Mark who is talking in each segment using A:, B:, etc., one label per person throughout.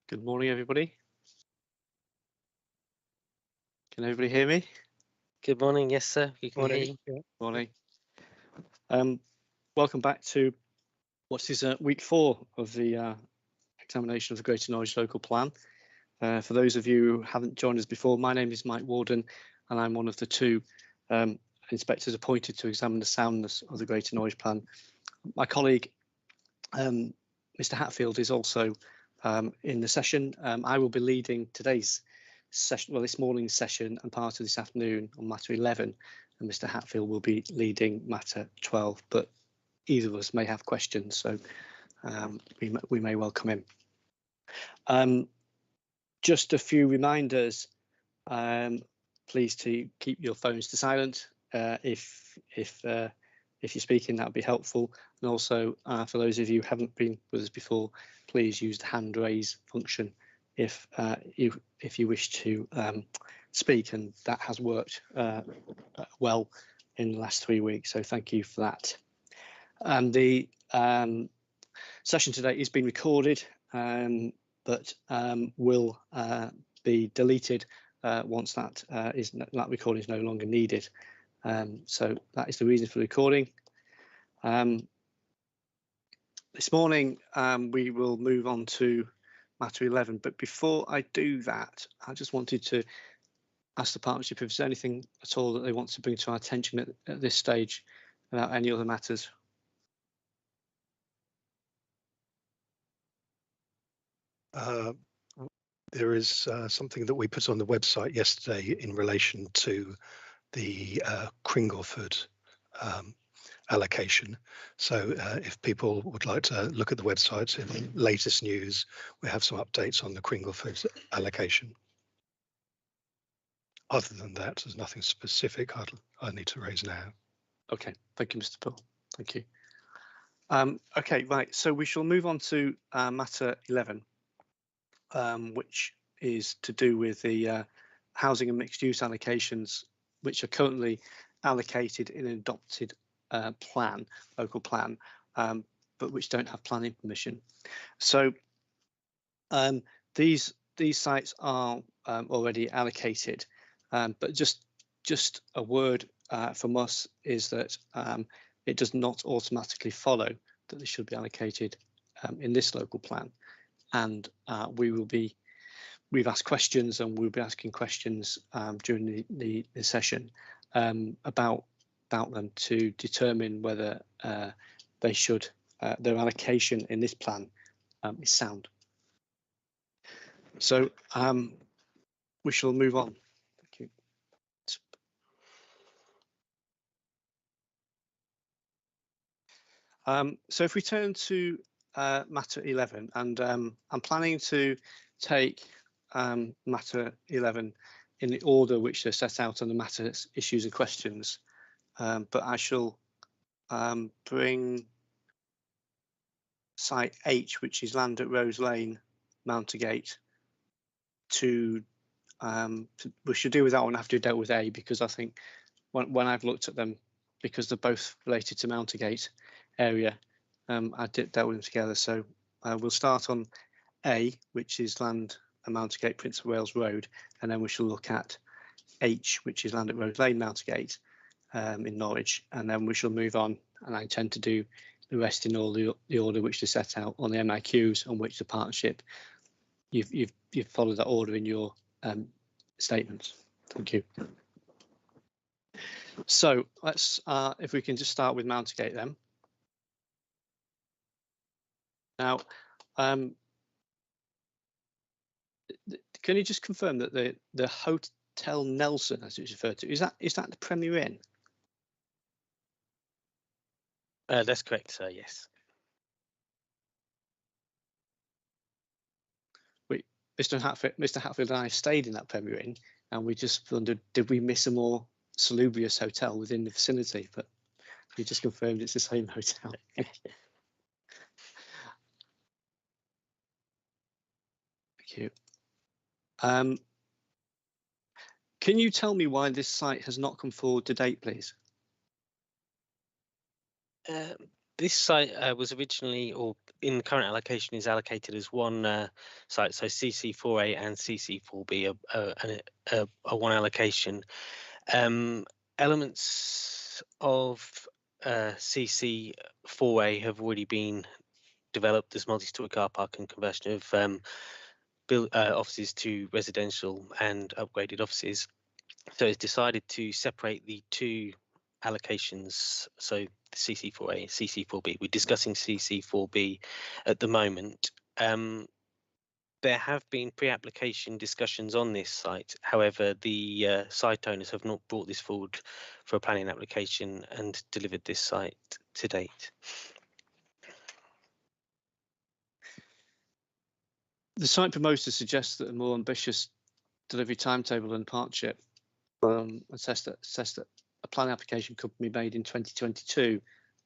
A: Good morning, everybody. Can everybody hear me?
B: Good morning, yes, sir. You can hear
C: Morning.
B: you.
A: Morning. Welcome back to what is week 4 of the examination of the Greater Norwich Local Plan. For those of you who haven't joined us before, my name is Mike Warden, and I'm one of the 2 inspectors appointed to examine the soundness of the Greater Norwich Plan. My colleague, Mr. Hatfield, is also in the session. I will be leading today's session, well, this morning's session, and part of this afternoon on matter 11, and Mr. Hatfield will be leading matter 12, but either of us may have questions, so we may well come in. Just a few reminders, please to keep your phones to silent if you're speaking, that would be helpful. And also, for those of you who haven't been with us before, please use the hand raise function if you wish to speak, and that has worked well in the last 3 weeks, so thank you for that. And the session today is being recorded, but will be deleted once that recording is no longer needed. So that is the reason for recording. This morning we will move on to matter 11, but before I do that, I just wanted to ask the partnership if there's anything at all that they want to bring to our attention at this stage about any other matters.
C: There is something that we put on the website yesterday in relation to the Cringleford allocation. So if people would like to look at the website in the latest news, we have some updates on the Cringleford allocation. Other than that, there's nothing specific I need to raise now.
A: Okay, thank you, Mr. Pearl. Thank you. Okay, right, so we shall move on to matter 11, which is to do with the housing and mixed use allocations, which are currently allocated in an adopted local plan, but which don't have planning permission. So these sites are already allocated, but just a word from us is that it does not automatically follow that they should be allocated in this local plan, and we've asked questions, and we'll be asking questions during the session about them to determine whether they should their allocation in this plan is sound. So we shall move on. Thank you. So if we turn to matter 11, and I'm planning to take matter 11 in the order which they're set out on the matters, issues and questions, but I shall bring site H, which is land at Rose Lane, Mountergate, to we should deal with that one after we dealt with A, because I think when I've looked at them, because they're both related to Mountergate area, I dealt with them together. So we'll start on A, which is land at Mountergate, Prince of Wales Road, and then we shall look at H, which is land at Rose Lane, Mountergate, in Norwich, and then we shall move on, and I intend to do the rest in all the order which is set out on the MIQs, on which the partnership you've followed that order in your statements. Thank you. So let's if we can just start with Mountergate then. Now, can you just confirm that the Hotel Nelson, as it's referred to, is that the Premier Inn?
B: That's correct, sir. Yes.
A: Mr. Hatfield and I stayed in that Premier Inn, and we just wondered, did we miss a more salubrious hotel within the vicinity? But you just confirmed it's the same hotel. Thank you. Can you tell me why this site has not come forward to date, please?
B: This site was originally, or in the current allocation, is allocated as one site. So CC4A and CC4B are one allocation. Elements of CC4A have already been developed as multi-story car park and conversion of offices to residential and upgraded offices. So it's decided to separate the two allocations, so the CC4A and CC4B. We're discussing CC4B at the moment. There have been pre-application discussions on this site. However, the site owners have not brought this forward for a planning application and delivered this site to date.
A: The site promoter suggests that a more ambitious delivery timetable and partnership assessed that a planning application could be made in 2022.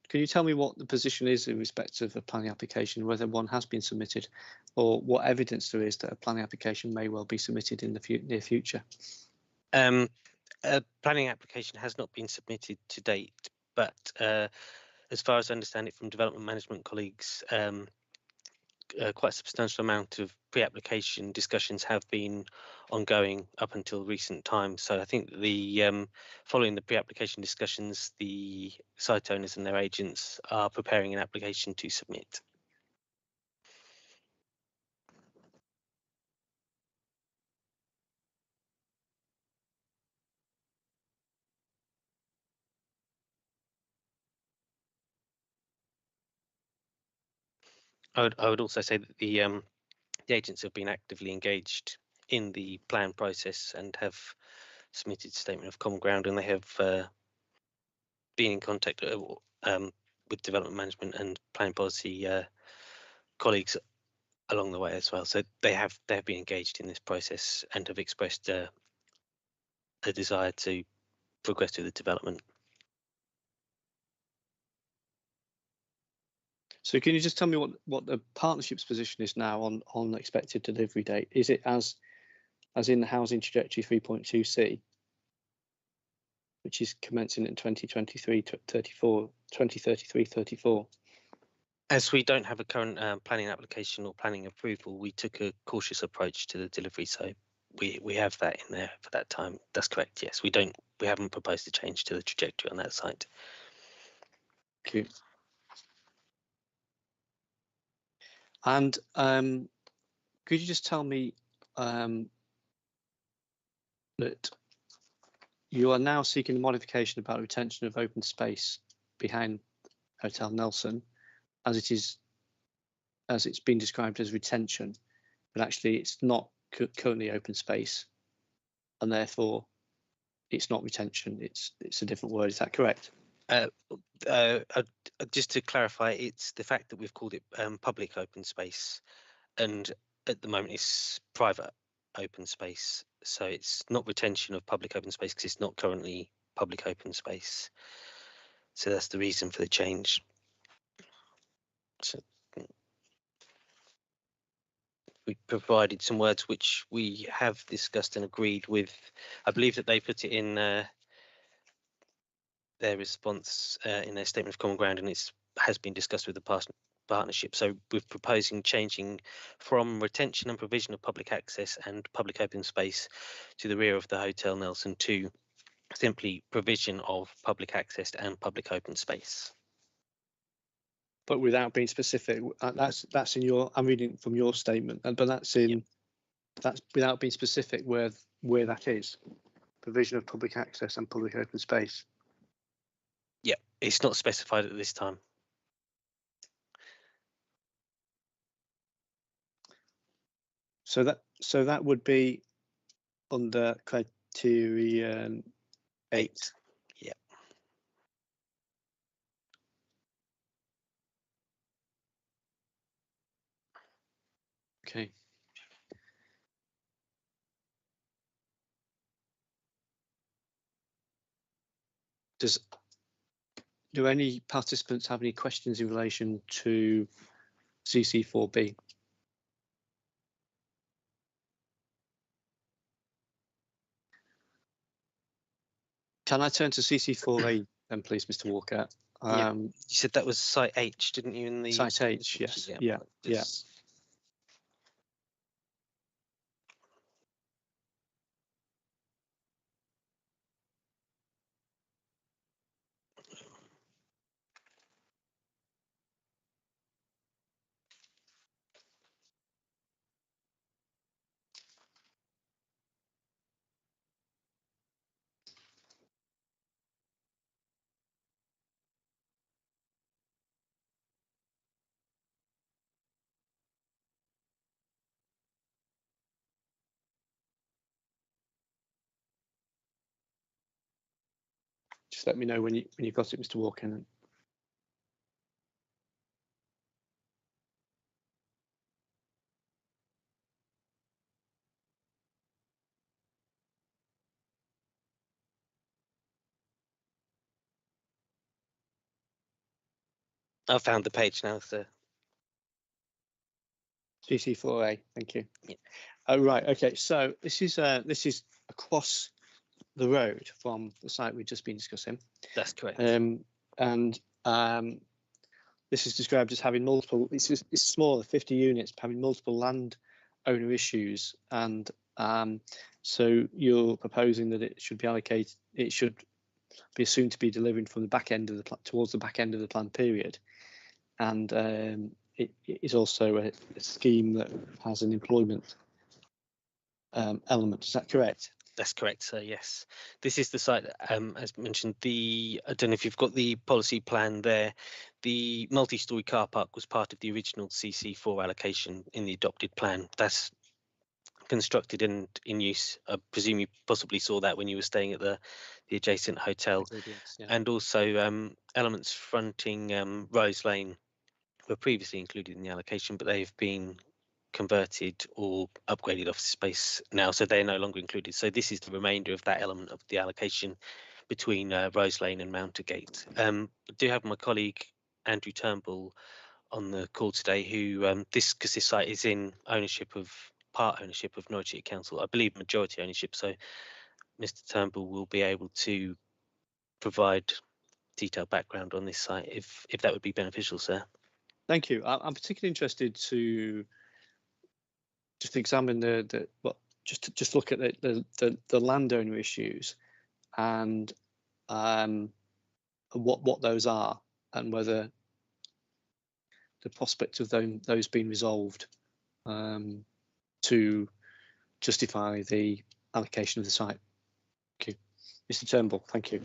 A: Can you tell me what the position is in respect of a planning application, whether one has been submitted, or what evidence there is that a planning application may well be submitted in the near future?
B: A planning application has not been submitted to date, but as far as I understand it from development management colleagues, quite a substantial amount of pre-application discussions have been ongoing up until recent times. So I think the following the pre-application discussions, the site owners and their agents are preparing an application to submit. I would also say that the agents have been actively engaged in the plan process and have submitted statement of common ground, and they have been in contact with development management and planning policy colleagues along the way as well. So they have been engaged in this process and have expressed a desire to progress through the development.
A: So can you just tell me what the partnership's position is now on expected delivery date? Is it as in the housing trajectory 3.2C, which is commencing in 2033-34?
B: As we don't have a current planning application or planning approval, we took a cautious approach to the delivery. So we have that in there for that time. That's correct. Yes, we haven't proposed a change to the trajectory on that site.
A: Thank you. And could you just tell me that you are now seeking a modification about retention of open space behind Hotel Nelson, as it's been described as retention, but actually it's not currently open space, and therefore it's not retention. It's a different word. Is that correct?
B: Just to clarify, it's the fact that we've called it public open space, and at the moment it's private open space. So it's not retention of public open space because it's not currently public open space. So that's the reason for the change. So we provided some words which we have discussed and agreed with. I believe that they put it in their response in their statement of common ground, and it has been discussed with the partnership. So we're proposing changing from retention and provision of public access and public open space to the rear of the Hotel Nelson to simply provision of public access and public open space.
A: But without being specific, that's in your. I'm reading from your statement, but that's in. Yep. That's without being specific where that is. Provision of public access and public open space.
B: Yeah, it's not specified at this time.
A: So that would be under criterion 8.
B: Yeah.
A: Okay. Do any participants have any questions in relation to CC4B? Can I turn to CC4A then, please, Mr. Walker?
B: You said that was site H, didn't you? In the
A: Site H, yes. Yeah. Just let me know when you've got it, Mr. Walken.
B: I found the page now, sir.
A: GC4A, thank you.
B: Yeah.
A: Oh, right, okay, so this is across the road from the site we've just been discussing.
B: That's correct.
A: This is described as having multiple, it's smaller, 50 units, having multiple land owner issues, and so you're proposing that it should be allocated, it should be assumed to be delivering from the back end of the towards the back end of the planned period, and it is also a scheme that has an employment element. Is that correct?
B: That's correct, sir. Yes, this is the site. As mentioned, I don't know if you've got the policy plan there. The multi-storey car park was part of the original CC4 allocation in the adopted plan. That's constructed and in use. I presume you possibly saw that when you were staying at the adjacent hotel.
A: Yes, yeah.
B: And also elements fronting Rose Lane were previously included in the allocation, but they have been converted or upgraded office space now, so they're no longer included. So this is the remainder of that element of the allocation between Rose Lane and Mountergate. I do have my colleague Andrew Turnbull on the call today, who because this site is in part ownership of Norwich City Council, I believe majority ownership. So Mr. Turnbull will be able to provide detailed background on this site if that would be beneficial, sir.
A: Thank you. I'm particularly interested to just examine just look at the landowner issues and what those are, and whether the prospect of those being resolved to justify the allocation of the site. Thank you. Mr. Turnbull, thank you.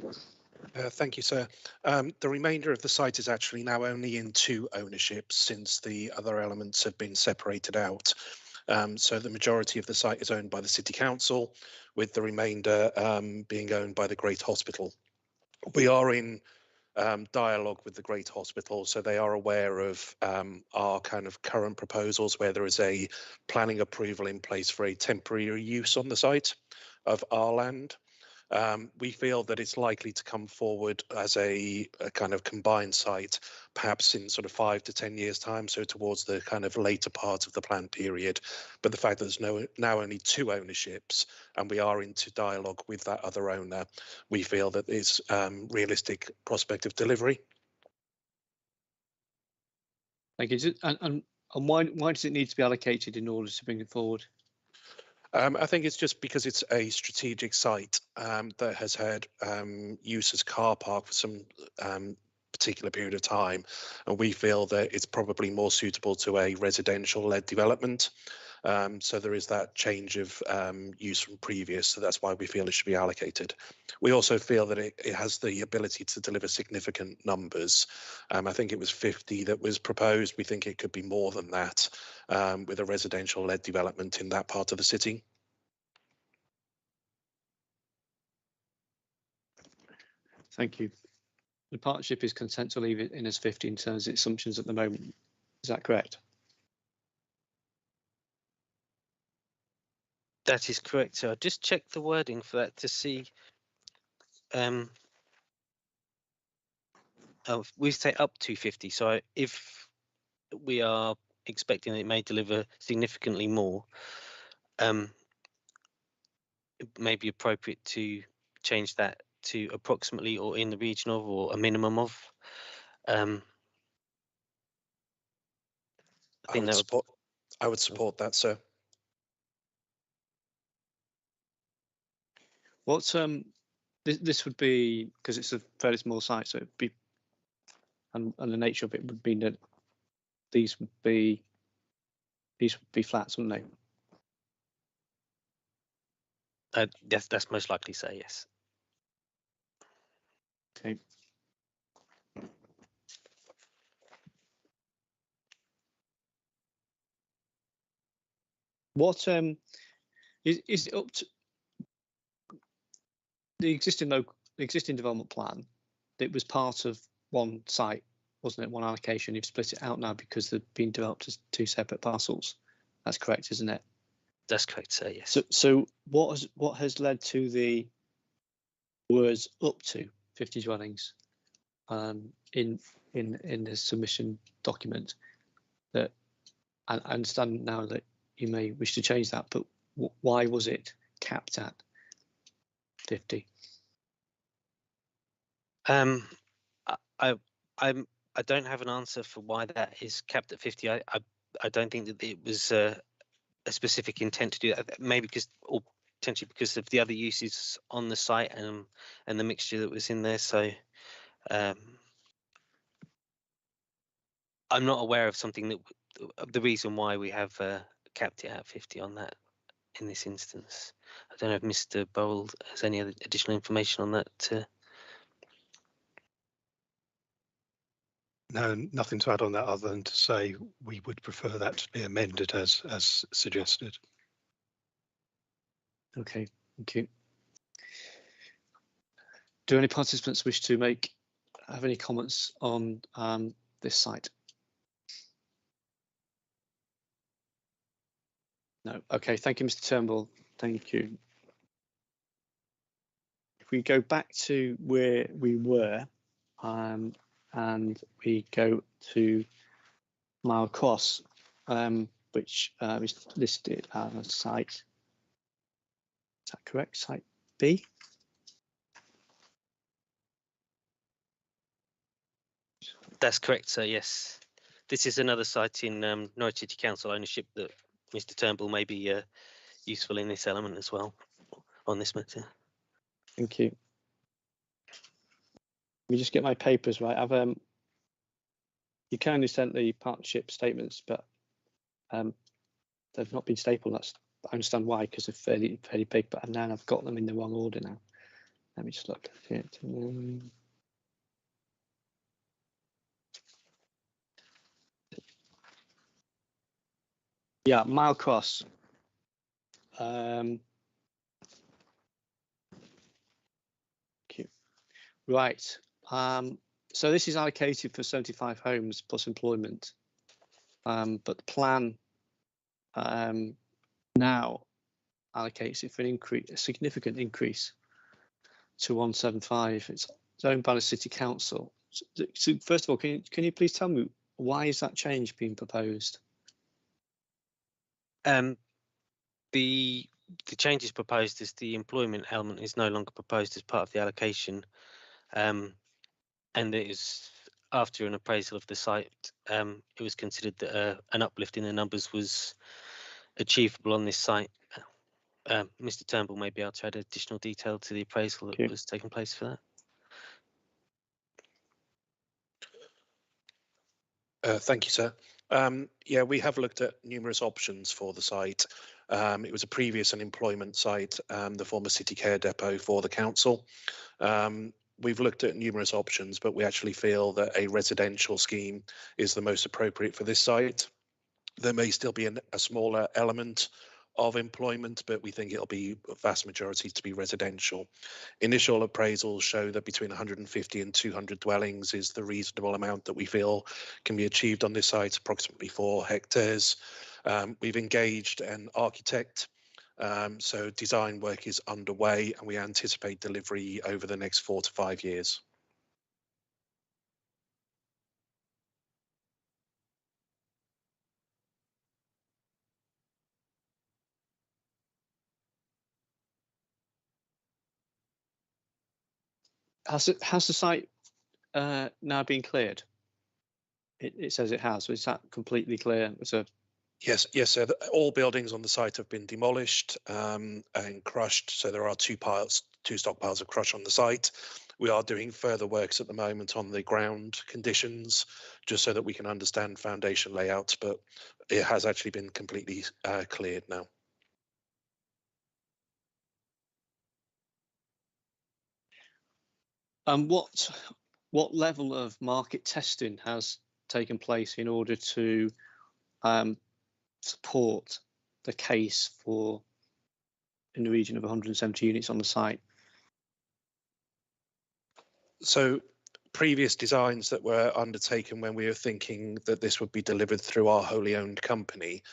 C: Thank you, sir. The remainder of the site is actually now only in two ownerships since the other elements have been separated out. So the majority of the site is owned by the City Council, with the remainder being owned by the Great Hospital. We are in dialogue with the Great Hospital, so they are aware of our kind of current proposals, where there is a planning approval in place for a temporary use on the site of our land. We feel that it's likely to come forward as a kind of combined site, perhaps in sort of 5 to 10 years' time, so towards the kind of later part of the planned period. But the fact that there's now only two ownerships, and we are into dialogue with that other owner, we feel that it's realistic prospect of delivery.
A: Thank you. And why does it need to be allocated in order to bring it forward?
C: I think it's just because it's a strategic site that has had use as car park for some particular period of time, and we feel that it's probably more suitable to a residential-led development. So there is that change of use from previous, so that's why we feel it should be allocated. We also feel that it has the ability to deliver significant numbers. I think it was 50 that was proposed. We think it could be more than that with a residential-led development in that part of the city.
A: Thank you. The partnership is content to leave it in as 50 in terms of its assumptions at the moment. Is that correct?
B: That is correct. So I just checked the wording for that to see. We say up to 50. So if we are expecting that it may deliver significantly more, it may be appropriate to change that to approximately or in the region of or a minimum of. I think that would,
C: I would support that, sir.
A: What's this would be, because it's a fairly small site, so it'd be, and the nature of it would be that these would be flats, wouldn't they?
B: that's most likely so, yes.
A: Okay. What is it up to the existing development plan? It was part of one site, wasn't it? One allocation. You've split it out now because they've been developed as two separate parcels. That's correct, isn't it?
B: That's correct, sir, yes.
A: So what has led to the words up to 50 dwellings in the submission document? That I understand now that you may wish to change that, but why was it capped at 50?
B: I don't have an answer for why that is capped at 50. I don't think that it was a specific intent to do that. Maybe because, or potentially because of the other uses on the site and the mixture that was in there. So I'm not aware of something that the reason why we have capped it at 50 on that in this instance. I don't know if Mr. Bold has any other additional information on that.
D: No, nothing to add on that other than to say we would prefer that to be amended as suggested.
A: Okay, thank you. Do any participants wish to have any comments on this site? No. Okay, thank you, Mr. Turnbull. Thank you. If we go back to where we were, and we go to Mile Cross, which is listed as site. Is that correct? Site B.
B: That's correct, sir. Yes, this is another site in Norwich City Council ownership that Mr. Turnbull may be useful in this element as well on this matter.
A: Thank you. Let me just get my papers right. I've you kindly sent the partnership statements, but they've not been stapled. I understand why, because they're fairly big. But now I've got them in the wrong order now. Let me just look at it. Yeah, Mile Cross. Right. So this is allocated for 75 homes plus employment, but the plan now allocates it for a significant increase to 175. It's owned by the city council. So first of all, can you please tell me why is that change being proposed?
B: The changes proposed is the employment element is no longer proposed as part of the allocation, and it is after an appraisal of the site. It was considered that an uplift in the numbers was achievable on this site. Mr. Turnbull may be able to add additional detail to the appraisal that was taking place for
C: that. Thank you, sir. Yeah, we have looked at numerous options for the site. It was a previous employment site, the former city care depot for the council. We've looked at numerous options, but we actually feel that a residential scheme is the most appropriate for this site. There may still be a smaller element of employment, but we think it'll be a vast majority to be residential. Initial appraisals show that between 150 and 200 dwellings is the reasonable amount that we feel can be achieved on this site, approximately 4 hectares. We've engaged an architect, so design work is underway and we anticipate delivery over the next 4 to 5 years.
A: Has the site now been cleared? It says it has. So is that completely clear?
C: Yes, sir. All buildings on the site have been demolished and crushed. So there are two stockpiles of crush on the site. We are doing further works at the moment on the ground conditions, just so that we can understand foundation layouts, but it has actually been completely cleared now.
A: And what level of market testing has taken place in order to support the case for in the region of 170 units on the site?
C: So previous designs that were undertaken when we were thinking that this would be delivered through our wholly owned company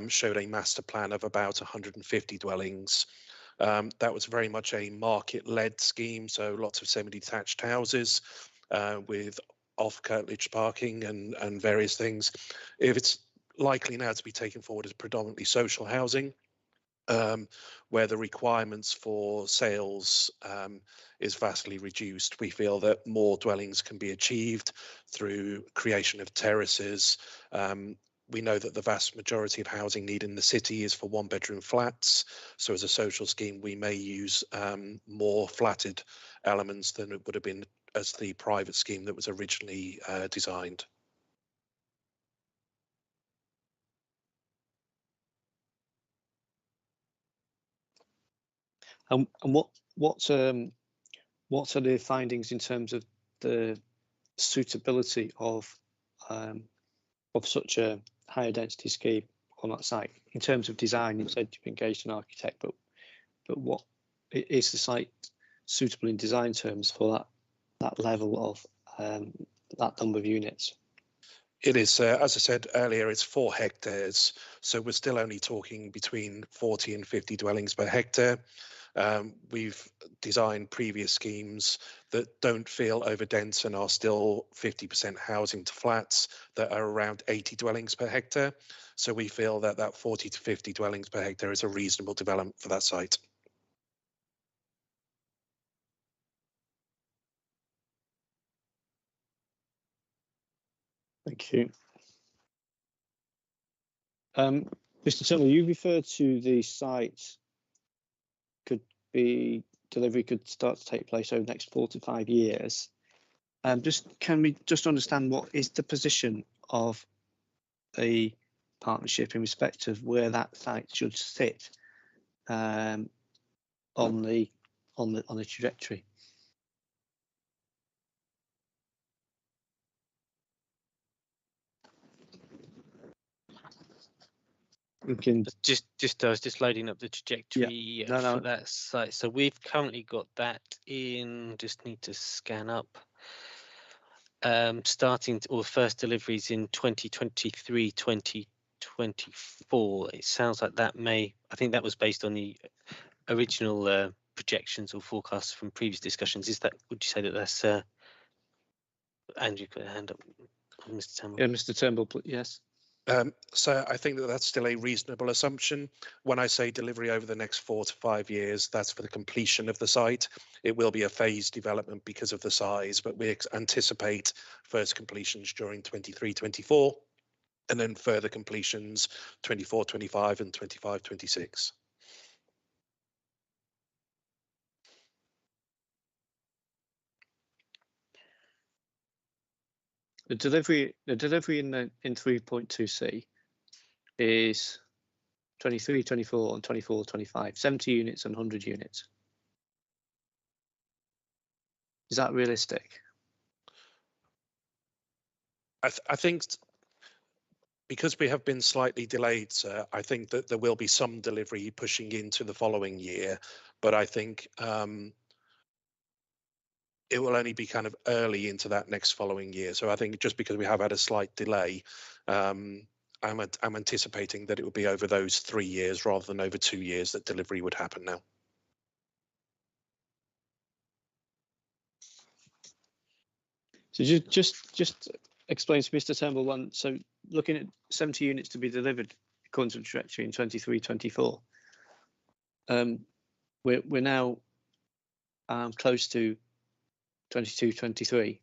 C: showed a master plan of about 150 dwellings. That was very much a market-led scheme, so lots of semi-detached houses with off-curtilage parking and various things. If it's likely now to be taken forward as predominantly social housing, where the requirements for sales is vastly reduced. We feel that more dwellings can be achieved through creation of terraces. We know that the vast majority of housing need in the city is for one-bedroom flats. So as a social scheme, we may use more flatted elements than it would have been as the private scheme that was originally designed.
A: And what are the findings in terms of the suitability of such a higher density scheme on that site? In terms of design, you said you've engaged an architect, but what is the site suitable in design terms for that level of that number of units?
C: It is, as I said earlier, it's 4 hectares. So we're still only talking between 40 and 50 dwellings per hectare. We've designed previous schemes that don't feel overdense and are still 50% housing to flats that are around 80 dwellings per hectare. So we feel that that 40 to 50 dwellings per hectare is a reasonable development for that site.
A: Thank you. Mr. Tillman, you referred to the site delivery could start to take place over the next 4 to 5 years. Can we just understand what is the position of the partnership in respect of where that site should sit on the trajectory? We can
B: I was just loading up the trajectory
A: No.
B: for that site. So we've currently got that in. Just need to scan up. First deliveries in 2023, 2024. It sounds like that I think that was based on the original projections or forecasts from previous discussions. Would you say that that's Andrew, put a hand up, Mr. Turnbull?
A: Yeah, Mr. Turnbull, yes.
C: So I think that that's still a reasonable assumption. When I say delivery over the next 4 to 5 years, that's for the completion of the site. It will be a phased development because of the size, but we anticipate first completions during 23, 24, and then further completions 24, 25 and 25, 26.
A: The delivery in 3.2C is 23, 24 and 24, 25, 70 units and 100 units. Is that realistic?
C: I think because we have been slightly delayed, sir, I think that there will be some delivery pushing into the following year, but I think it will only be kind of early into that next following year. So I think just because we have had a slight delay, I'm anticipating that it will be over those 3 years rather than over 2 years that delivery would happen now.
A: So just explain to Mr. Turnbull one. So looking at 70 units to be delivered according to the trajectory in 23, 24. We're now close to 22-23.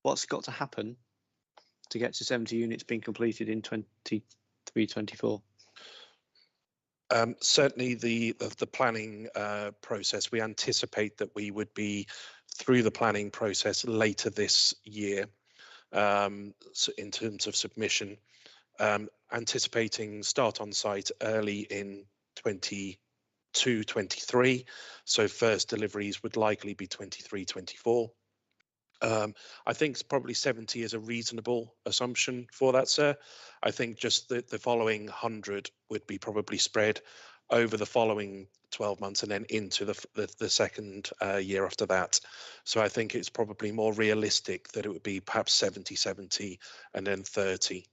A: What's got to happen to get to 70 units being completed in 23-24?
C: Certainly the planning process, we anticipate that we would be through the planning process later this year. So in terms of submission, anticipating start on site early in 22-23. So first deliveries would likely be 23-24. I think probably 70 is a reasonable assumption for that, sir. I think just the following 100 would be probably spread over the following 12 months and then into the second year after that. So I think it's probably more realistic that it would be perhaps 70 and then 30.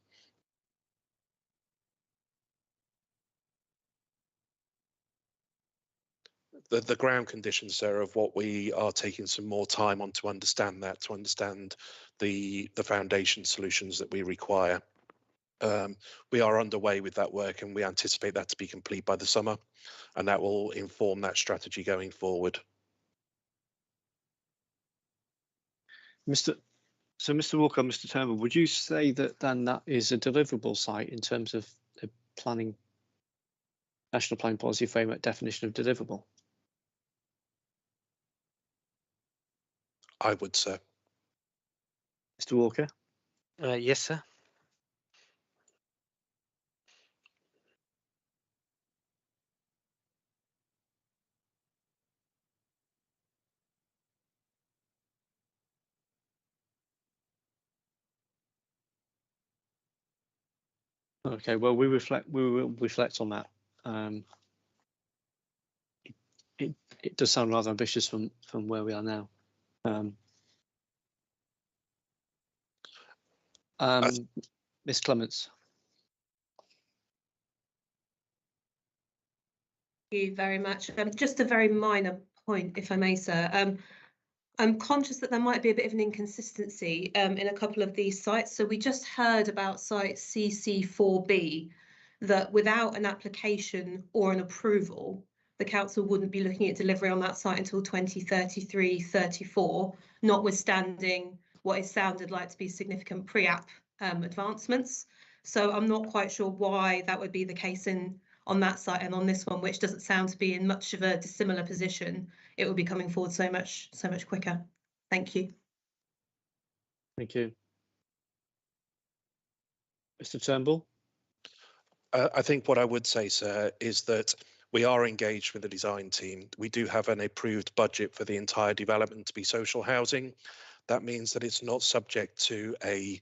C: The ground conditions, sir, of what we are taking some more time on to understand that, to understand the foundation solutions that we require. We are underway with that work and we anticipate that to be complete by the summer, and that will inform that strategy going forward.
A: Mr. Walker, Mr. Turnbull, would you say that then that is a deliverable site in terms of the planning, national planning policy framework definition of deliverable?
C: I would, sir.
A: Mr. Walker?
B: Yes, sir.
A: Okay, well, we will reflect on that. It does sound rather ambitious from where we are now. Ms. Clements.
E: Thank you very much. Just a very minor point, if I may, sir. I'm conscious that there might be a bit of an inconsistency in a couple of these sites. So we just heard about site CC4B, that without an application or an approval, the council wouldn't be looking at delivery on that site until 2033-34, notwithstanding what is sounded like to be significant pre-app advancements. So I'm not quite sure why that would be the case on that site, and on this one, which doesn't sound to be in much of a dissimilar position, it will be coming forward so much quicker. Thank you.
A: Thank you. Mr. Turnbull?
C: I think what I would say, sir, is that we are engaged with the design team. We do have an approved budget for the entire development to be social housing. That means that it's not subject to a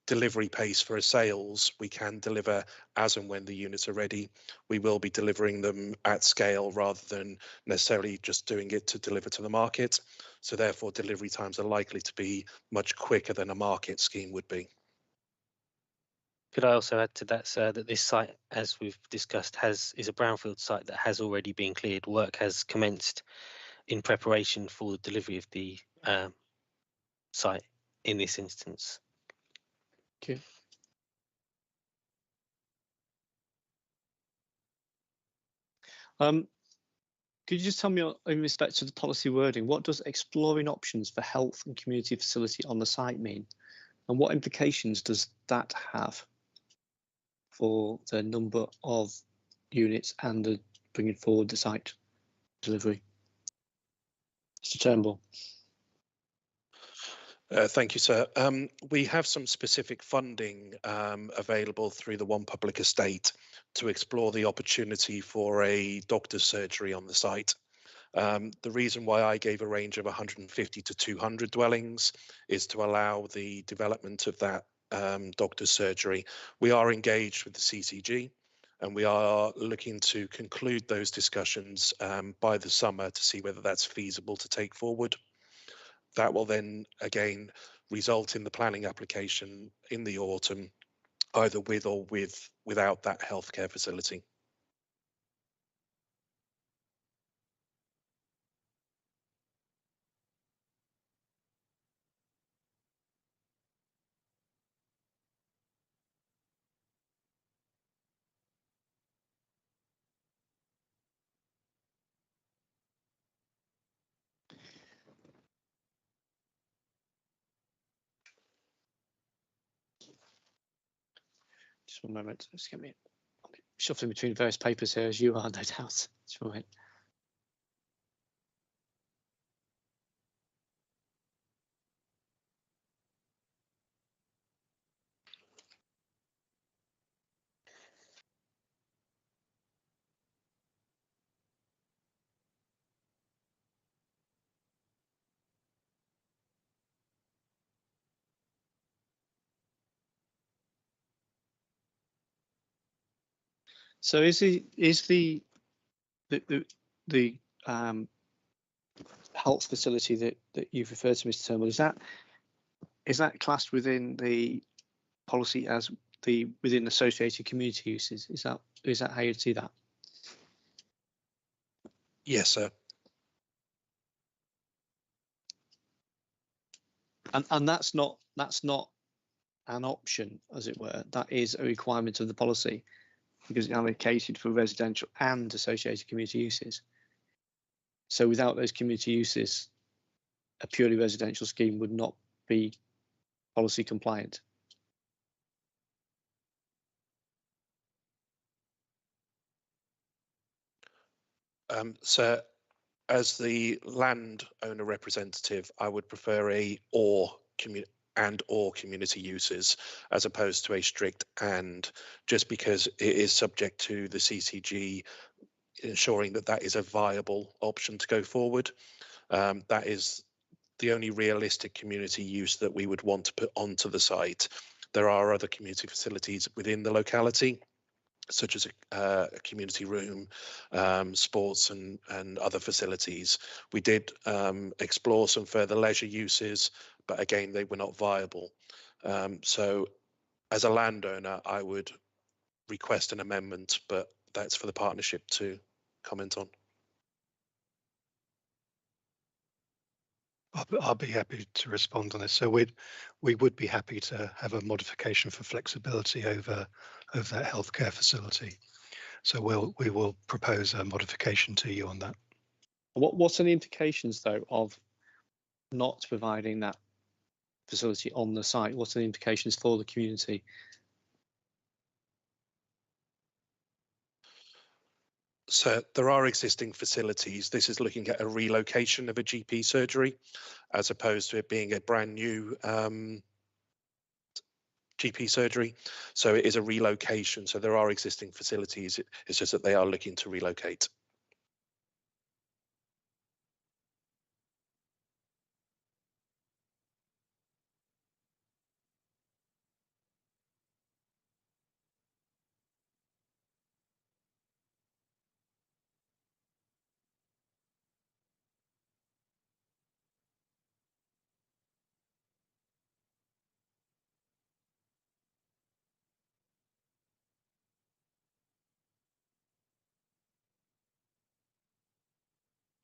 C: delivery pace for a sales. We can deliver as and when the units are ready. We will be delivering them at scale rather than necessarily just doing it to deliver to the market. So therefore delivery times are likely to be much quicker than a market scheme would be.
B: Could I also add to that, sir, that this site, as we've discussed, is a brownfield site that has already been cleared. Work has commenced in preparation for the delivery of the site in this instance.
A: Okay. Could you just tell me in respect to the policy wording, what does exploring options for health and community facility on the site mean? And what implications does that have for the number of units and the bringing forward the site delivery? Mr. Turnbull.
C: Thank you, sir. We have some specific funding available through the One Public Estate to explore the opportunity for a doctor's surgery on the site. The reason why I gave a range of 150 to 200 dwellings is to allow the development of that doctor's surgery. We are engaged with the CCG and we are looking to conclude those discussions by the summer to see whether that's feasible to take forward. That will then again result in the planning application in the autumn, either with or without that healthcare facility.
A: Just one moment. Just get me shuffling between various papers here, as you are, no doubt. Just one moment. So is the health facility that you've referred to, Mr. Turnbull, is that classed within the policy as within associated community uses? Is that how you'd see that?
C: Yes, sir.
A: And that's not an option, as it were. That is a requirement of the policy because it's allocated for residential and associated community uses. So without those community uses, a purely residential scheme would not be policy compliant.
C: So as the landowner representative, I would prefer a or community uses as opposed to a strict and, just because it is subject to the CCG ensuring that that is a viable option to go forward. That is the only realistic community use that we would want to put onto the site. There are other community facilities within the locality, such as a community room, sports and other facilities. We did explore some further leisure uses, but again, they were not viable. So as a landowner, I would request an amendment, but that's for the partnership to comment on.
D: I'll be happy to respond on this. So we would be happy to have a modification for flexibility over that healthcare facility. So we will propose a modification to you on that.
A: What are the implications though of not providing that facility on the site? What are the implications for the community?
C: So there are existing facilities. This is looking at a relocation of a GP surgery, as opposed to it being a brand new GP surgery. So it is a relocation. So there are existing facilities. It's just that they are looking to relocate.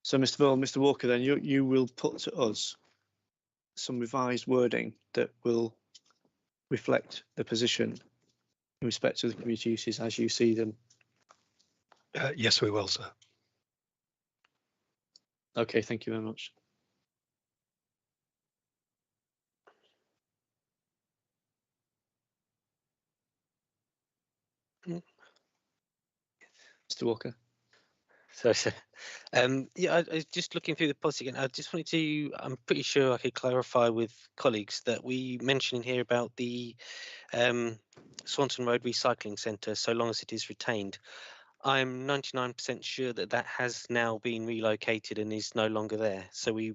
A: So, Mr. Walker, then you will put to us some revised wording that will reflect the position in respect to the community uses as you see them.
D: Yes, we will, sir.
A: Okay, thank you very much. Mr. Walker.
B: So, yeah, I was just looking through the policy again. I just wanted to, I'm pretty sure I could clarify with colleagues that we mentioned here about the Swanton Road Recycling Centre, so long as it is retained. I'm 99% sure that that has now been relocated and is no longer there. So we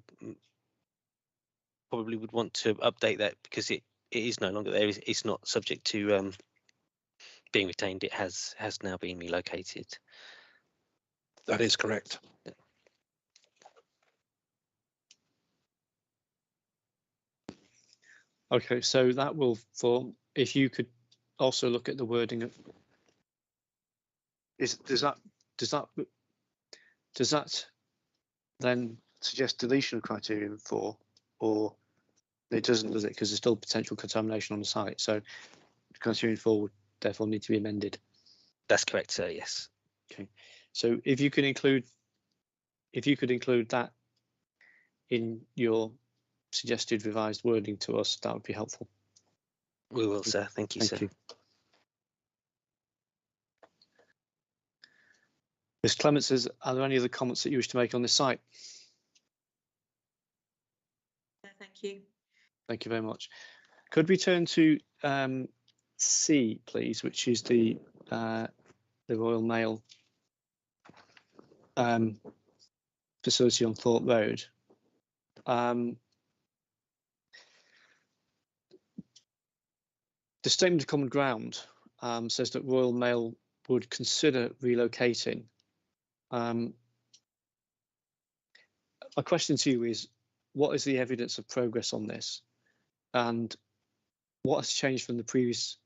B: probably would want to update that because it is no longer there. It's not subject to being retained. It has now been relocated.
C: That is correct.
A: Okay, so that will form. If you could also look at the wording of, does that then suggest deletion of criterion 4, or it doesn't, does it? Because there's still potential contamination on the site. So criterion 4 would therefore need to be amended.
B: That's correct, sir. Yes.
A: Okay. So if you could include that in your suggested revised wording to us, that would be helpful.
B: We will, sir. Thank you, sir.
A: Thank you. Ms. Clements, are there any other comments that you wish to make on this site?
E: Thank you.
A: Thank you very much. Could we turn to C, please, which is the Royal Mail facility on Thorpe Road? The statement of common ground says that Royal Mail would consider relocating. My question to you is, what is the evidence of progress on this? And what has changed from the previous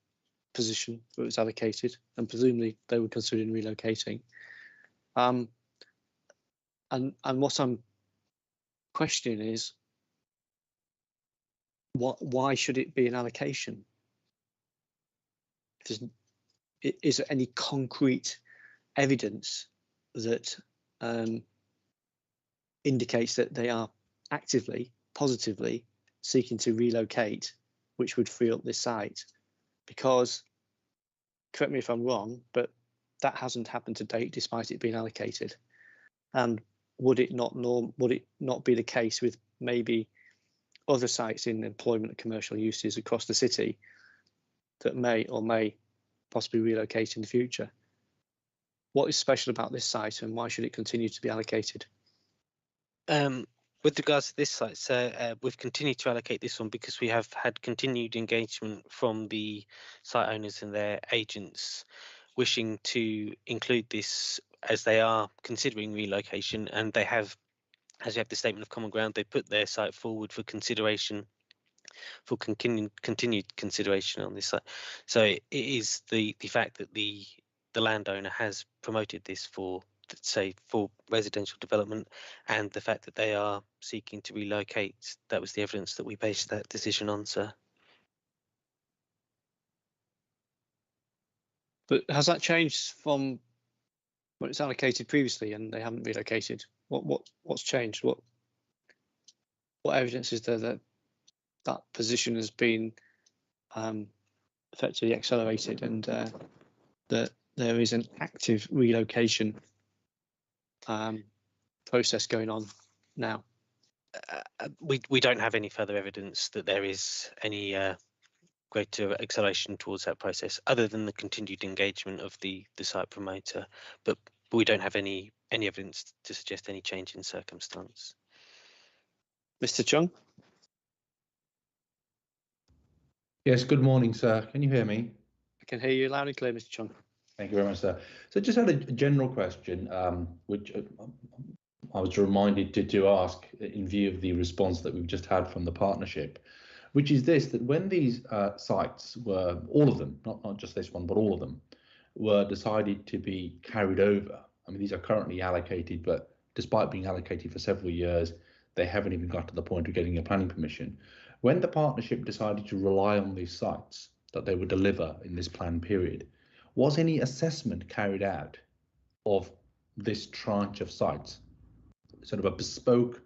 A: position that was allocated? And presumably they were considering relocating. And what I'm questioning is, why should it be an allocation? Is there any concrete evidence that indicates that they are actively, positively seeking to relocate, which would free up this site? Because, correct me if I'm wrong, but that hasn't happened to date despite it being allocated. And would it not be the case with maybe other sites in employment and commercial uses across the city that may or may possibly relocate in the future? What is special about this site and why should it continue to be allocated?
B: With regards to this site, sir, we've continued to allocate this one because we have had continued engagement from the site owners and their agents wishing to include this as they are considering relocation, and they have, as we have the statement of common ground, they put their site forward for consideration, for continued consideration on this site. So it is the fact that the landowner has promoted this for, say, for residential development, and the fact that they are seeking to relocate. That was the evidence that we based that decision on, sir.
A: But has that changed from when it's allocated previously and they haven't relocated? What's changed? What evidence is there that that position has been effectively accelerated and that there is an active relocation process going on now?
B: We don't have any further evidence that there is any greater acceleration towards that process, other than the continued engagement of the site promoter. But we don't have any evidence to suggest any change in circumstance.
A: Mr. Chung?
F: Yes, good morning, sir. Can you hear me?
A: I can hear you loud and clear, Mr. Chung.
F: Thank you very much, sir. So just had a general question, which I was reminded to ask in view of the response that we've just had from the partnership, which is this: that when these sites were, all of them, not just this one, but all of them, were decided to be carried over. I mean, these are currently allocated, but despite being allocated for several years, they haven't even got to the point of getting a planning permission. When the partnership decided to rely on these sites that they would deliver in this plan period, was any assessment carried out of this tranche of sites, sort of a bespoke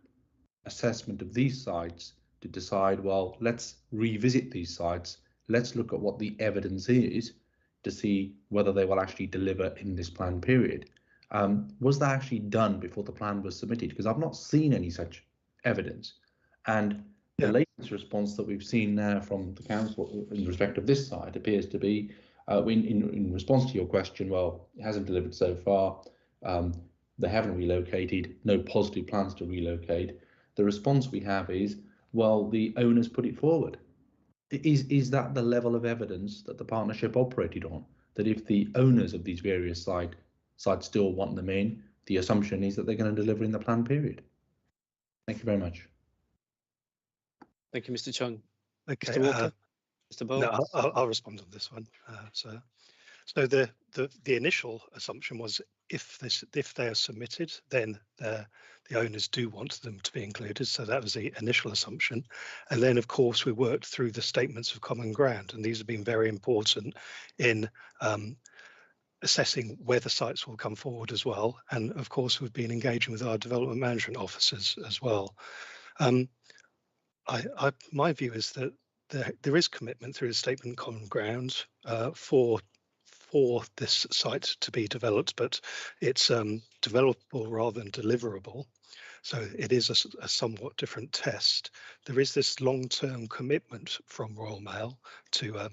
F: assessment of these sites to decide, well, let's revisit these sites, let's look at what the evidence is to see whether they will actually deliver in this plan period? Was that actually done before the plan was submitted? Because I've not seen any such evidence. And the latest response that we've seen now from the council in respect of this site appears to be, in response to your question, well, it hasn't delivered so far. They haven't relocated, no positive plans to relocate. The response we have is, well, the owners put it forward. Is that the level of evidence that the partnership operated on? That if the owners of these various sites still want them in, the assumption is that they're going to deliver in the plan period. Thank you very much.
A: Thank you, Mr. Chung.
D: Okay,
A: Mr. Walker? Mr. Bowl?
D: no, I'll respond on this one. So the initial assumption was if they are submitted, then the owners do want them to be included. So that was the initial assumption. And then, of course, we worked through the statements of common ground, and these have been very important in assessing whether sites will come forward as well. And of course, we've been engaging with our development management officers as well. My view is that there is commitment through the statement of common ground for for this site to be developed, but it's developable rather than deliverable. So it is a somewhat different test. There is this long-term commitment from Royal Mail to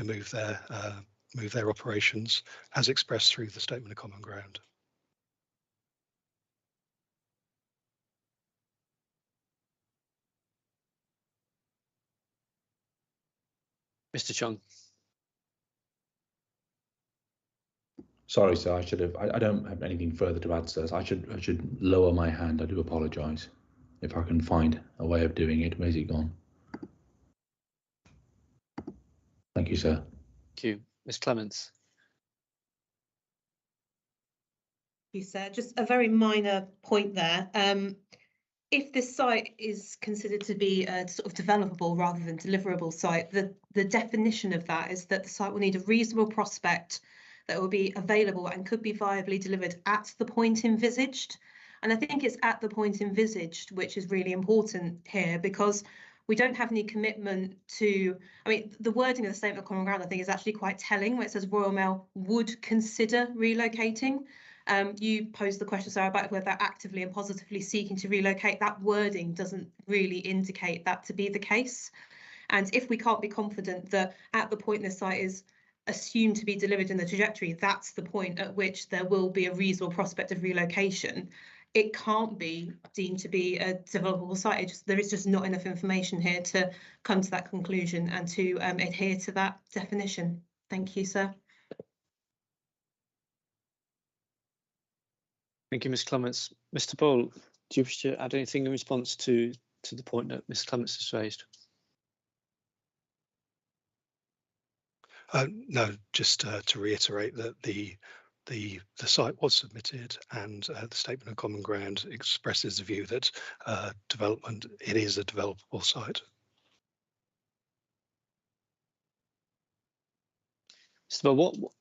D: move their operations as expressed through the Statement of Common Ground.
A: Mr. Chung.
F: Sorry, sir. I should have. I don't have anything further to add, sir. I should lower my hand. I do apologise. If I can find a way of doing it. Where's it gone? Thank you, sir.
A: Thank you. Ms. Clements.
E: Thank you, sir. Just a very minor point there. If this site is considered to be a sort of developable rather than deliverable site, the definition of that is that the site will need a reasonable prospect that will be available and could be viably delivered at the point envisaged. And I think it's at the point envisaged, which is really important here, because we don't have any commitment to, I mean, the wording of the Statement of Common Ground, I think, is actually quite telling, where it says Royal Mail would consider relocating. You posed the question, Sarah, about whether they're actively and positively seeking to relocate. That wording doesn't really indicate that to be the case. And if we can't be confident that at the point this site is assumed to be delivered in the trajectory, that's the point at which there will be a reasonable prospect of relocation, it can't be deemed to be a developable site. There is just not enough information here to come to that conclusion and to adhere to that definition. Thank you, sir.
A: Thank you, Ms. Clements. Mr. Ball, do you wish to add anything in response to the point that Ms. Clements has raised?
D: No, just to reiterate that the site was submitted, and the Statement of Common Ground expresses the view that it is a developable site.
A: Mr. Ball,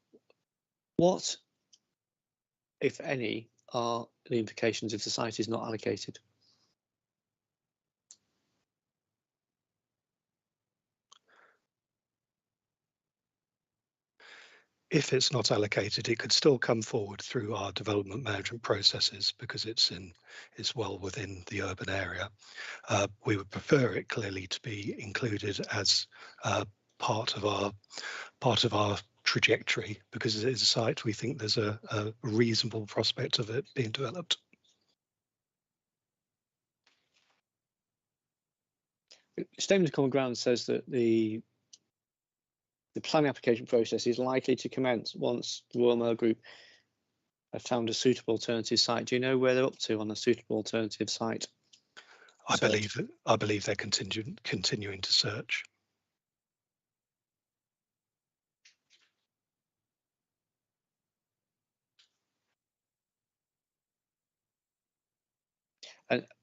A: what, if any, are the implications if the site is not allocated?
D: If it's not allocated, it could still come forward through our development management processes because it's well within the urban area. We would prefer it clearly to be included as part of our trajectory, because it is a site we think there's a reasonable prospect of it being developed.
A: Statement of Common Ground says that the planning application process is likely to commence once the Royal Mail Group have found a suitable alternative site. Do you know where they're up to on a suitable alternative site?
D: I believe they're continuing to search.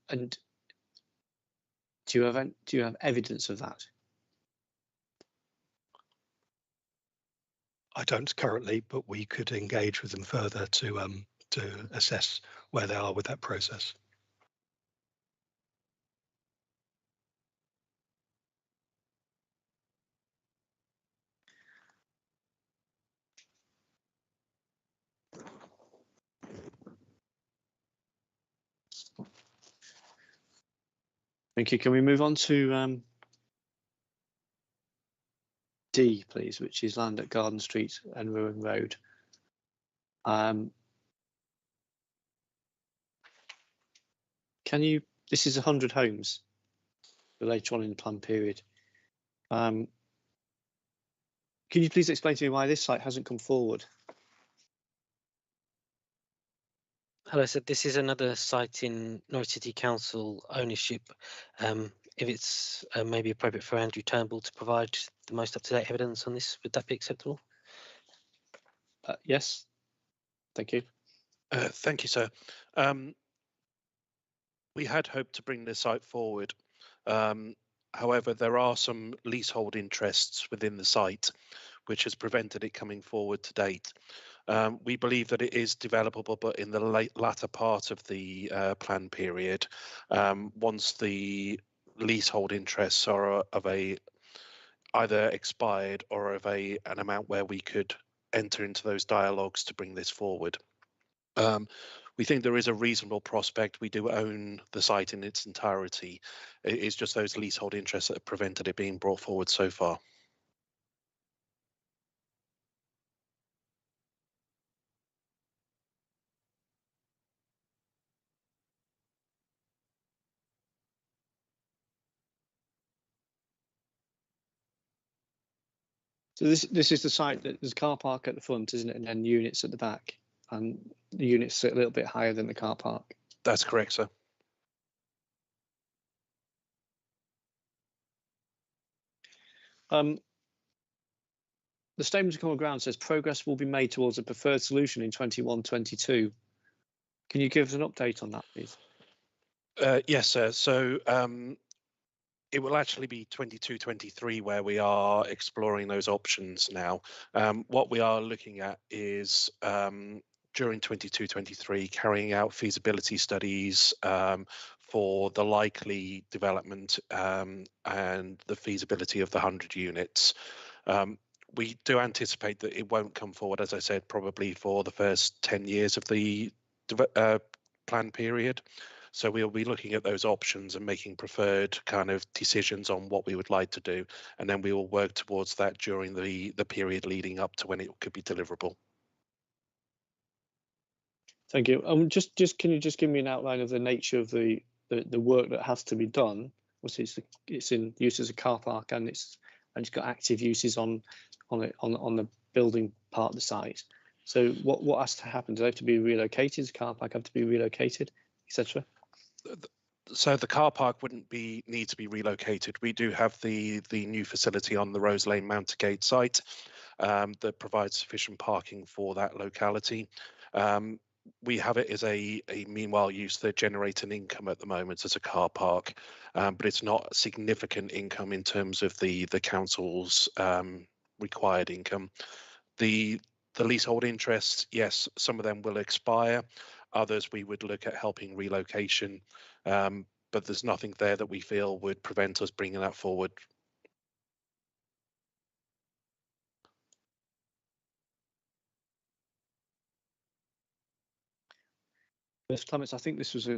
A: And do you have evidence of that?
D: I don't currently, but we could engage with them further to assess where they are with that process.
A: Thank you. Can we move on to D, please, which is land at Garden Street and Ruin Road? This is 100 homes later on in the plan period. Can you please explain to me why this site hasn't come forward?
B: Hello, so this is another site in Norwich City Council ownership. If it's maybe appropriate for Andrew Turnbull to provide the most up-to-date evidence on this, would that be acceptable?
A: Yes, thank you.
C: Thank you, sir. We had hoped to bring this site forward. However, there are some leasehold interests within the site, which has prevented it coming forward to date. We believe that it is developable, but in the latter part of the plan period, once the leasehold interests are of either expired or of an amount where we could enter into those dialogues to bring this forward. We think there is a reasonable prospect. We do own the site in its entirety. It's just those leasehold interests that have prevented it being brought forward so far.
A: So this is the site that there's a car park at the front, isn't it? And then units at the back, and the units sit a little bit higher than the car park.
C: That's correct, sir.
A: The statement of common ground says progress will be made towards a preferred solution in 21-22. Can you give us an update on that, please?
C: Yes, sir. So it will actually be 22-23 where we are exploring those options now. What we are looking at is during 22-23 carrying out feasibility studies for the likely development and the feasibility of the 100 units. We do anticipate that it won't come forward, as I said, probably for the first 10 years of the plan period. So we'll be looking at those options and making preferred kind of decisions on what we would like to do. And then we will work towards that during the period leading up to when it could be deliverable.
A: Thank you. Just can you just give me an outline of the nature of the work that has to be done? Obviously, it's in use as a car park, and it's got active uses on the building part of the site. So what has to happen? Do they have to be relocated? Does the car park have to be relocated, etc.?
C: So the car park wouldn't need to be relocated. We do have the new facility on the Rose Lane Mountergate site that provides sufficient parking for that locality. We have it as a meanwhile use that generates an income at the moment as a car park, but it's not significant income in terms of the council's required income. The leasehold interests, yes, some of them will expire. Others we would look at helping relocation, but there's nothing there that we feel would prevent us bringing that forward.
A: Ms. Clements, I think this was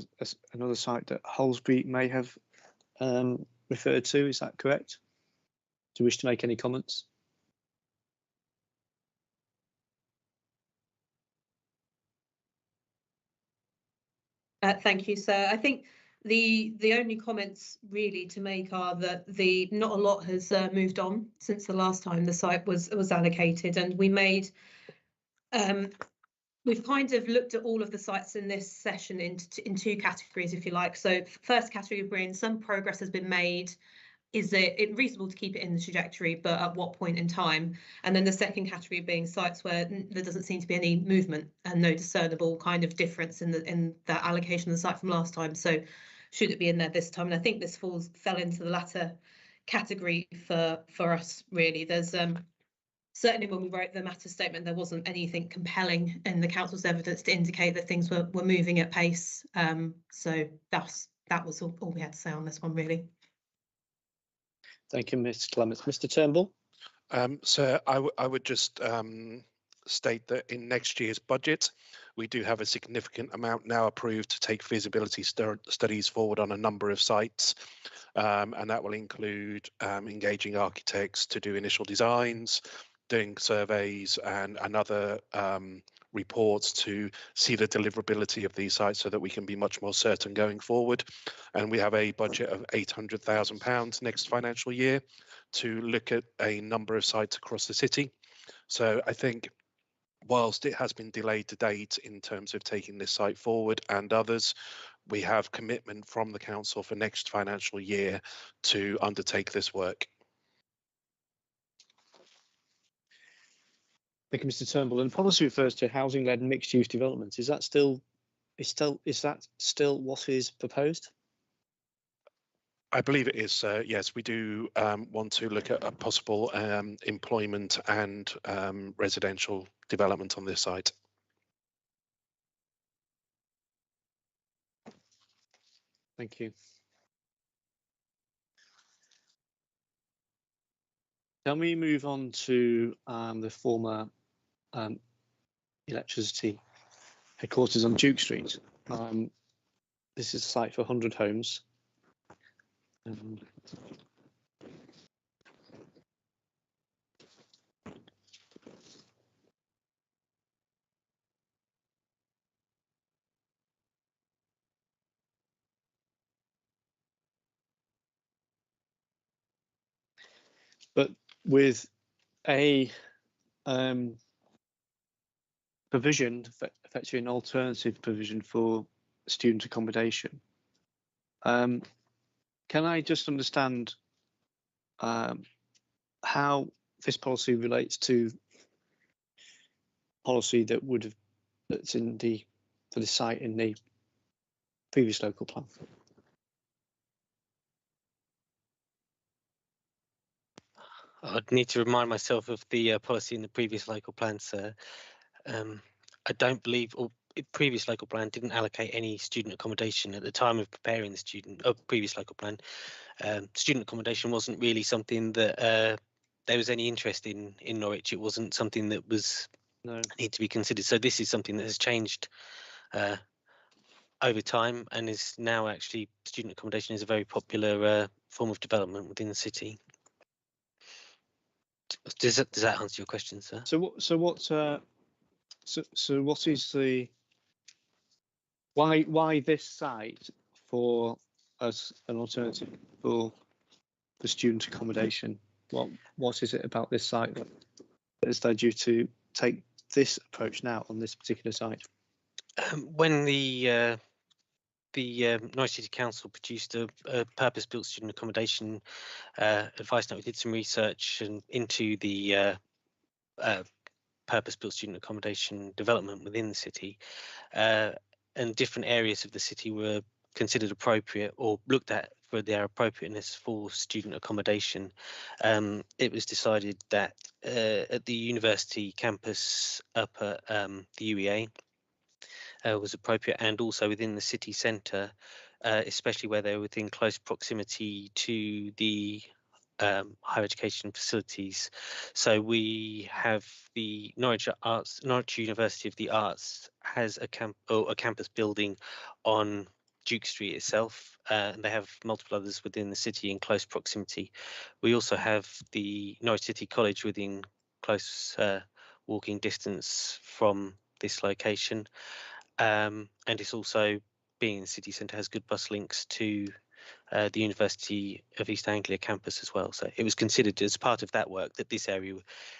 A: another site that Holsbury may have referred to. Is that correct? Do you wish to make any comments?
E: Thank you, sir. I think the only comments really to make are that not a lot has moved on since the last time the site was allocated, and we made we've kind of looked at all of the sites in this session in two categories, if you like. So first category being some progress has been made. Is it reasonable to keep it in the trajectory, but at what point in time? And then the second category being sites where there doesn't seem to be any movement and no discernible kind of difference in the allocation of the site from last time. So should it be in there this time? And I think this fell into the latter category for us, really. There's certainly when we wrote the matter statement, there wasn't anything compelling in the council's evidence to indicate that things were moving at pace. So that was all we had to say on this one, really.
A: Thank you, Mr. Clements. Mr. Turnbull?
C: So I would just state that in next year's budget, we do have a significant amount now approved to take feasibility studies forward on a number of sites. And that will include engaging architects to do initial designs, doing surveys and other reports to see the deliverability of these sites so that we can be much more certain going forward. And we have a budget of £800,000 next financial year to look at a number of sites across the city. So I think whilst it has been delayed to date in terms of taking this site forward and others, we have commitment from the council for next financial year to undertake this work.
A: Thank you, Mr. Turnbull. And policy refers to housing-led mixed-use developments. Is that still what is proposed?
C: I believe it is, yes. We do want to look at a possible employment and residential development on this site.
A: Thank you. Can we move on to the former electricity headquarters on Duke Street. This is a site for 100 homes. But with a provision, effectively an alternative provision for student accommodation. Can I just understand how this policy relates to policy that would have that's in the for the site in the previous local plan?
B: I'd need to remind myself of the policy in the previous local plan, sir. I don't believe, or previous local plan didn't allocate any student accommodation at the time of preparing the previous local plan. Student accommodation wasn't really something that there was any interest in Norwich. It wasn't something that was need to be considered. So this is something that has changed over time and is now actually student accommodation is a very popular form of development within the city. Does that answer your question, sir?
A: So what is the why this site for as an alternative for student accommodation? What is it about this site that has led you to take this approach now on this particular site?
B: When the Norwich City Council produced a purpose-built student accommodation advice note, we did some research into the purpose-built student accommodation development within the city, and different areas of the city were considered appropriate or looked at for their appropriateness for student accommodation. It was decided that at the university campus up at the UEA was appropriate, and also within the city centre, especially where they're within close proximity to the higher education facilities. So we have the Norwich University of the Arts has a campus building on Duke Street itself, and they have multiple others within the city in close proximity. We also have the Norwich City College within close walking distance from this location, and it's also, being in the city centre, has good bus links to the University of East Anglia campus as well. So it was considered as part of that work that this area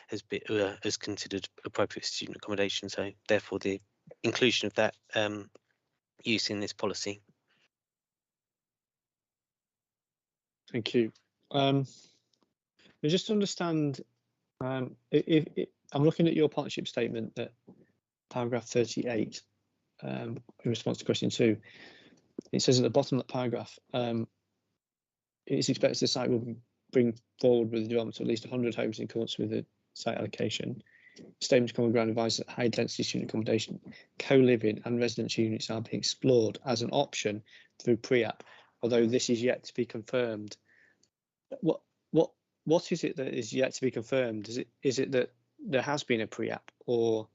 B: has considered appropriate student accommodation. So therefore the inclusion of that use in this policy.
A: Thank you. Just to understand, if I'm looking at your partnership statement, that paragraph 38, in response to question 2, it says at the bottom of that paragraph, it's expected the site will bring forward with the development of at least 100 homes in accordance with the site allocation. Statement of common ground advises that high density student accommodation, co-living and residential units are being explored as an option through pre-app, although this is yet to be confirmed. What is it that is yet to be confirmed? Is it that there has been a pre-app, or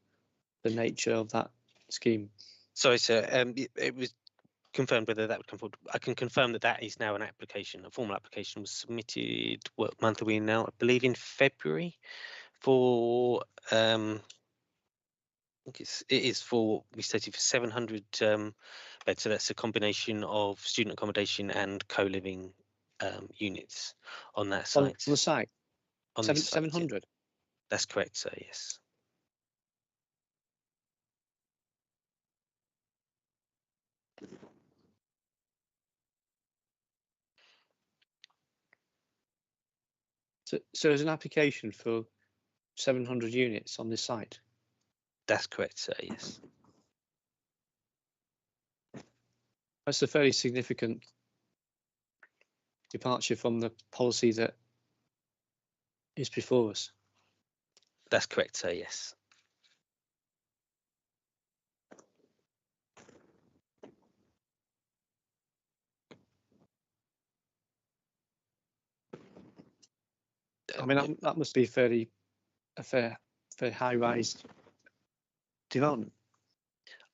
A: the nature of that scheme?
B: Sorry, sir. It was confirmed whether that would come forward. I can confirm that that is now an application. A formal application was submitted. What month are we in now? I believe in February, for I think it is for, we stated, for 700 beds. So that's a combination of student accommodation and co-living units on that site.
A: On the site?
B: On this site,
A: 700?
B: yeah. That's correct, sir, yes.
A: So there's an application for 700 units on this site?
B: That's correct, sir, yes.
A: That's a fairly significant departure from the policy that is before us.
B: That's correct, sir, yes.
A: I mean, that must be a fairly high-rise development.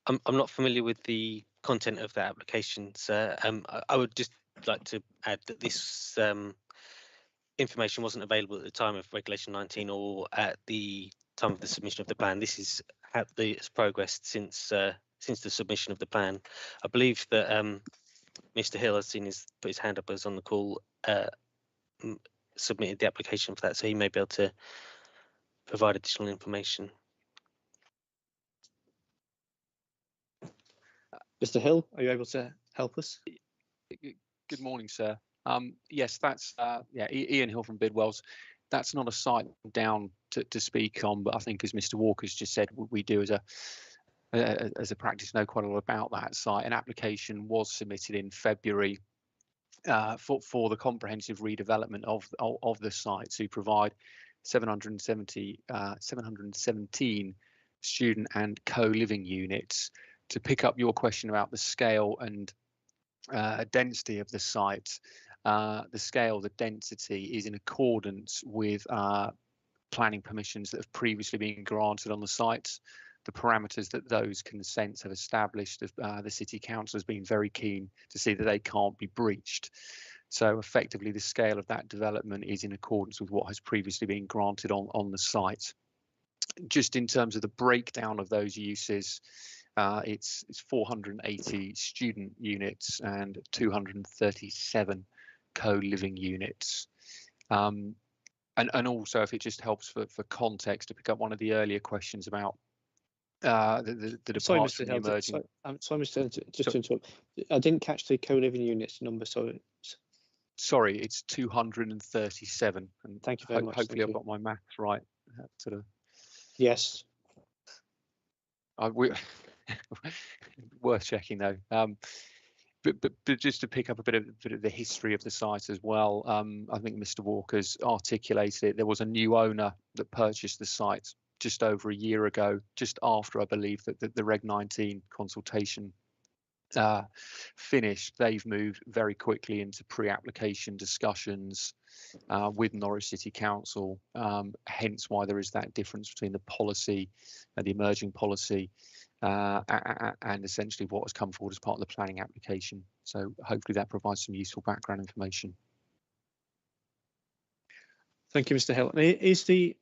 B: I'm not familiar with the content of that application, sir. I would just like to add that this information wasn't available at the time of Regulation 19 or at the time of the submission of the plan. This is has progressed since the submission of the plan. I believe that Mr. Hill has put his hand up as on the call, submitted the application for that, so he may be able to provide additional information.
A: Mr. Hill, are you able to help us?
G: Good morning, sir. Yes, that's Ian Hill from Bidwells. That's not a site down to speak on, but I think, as Mr. Walker's just said, we do as a practice know quite a lot about that site. An application was submitted in February for the comprehensive redevelopment of the site to provide 717 student and co-living units. To pick up your question about the scale and density of the site, the scale, the density is in accordance with planning permissions that have previously been granted on the site. The parameters that those consents have established, the City Council has been very keen to see that they can't be breached. So effectively, the scale of that development is in accordance with what has previously been granted on the site. Just in terms of the breakdown of those uses, it's 480 student units and 237 co-living units. And also, if it just helps for context, to pick up one of the earlier questions about the departure from the emerging.
A: Sorry, Mr. Hill, just to interrupt. I didn't catch the co-living units number,
G: Sorry, it's 237. And
A: thank you very much.
G: Hopefully, I've got my maths right. Sort of.
A: Yes.
G: Worth checking though. But just to pick up a bit of the history of the site as well, I think Mr. Walker's articulated it. There was a new owner that purchased the site just over a year ago, just after, I believe, that the Reg 19 consultation finished. They've moved very quickly into pre-application discussions with Norwich City Council, hence why there is that difference between the policy and the emerging policy and essentially what has come forward as part of the planning application. So hopefully that provides some useful background information.
A: Thank you, Mr. Hill. Is the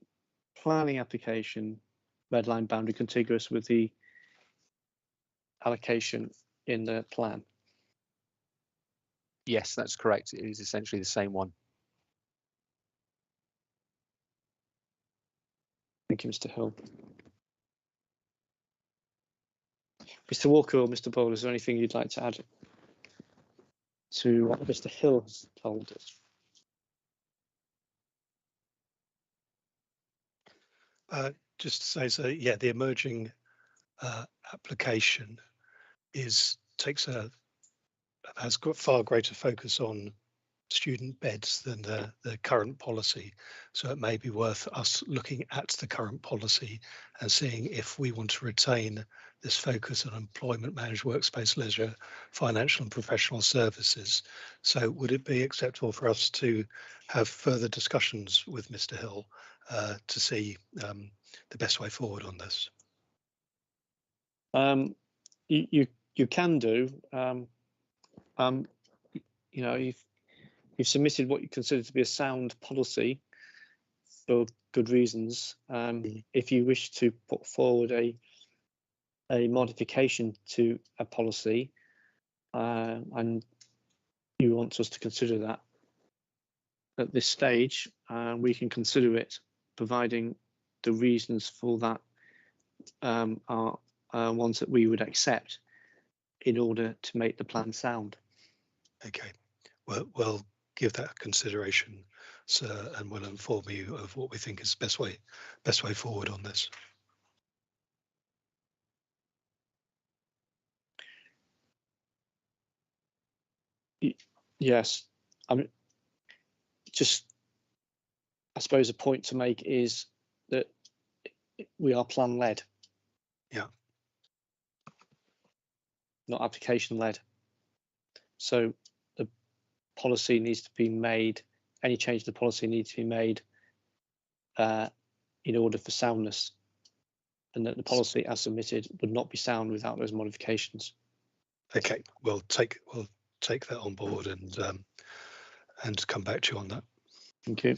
A: planning application Redline boundary contiguous with the allocation in the plan?
G: Yes, that's correct. It is essentially the same one.
A: Thank you, Mr. Hill. Mr. Walker or Mr. Bowler, is there anything you'd like to add to what Mr. Hill has told us?
D: Just to say, so yeah, the emerging application has got far greater focus on student beds than the current policy. So it may be worth us looking at the current policy and seeing if we want to retain this focus on employment, managed workspace, leisure, financial and professional services. So would it be acceptable for us to have further discussions with Mr. Hill to see the best way forward on this?
A: You can do. You know, you've submitted what you consider to be a sound policy for good reasons. If you wish to put forward a modification to a policy and you want us to consider that at this stage, we can consider it, providing the reasons for that are ones that we would accept in order to make the plan sound.
D: Okay, well, we'll give that consideration, sir, and we'll inform you of what we think is best way forward on this.
A: Yes, I suppose a point to make is that we are plan led.
D: Yeah.
A: Not application led. So the policy needs to be made, any change to the policy needs to be made in order for soundness. and that the policy as submitted would not be sound without those modifications.
D: Okay, we'll take that on board and come back to you on that.
A: Thank you.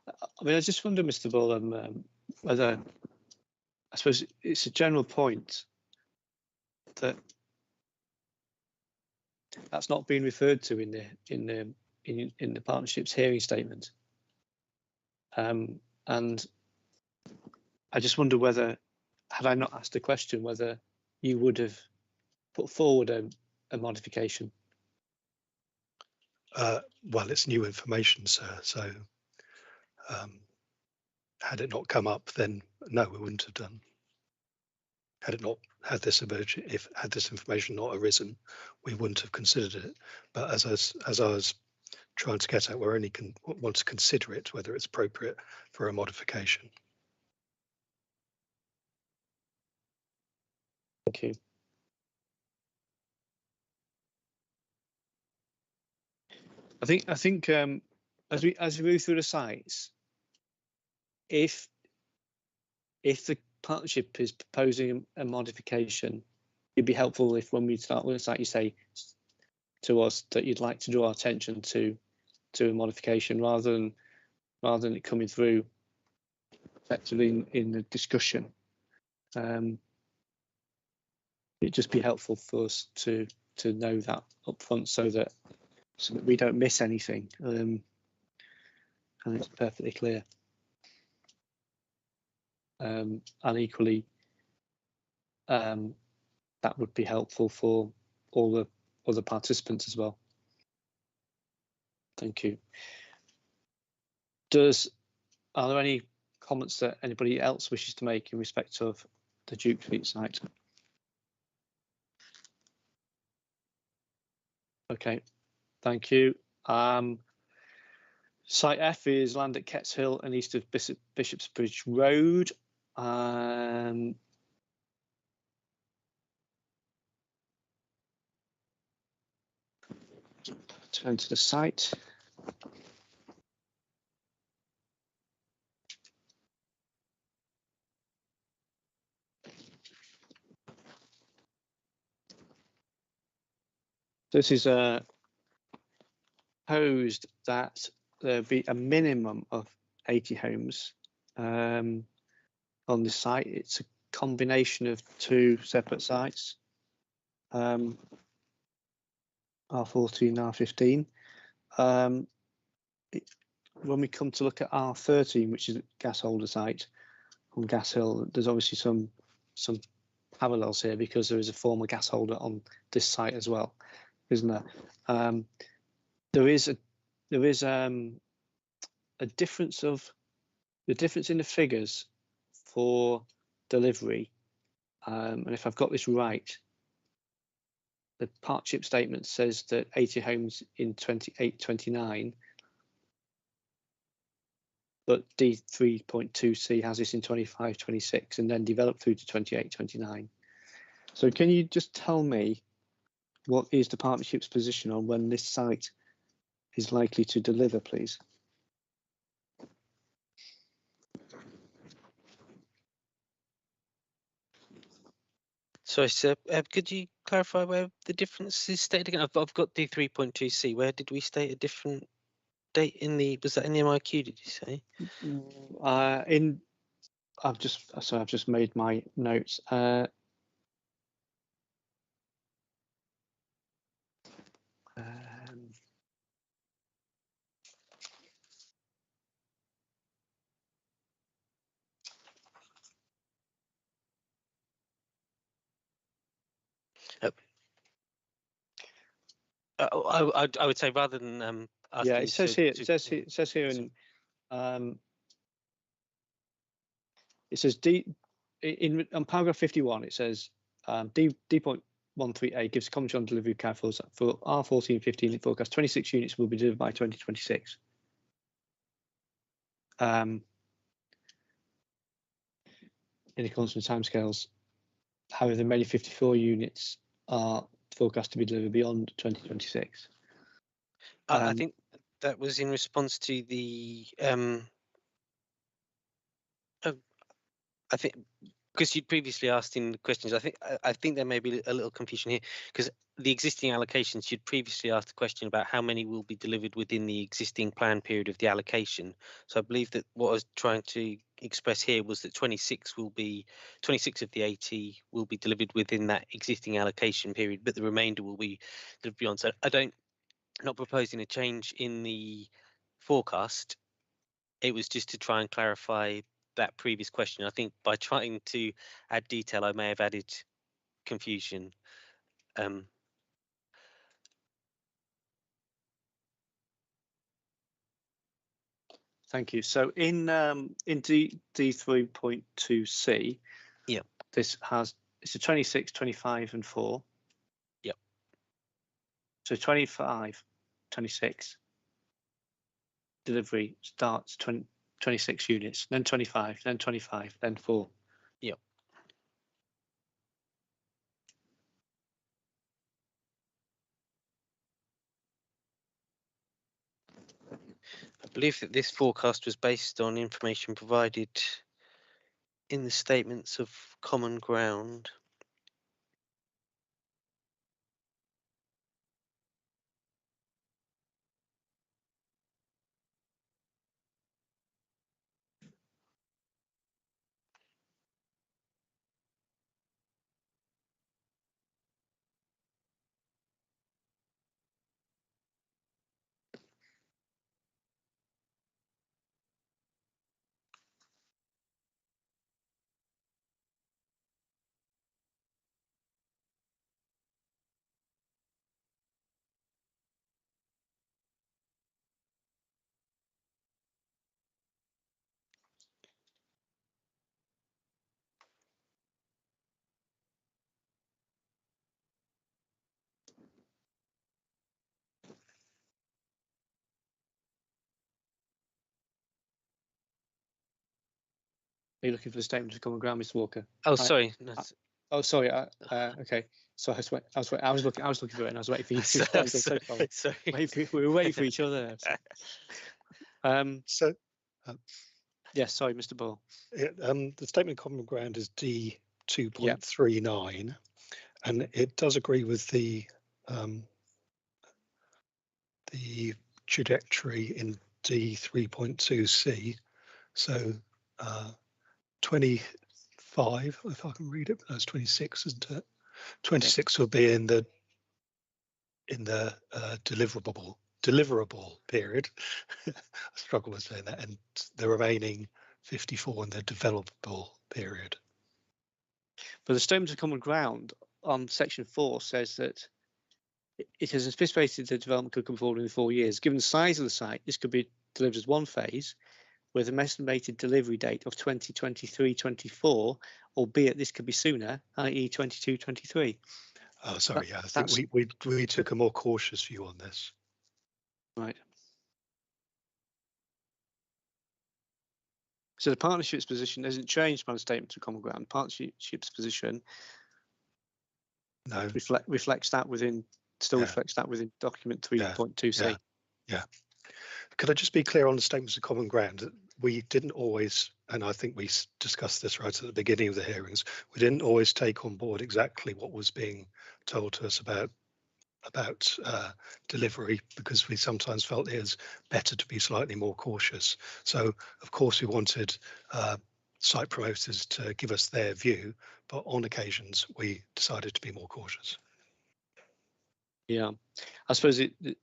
A: I mean, I just wonder, Mr. Bull, whether, I suppose it's a general point that that's not been referred to in the partnership's hearing statement, and I just wonder whether, had I not asked the question, whether you would have put forward a modification.
D: Well, it's new information, sir. So had it not come up, then no, we wouldn't have done. Had this information not arisen, we wouldn't have considered it. But as I was trying to get at, we're only want to consider it, whether it's appropriate for a modification.
A: Thank you. I think as we move through the sites, if the partnership is proposing a modification, it'd be helpful if when we start with a site, you say to us that you'd like to draw our attention to a modification rather than it coming through effectively in the discussion. It'd just be helpful for us to know that up front so that we don't miss anything, and it's perfectly clear. And equally, that would be helpful for all the other participants as well. Thank you. Are there any comments that anybody else wishes to make in respect of the Duke Street site? Okay, thank you. Site F is land at Ketts Hill and east of Bishopsbridge Road. Turn to the site. This is proposed that there be a minimum of 80 homes on the site. It's a combination of two separate sites, R14, R15. When we come to look at R13, which is a gas holder site on Gas Hill, there's obviously some parallels here because there is a former gas holder on this site as well, isn't there? There is a difference in the figures for delivery, and if I've got this right, the partnership statement says that 80 homes in 28-29, but D3.2C has this in 25-26 and then developed through to 28-29. So can you just tell me what is the partnership's position on when this site is likely to deliver, please?
B: Sorry, sir, could you clarify where the difference is stated again? I've got D3.2C. Where did we state a different date in the, was that in the MIQ, did you say?
A: I've just made my notes.
B: I would say rather than
A: yeah, it says here. It says here in it says on paragraph 51. It says D.13A gives commentary on delivery of car for R14-15. It forecasts 26 units will be delivered by 2026. in accordance with timescales. However, the remaining 54 units are forecast to be delivered beyond 2026.
B: I think that was in response to the I think because you'd previously asked in the questions, I think there may be a little confusion here, because the existing allocations, you'd previously asked a question about how many will be delivered within the existing plan period of the allocation. So I believe that what I was trying to express here was that 26 of the 80 will be delivered within that existing allocation period, but the remainder will be delivered beyond. So not proposing a change in the forecast. It was just to try and clarify that previous question. I think by trying to add detail, I may have added confusion.
A: Thank you. So in D3.2C,
B: yeah,
A: it's a 26, 25 and 4.
B: Yep.
A: So 25, 26 delivery starts 26 units, then 25, then 25, then 4.
B: Yep. I believe that this forecast was based on information provided in the statements of common ground.
A: Are you looking for the statement of common ground, Mr. Walker?
B: Oh, sorry. No,
A: oh, sorry. Okay. So I was looking for it, and I was waiting for you to respond.
B: sorry.
A: We were waiting for each other. Yes, sorry, Mr. Ball.
D: The statement of common ground is D2.39, and it does agree with the trajectory in D3.2C. So 25, if I can read it, but that's 26, isn't it? 26 will be in the deliverable period. I struggle with saying that, and the remaining 54 in the developable period.
A: But the statement of common ground on section 4 says that it has anticipated the development could come forward in 4 years. Given the size of the site, this could be delivered as one phase with an estimated delivery date of 2023-24, albeit this could be sooner, i.e. 22-23.
D: Oh, sorry. I think we took a more cautious view on this.
A: Right. So the partnership's position hasn't changed by the statement of common ground. Partnership's position reflects that within document 3.2C.
D: Yeah. Could I just be clear on the statements of common ground? We didn't always, and I think we discussed this right at the beginning of the hearings, we didn't always take on board exactly what was being told to us about delivery, because we sometimes felt it was better to be slightly more cautious. So of course we wanted site promoters to give us their view, but on occasions we decided to be more cautious.
A: Yeah, I suppose the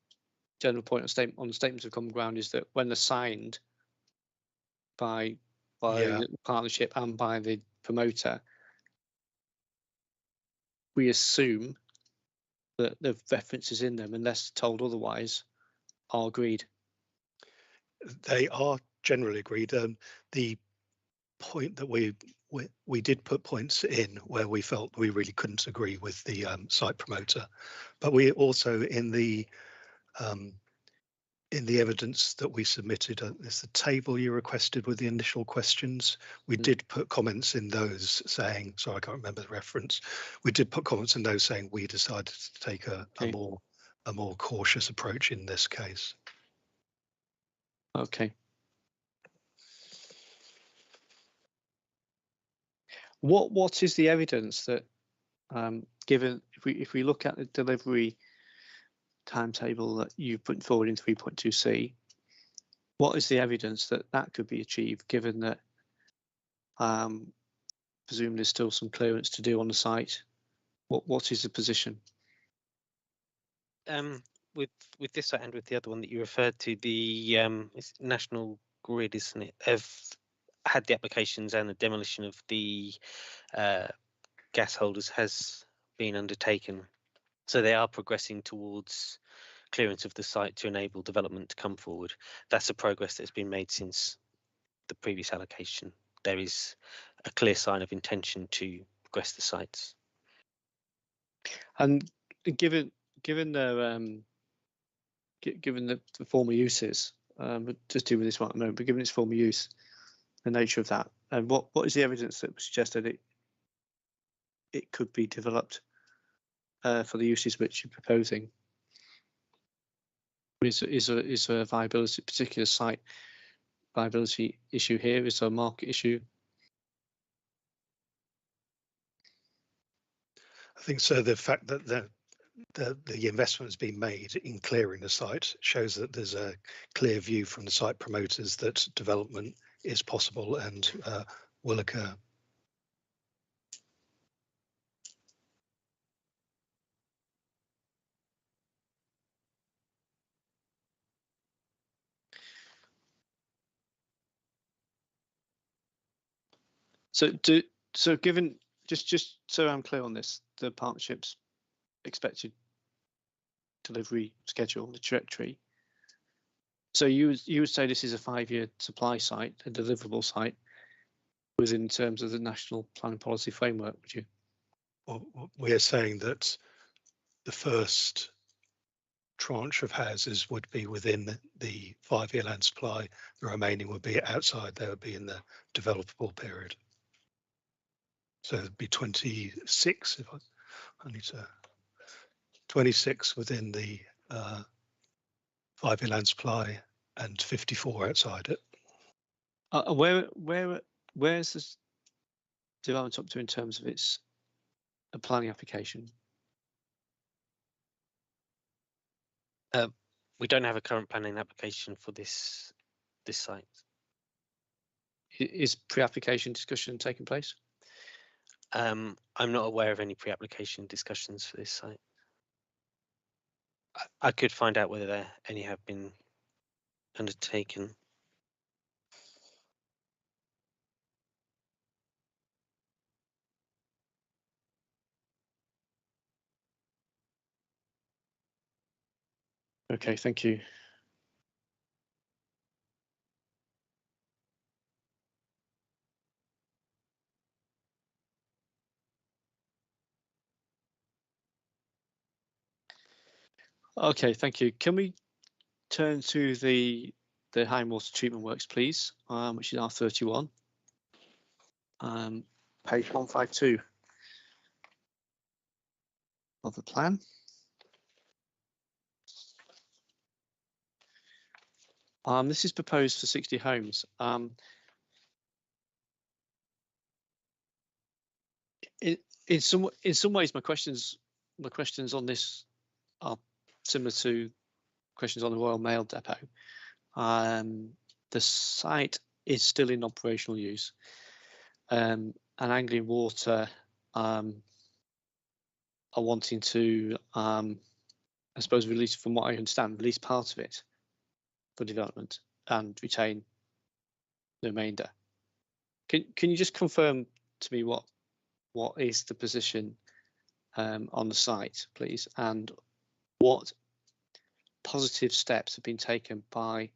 A: general point on the statements of common ground is that when they're signed by the partnership and by the promoter, we assume that the references in them, unless told otherwise, are agreed.
D: They are generally agreed. The point that we did put points in where we felt we really couldn't agree with the site promoter, but we also in the in the evidence that we submitted, there's the table you requested with the initial questions. We did put comments in those saying, sorry, I can't remember the reference. We did put comments in those saying we decided to take a more cautious approach in this case.
A: Okay. What is the evidence that, given if we look at the delivery timetable that you've put forward in 3.2c, what is the evidence that that could be achieved, given that presumably there's still some clearance to do on the site? What is the position?
B: With this site and with the other one that you referred to, the it's National Grid, isn't it, have had the applications, and the demolition of the gas holders has been undertaken. So they are progressing towards clearance of the site to enable development to come forward. That's a progress that's been made since the previous allocation. There is a clear sign of intention to progress the sites.
A: And given the former uses, but just deal with this one at the moment, but given its former use, the nature of that, and what is the evidence that suggests that it could be developed for the uses which you're proposing? Is a viability, particular site viability issue here? Is there a market issue?
D: I think so. The fact that the investment has been made in clearing the site shows that there's a clear view from the site promoters that development is possible and will occur.
A: So given, just so I'm clear on this, the partnership's expected delivery schedule, the trajectory. So you would say this is a 5-year supply site, a deliverable site, within terms of the national planning policy framework, would you?
D: Well, we're saying that the first tranche of houses would be within the 5-year land supply. The remaining would be outside. They would be in the developable period. So it'd be 26 if I need to 26 within the 5-year land supply and 54 outside it.
A: Where's this development up to in terms of its planning application?
B: We don't have a current planning application for this site.
A: Is pre-application discussion taking place?
B: I'm not aware of any pre-application discussions for this site. I could find out whether any have been undertaken.
A: Okay, thank you. Okay, thank you. Can we turn to the high water treatment works, please, which is R31, page 152 of the plan. This is proposed for 60 homes. In some ways, my questions on this are similar to questions on the Royal Mail depot. The site is still in operational use, and Anglian Water are wanting to, I suppose, release, from what I understand, release part of it for development and retain the remainder. Can you just confirm to me what is the position on the site, please, and what positive steps have been taken by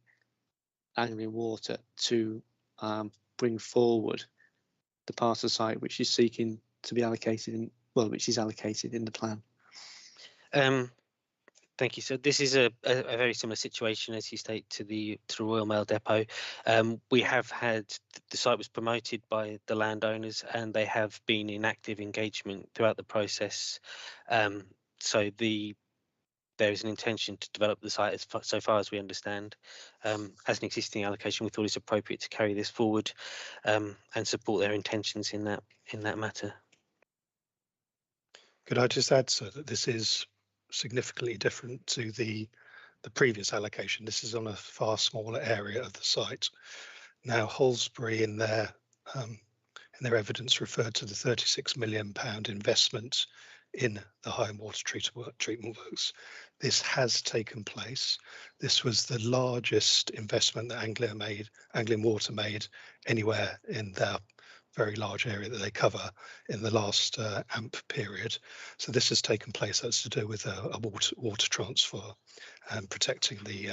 A: Anglian Water to bring forward the part of the site which is seeking to be allocated in, which is allocated in the plan?
B: Thank you. So this is a very similar situation, as you state, to the Royal Mail depot. We have had, the site was promoted by the landowners, and they have been in active engagement throughout the process. So there is an intention to develop the site so far as we understand. As an existing allocation, we thought it's appropriate to carry this forward and support their intentions in that matter.
D: Could I just add, sir, that this is significantly different to the previous allocation? This is on a far smaller area of the site. Now, Halsbury in their evidence referred to the £36 million investment in the high and water treatment works. This has taken place. This was the largest investment that Anglian Water made anywhere in their very large area that they cover in the last AMP period. So this has taken place. That's to do with a water transfer and protecting the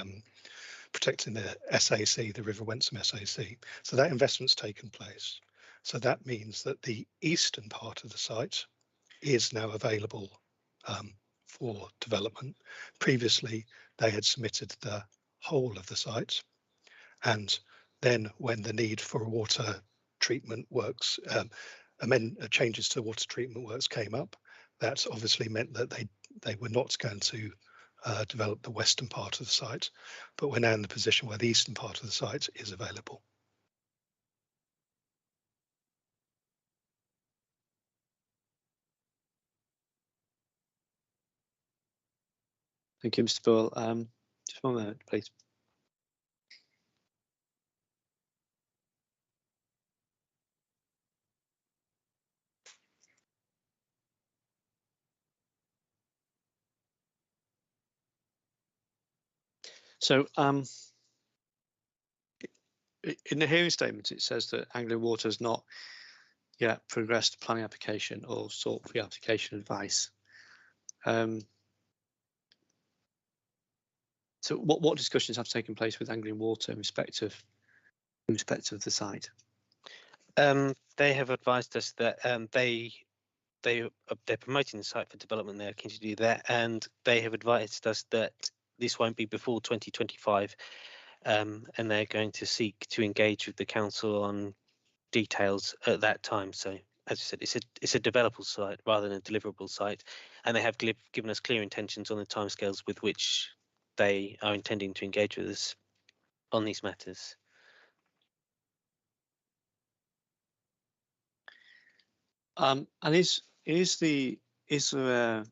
D: SAC, the River Wensum SAC. So that investment's taken place. So that means that the eastern part of the site is now available for development. Previously, they had submitted the whole of the site, and then when the need for water treatment works, changes to water treatment works came up, that obviously meant that they were not going to develop the western part of the site, but we're now in the position where the eastern part of the site is available.
A: Thank you, Mr. Bull. Just one minute, please. So in the hearing statement, it says that Anglian Water has not yet progressed the planning application or sought pre-application advice. So what discussions have taken place with Anglian Water in respect of the site?
B: They have advised us that they're promoting the site for development. They're keen to do that, and they have advised us that this won't be before 2025, and they're going to seek to engage with the council on details at that time. So, as I said, it's a developable site rather than a deliverable site, and they have given us clear intentions on the timescales with which they are intending to engage with us on these matters.
A: And is there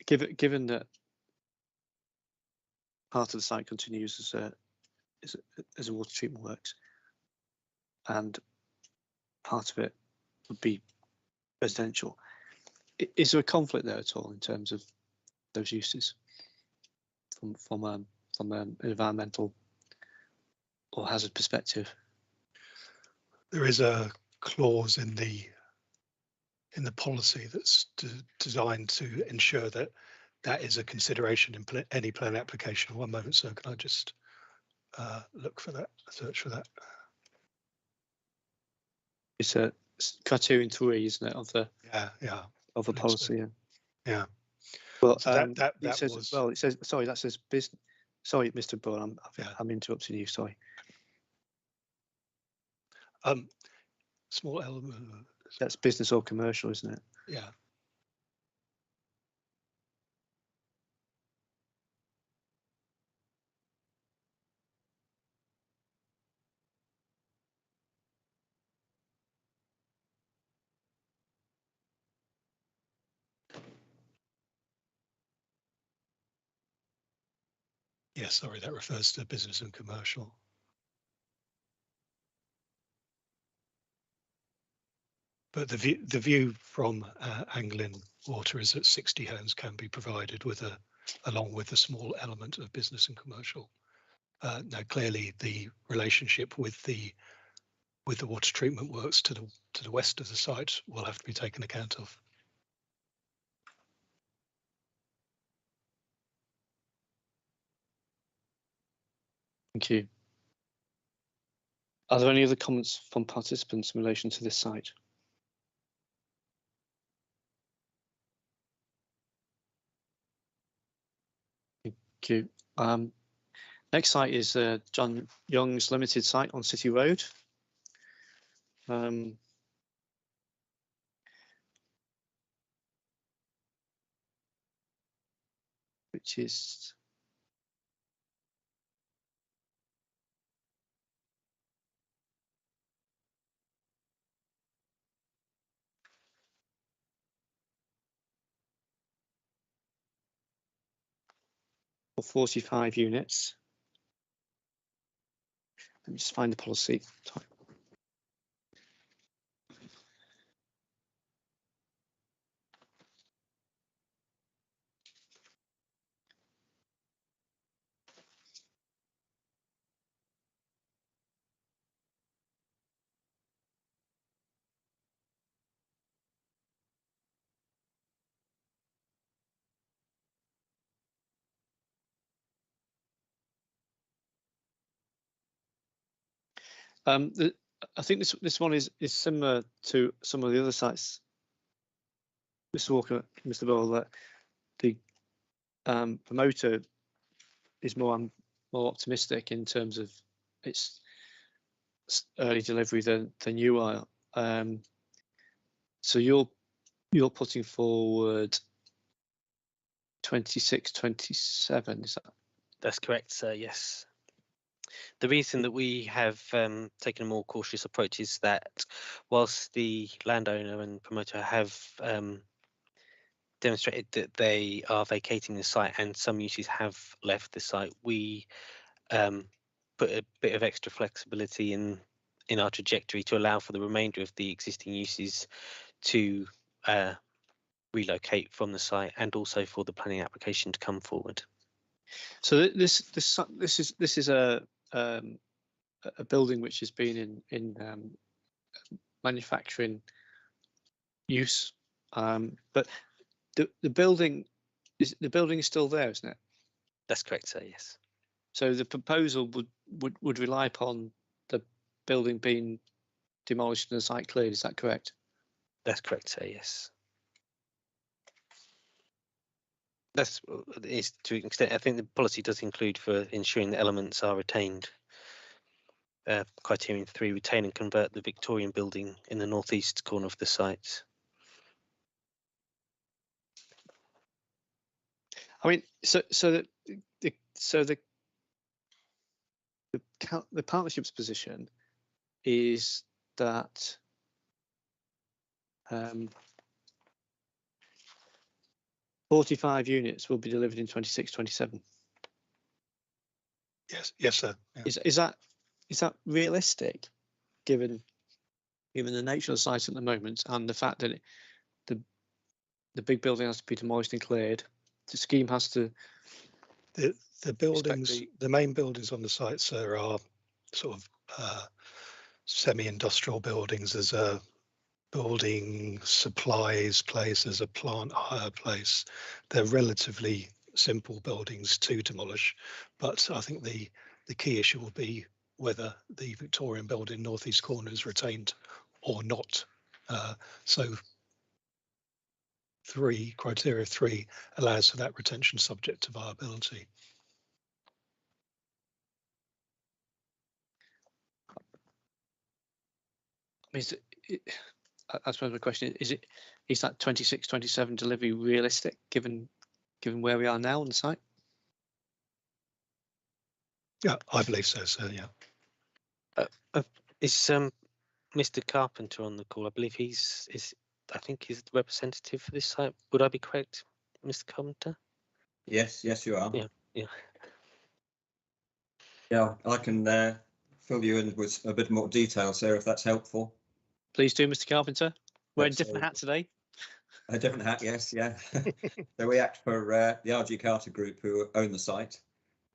A: given that part of the site continues as a water treatment works, and part of it would be residential, is there a conflict there at all in terms of those uses from an environmental or hazard perspective?
D: There is a clause in the policy that's designed to ensure that that is a consideration in any plan application. One moment, sir, can I just look for that, search for that?
A: It's a criterion 3, isn't it, of the of the policy?
D: So. Yeah.
A: Well,
D: so that
A: says,
D: was.
A: Well, it says, sorry, that says business. Sorry, Mr. Bull, I'm interrupting you. Sorry.
D: Small element.
A: That's business or commercial, isn't it?
D: Yeah. Yeah, sorry, that refers to business and commercial. But the view from Anglian Water is that 60 homes can be provided along with a small element of business and commercial. Now, clearly, the relationship with the water treatment works to the west of the site will have to be taken account of.
A: Thank you. Are there any other comments from participants in relation to this site? Thank you. Next site is John Young's Limited site on City Road. Which is for 45 units. Let me just find the policy. I think this one is similar to some of the other sites, Mr. Walker, Mr. Ball, that the promoter is more optimistic in terms of its early delivery than you are. So you're putting forward 26, 27. Is that?
B: That's correct, sir. Yes. The reason that we have taken a more cautious approach is that whilst the landowner and promoter have demonstrated that they are vacating the site and some uses have left the site, we put a bit of extra flexibility in our trajectory to allow for the remainder of the existing uses to relocate from the site, and also for the planning application to come forward.
A: So this is a building which has been in manufacturing use, but the building is still there, isn't it?
B: That's correct, sir. Yes.
A: So the proposal would rely upon the building being demolished and the site cleared. Is that correct?
B: That's correct, sir. Yes. That's is to an extent. I think the policy does include for ensuring that elements are retained. Criterion 3: retain and convert the Victorian building in the northeast corner of the site.
A: I mean, so the partnership's position is that 45 units will be delivered in 26, 27.
D: Yes, sir. Yeah.
A: Is that realistic, given the nature of the site at the moment and the fact that the big building has to be demolished and cleared? The scheme has to.
D: The buildings, the main buildings on the site, sir, are sort of semi-industrial buildings. There's a building supplies place, there's a plant hire place. They're relatively simple buildings to demolish, but I think the key issue will be whether the Victorian building northeast corner is retained or not. So criteria 3 allows for that retention subject to viability.
A: I suppose my question is that 26, 27 delivery realistic given where we are now on the site?
D: Yeah, I believe so, sir. Yeah.
B: Is Mr. Carpenter on the call? I believe I think he's the representative for this site. Would I be correct, Mr. Carpenter?
H: Yes, you are.
B: Yeah.
H: I can fill you in with a bit more detail, sir, if that's helpful.
A: Please do, Mr. Carpenter. Wearing a different hat today.
H: A different hat, yes, yeah. So we act for the RG Carter Group, who own the site,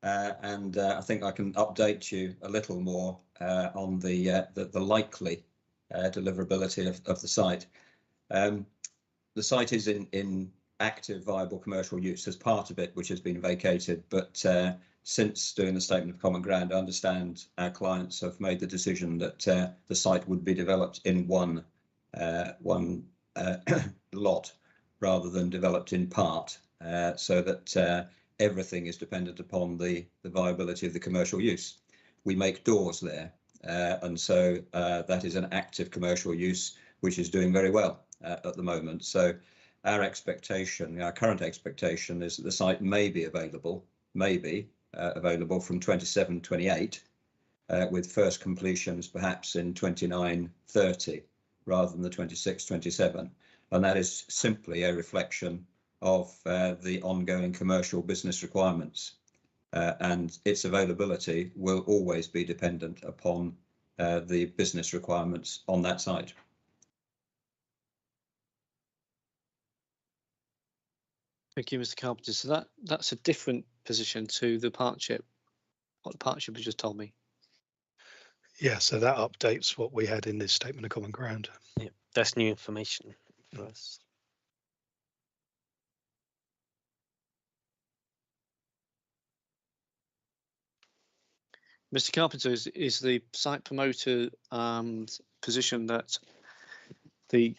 H: and I think I can update you a little more on the likely deliverability of the site. The site is in active viable commercial use as part of it, which has been vacated, but since doing the statement of common ground, I understand our clients have made the decision that the site would be developed in one lot rather than developed in part, so that everything is dependent upon the viability of the commercial use. We make doors there, and so that is an active commercial use which is doing very well at the moment. So our current expectation is that the site may be available from 27-28, with first completions perhaps in 29-30 rather than the 26-27, and that is simply a reflection of the ongoing commercial business requirements, and its availability will always be dependent upon the business requirements on that site.
A: Thank you, Mr. Carpenter. So that's a different position to the partnership, what the partnership has just told me.
D: Yeah, so that updates what we had in this statement of common ground.
B: Yeah, that's new information for us.
A: Mr. Carpenter, is the site promoter position that the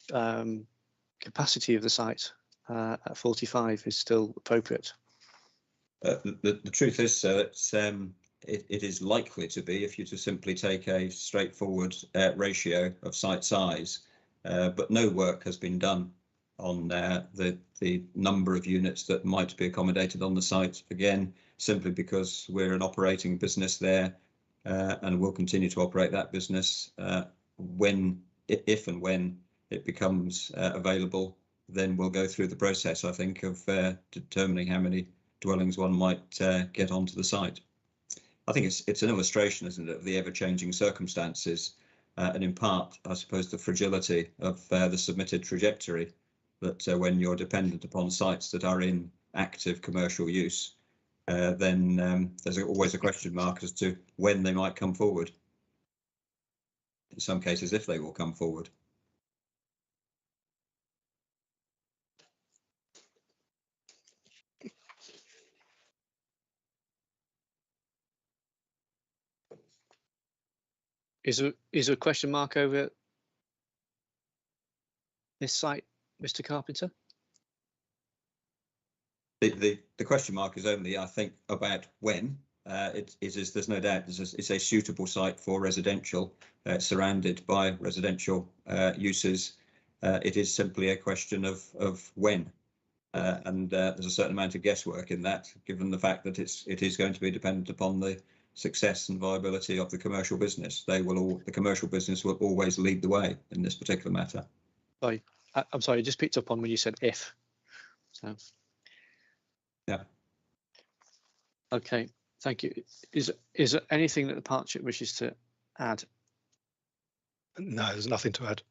A: capacity of the site at 45 is still appropriate?
H: The truth is, sir, it is likely to be if you to simply take a straightforward ratio of site size, but no work has been done on the number of units that might be accommodated on the site, again, simply because we're an operating business there, and we'll continue to operate that business. If and when it becomes available, then we'll go through the process, I think, of determining how many dwellings one might get onto the site. I think it's an illustration, isn't it, of the ever-changing circumstances, and in part, I suppose, the fragility of the submitted trajectory, that when you're dependent upon sites that are in active commercial use, then there's always a question mark as to when they might come forward. In some cases, if they will come forward.
A: Is there a question mark over this site, Mr. Carpenter?
H: The question mark is only, I think, about when. There's no doubt it's a suitable site for residential, surrounded by residential uses. It is simply a question of when, and there's a certain amount of guesswork in that, given the fact that it is going to be dependent upon the success and viability of the commercial business. The commercial business will always lead the way in this particular matter.
A: Sorry, I'm sorry, I just picked up on when you said if. So.
H: Yeah.
A: Okay, thank you. Is there anything that the partnership wishes to add?
D: No, there's nothing to add.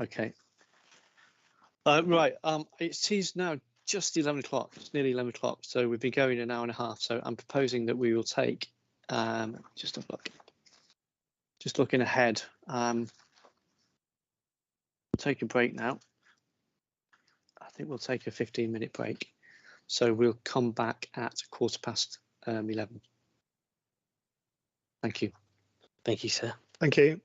A: Okay. Right. It is now just 11 o'clock. It's nearly 11 o'clock. So we've been going an hour and a half. So I'm proposing that we will take just a look. Just looking ahead. We'll take a break now. I think we'll take a 15-minute break. So we'll come back at 11:15. Thank you.
B: Thank you, sir.
D: Thank you.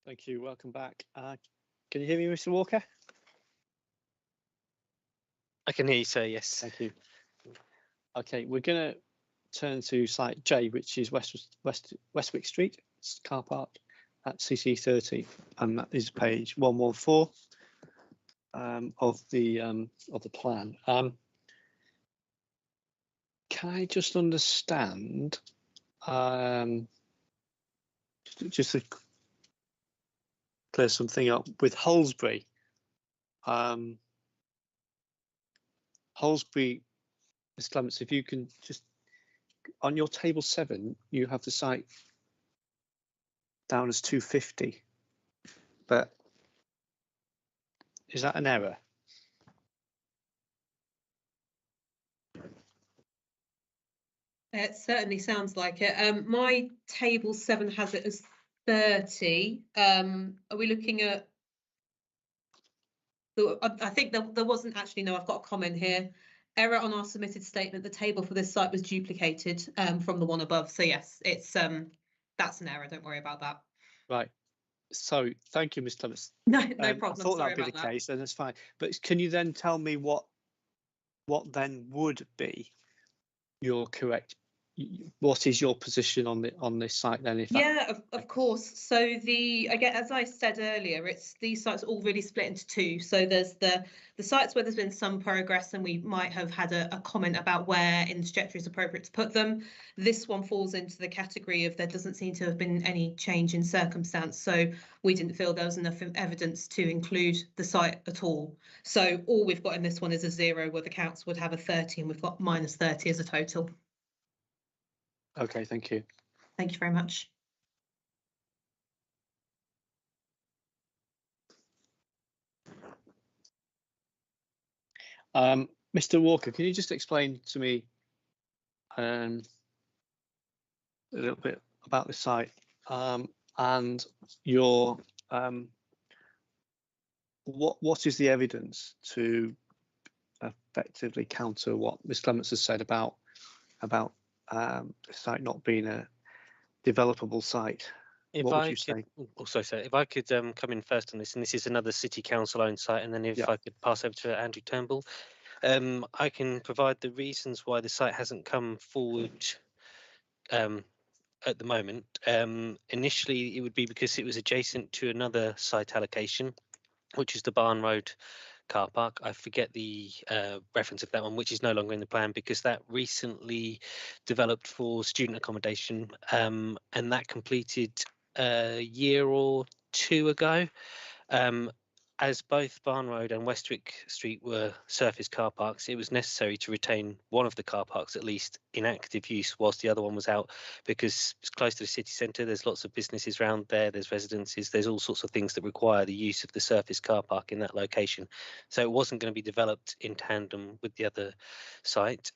A: Thank you. Welcome back. Can you hear me, Mr. Walker?
B: I can hear you, sir. Yes.
A: Thank you. Okay, we're going to turn to site J, which is Westwick Street car park at CC30, and that is page 114 of the plan. Can I just understand, just to clear something up with Holsbury? Holsbury, Ms. Clements, if you can just, on your table 7, you have the site down as 250, but is that an error?
E: It certainly sounds like it. My table 7 has it as 30. Are we looking at? I think there wasn't actually. No, I've got a comment here. Error on our submitted statement. The table for this site was duplicated from the one above. So yes, it's that's an error. Don't worry about that.
A: Right. So thank you, Ms. Clements.
E: No
A: I
E: problem.
A: thought
E: Sorry
A: that'd be
E: about
A: the case, and that's fine. But can you then tell me what then would be your correct? What is your position on this site then? If
E: yeah, of course. So again, as I said earlier, these sites are all really split into two. So there's the sites where there's been some progress and we might have had a comment about where in the trajectory is appropriate to put them. This one falls into the category of there doesn't seem to have been any change in circumstance. So we didn't feel there was enough evidence to include the site at all. So all we've got in this one is a 0 where the council would have a 30 and we've got minus 30 as a total.
A: Okay, thank you.
E: Thank you very much.
A: Mr. Walker, can you just explain to me a little bit about the site and your what is the evidence to effectively counter what Ms. Clements has said about the site not being a developable site?
B: If
A: What would
B: I
A: you
B: could
A: say?
B: also say, if I could come in first on this, and this is another city council owned site, and then if
A: Yeah.
B: I could pass over to Andrew Turnbull, I can provide the reasons why the site hasn't come forward at the moment. Initially, it would be because it was adjacent to another site allocation, which is the Barn Road car park. I forget the reference of that one, which is no longer in the plan because that recently developed for student accommodation, and that completed a year or 2 ago. As both Barn Road and Westwick Street were surface car parks, it was necessary to retain one of the car parks at least in active use whilst the other one was out, because it's close to the city centre. There's lots of businesses around there, there's residences, there's all sorts of things that require the use of the surface car park in that location. So it wasn't going to be developed in tandem with the other site.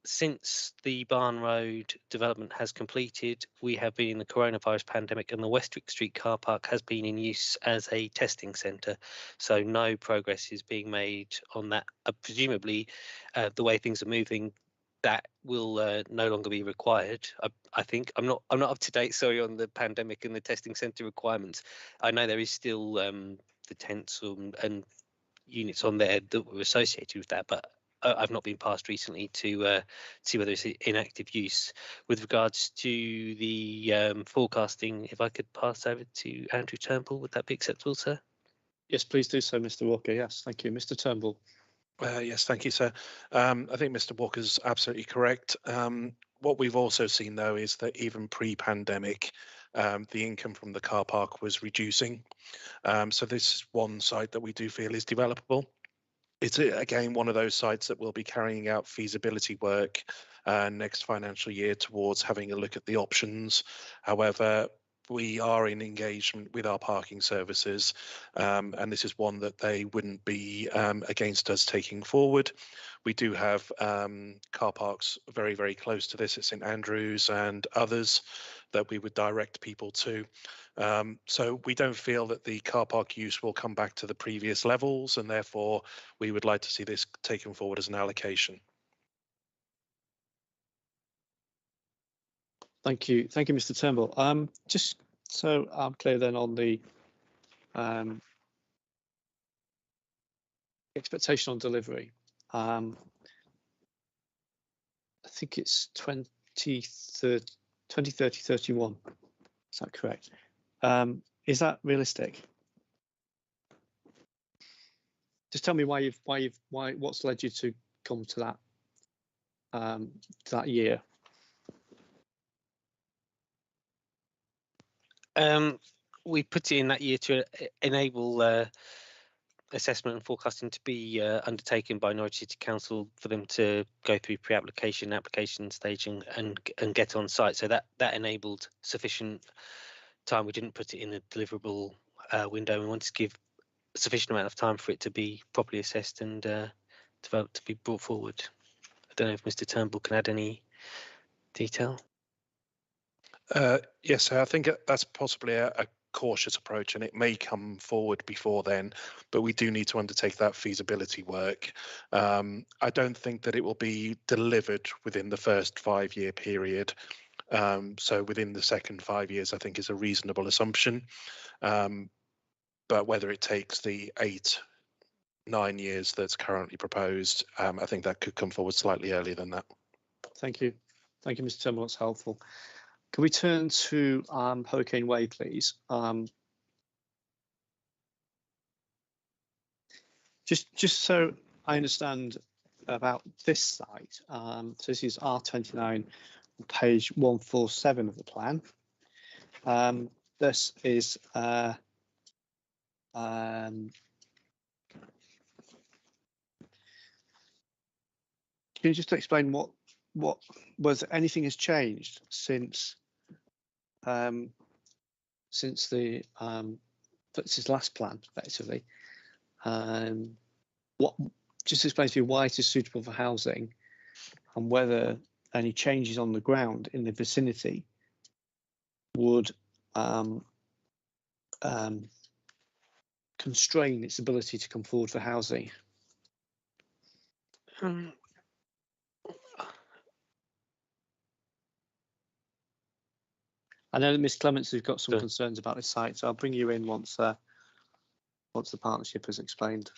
B: Since the Barn Road development has completed, we have been in the coronavirus pandemic, and the Westwick Street car park has been in use as a testing centre. So no progress is being made on that. Presumably, the way things are moving, that will no longer be required. I think I'm not up to date. Sorry, on the pandemic and the testing centre requirements. I know there is still the tents and units on there that were associated with that, but I've not been passed recently to see whether it's in active use. With regards to the forecasting, if I could pass over to Andrew Turnbull, would that be acceptable, sir?
A: Yes, please do so, Mr. Walker. Yes, thank you. Mr. Turnbull.
C: Yes, thank you, sir. I think Mr. Walker's absolutely correct. What we've also seen, though, is that even pre-pandemic, the income from the car park was reducing. So this is one site that we do feel is developable. It's, again, one of those sites that will be carrying out feasibility work next financial year towards having a look at the options. However, we are in engagement with our parking services, and this is one that they wouldn't be against us taking forward. We do have car parks very, very close to this at St Andrews and others that we would direct people to. So we don't feel that the car park use will come back to the previous levels, and therefore we would like to see this taken forward as an allocation.
A: Thank you, Mr. Turnbull. Just So I'm clear then on the expectation on delivery. I think it's 2030, 31. Is that correct? Is that realistic? Just tell me why what's led you to come to that year.
B: We put it in that year to enable assessment and forecasting to be undertaken by Norwich City Council for them to go through pre-application, application staging, and get on site. So that enabled sufficient time. We didn't put it in the deliverable window. We wanted to give a sufficient amount of time for it to be properly assessed and developed to be brought forward. I don't know if Mr. Turnbull can add any detail.
C: Yes, I think that's possibly a cautious approach, and it may come forward before then, but we do need to undertake that feasibility work. I don't think that it will be delivered within the first 5-year period. So within the second 5 years, I think is a reasonable assumption. But whether it takes the 8-9 years that's currently proposed, I think that could come forward slightly earlier than that. Thank you,
A: Mr. Turnbull. That's helpful. Can we turn to Hurricane Way, please? Just so I understand about this site, so this is R29, page 147 of the plan. This is can you just explain what was anything has changed since the this is last plan effectively? What just explain to me why it is suitable for housing and whether any changes on the ground in the vicinity would constrain its ability to come forward for housing. I know that Ms. Clements has got some concerns about this site, so I'll bring you in once the partnership has explained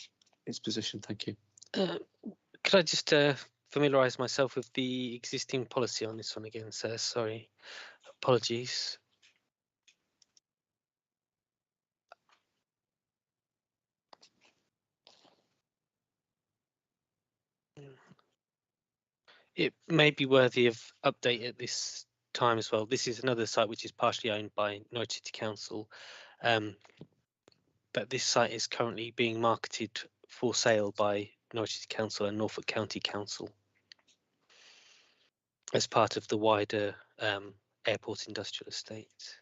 A: its position. Thank you.
B: Could I just familiarise myself with the existing policy on this one again, sir? Sorry, apologies. It may be worthy of update at this time as well. This is another site which is partially owned by Norwich City Council, but this site is currently being marketed for sale by Norwich City Council and Norfolk County Council as part of the wider airport industrial estate.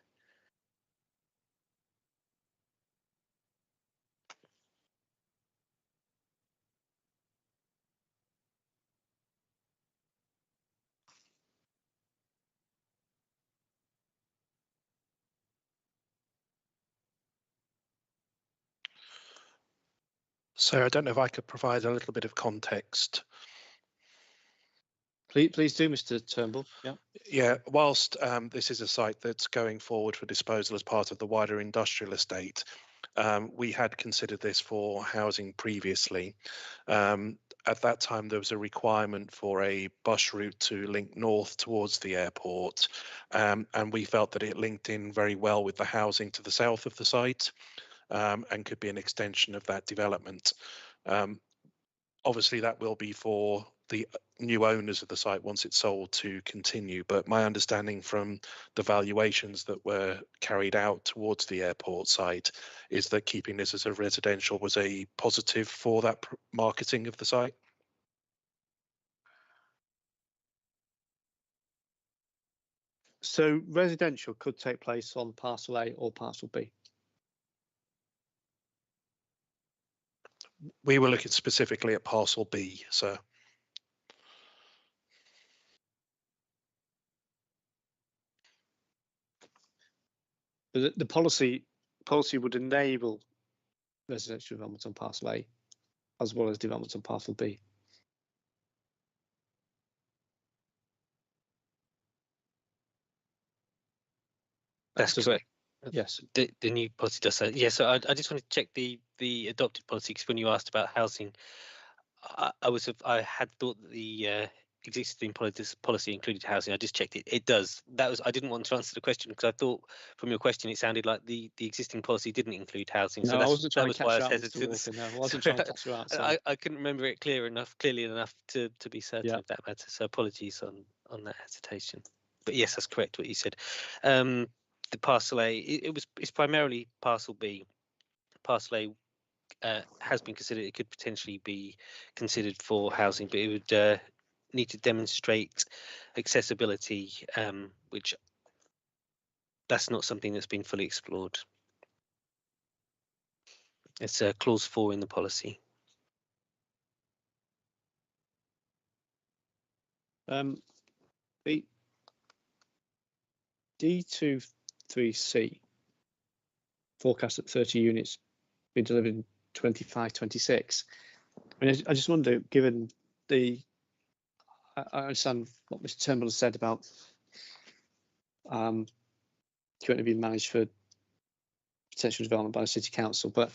C: So I don't know if I could provide a little bit of context.
A: Please do, Mr. Turnbull. Yeah.
C: Yeah, whilst this is a site that's going forward for disposal as part of the wider industrial estate, we had considered this for housing previously. At that time, there was a requirement for a bus route to link north towards the airport, and we felt that it linked in very well with the housing to the south of the site, and could be an extension of that development. Obviously, that will be for the new owners of the site once it's sold to continue, but my understanding from the valuations that were carried out towards the airport site is that keeping this as a residential was a positive for that marketing of the site.
A: So residential could take place on parcel A or parcel B?
C: We were looking specifically at parcel B, so.
A: The policy would enable residential development on parcel A as well as development on parcel B.
B: That's correct.
A: Yes.
B: The new policy does say. Yeah, so I just wanted to check the adopted policy, because when you asked about housing, I had thought that the existing policy included housing. I just checked it. It does. I didn't want to answer the question because I thought from your question it sounded like the existing policy didn't include housing.
A: No,
B: so
A: I wasn't trying
B: that
A: to
B: was why
A: catch
B: I
A: you
B: was
A: out, Mr.
B: hesitant.
A: Walker. No, I wasn't trying to catch you out. Sorry.
B: I couldn't remember it clearly enough to be certain
A: Yeah.
B: of that matter. So apologies on that hesitation. But yes, that's correct what you said. The parcel A, it's primarily parcel B. Parcel A has been considered. It could potentially be considered for housing, but it would need to demonstrate accessibility, which that's not something that's been fully explored. It's clause 4 in the policy.
A: The D23C forecast at 30 units being delivered in 25-26. I mean, I just wonder, given I understand what Mr. Turnbull has said about currently being managed for potential development by the City Council, but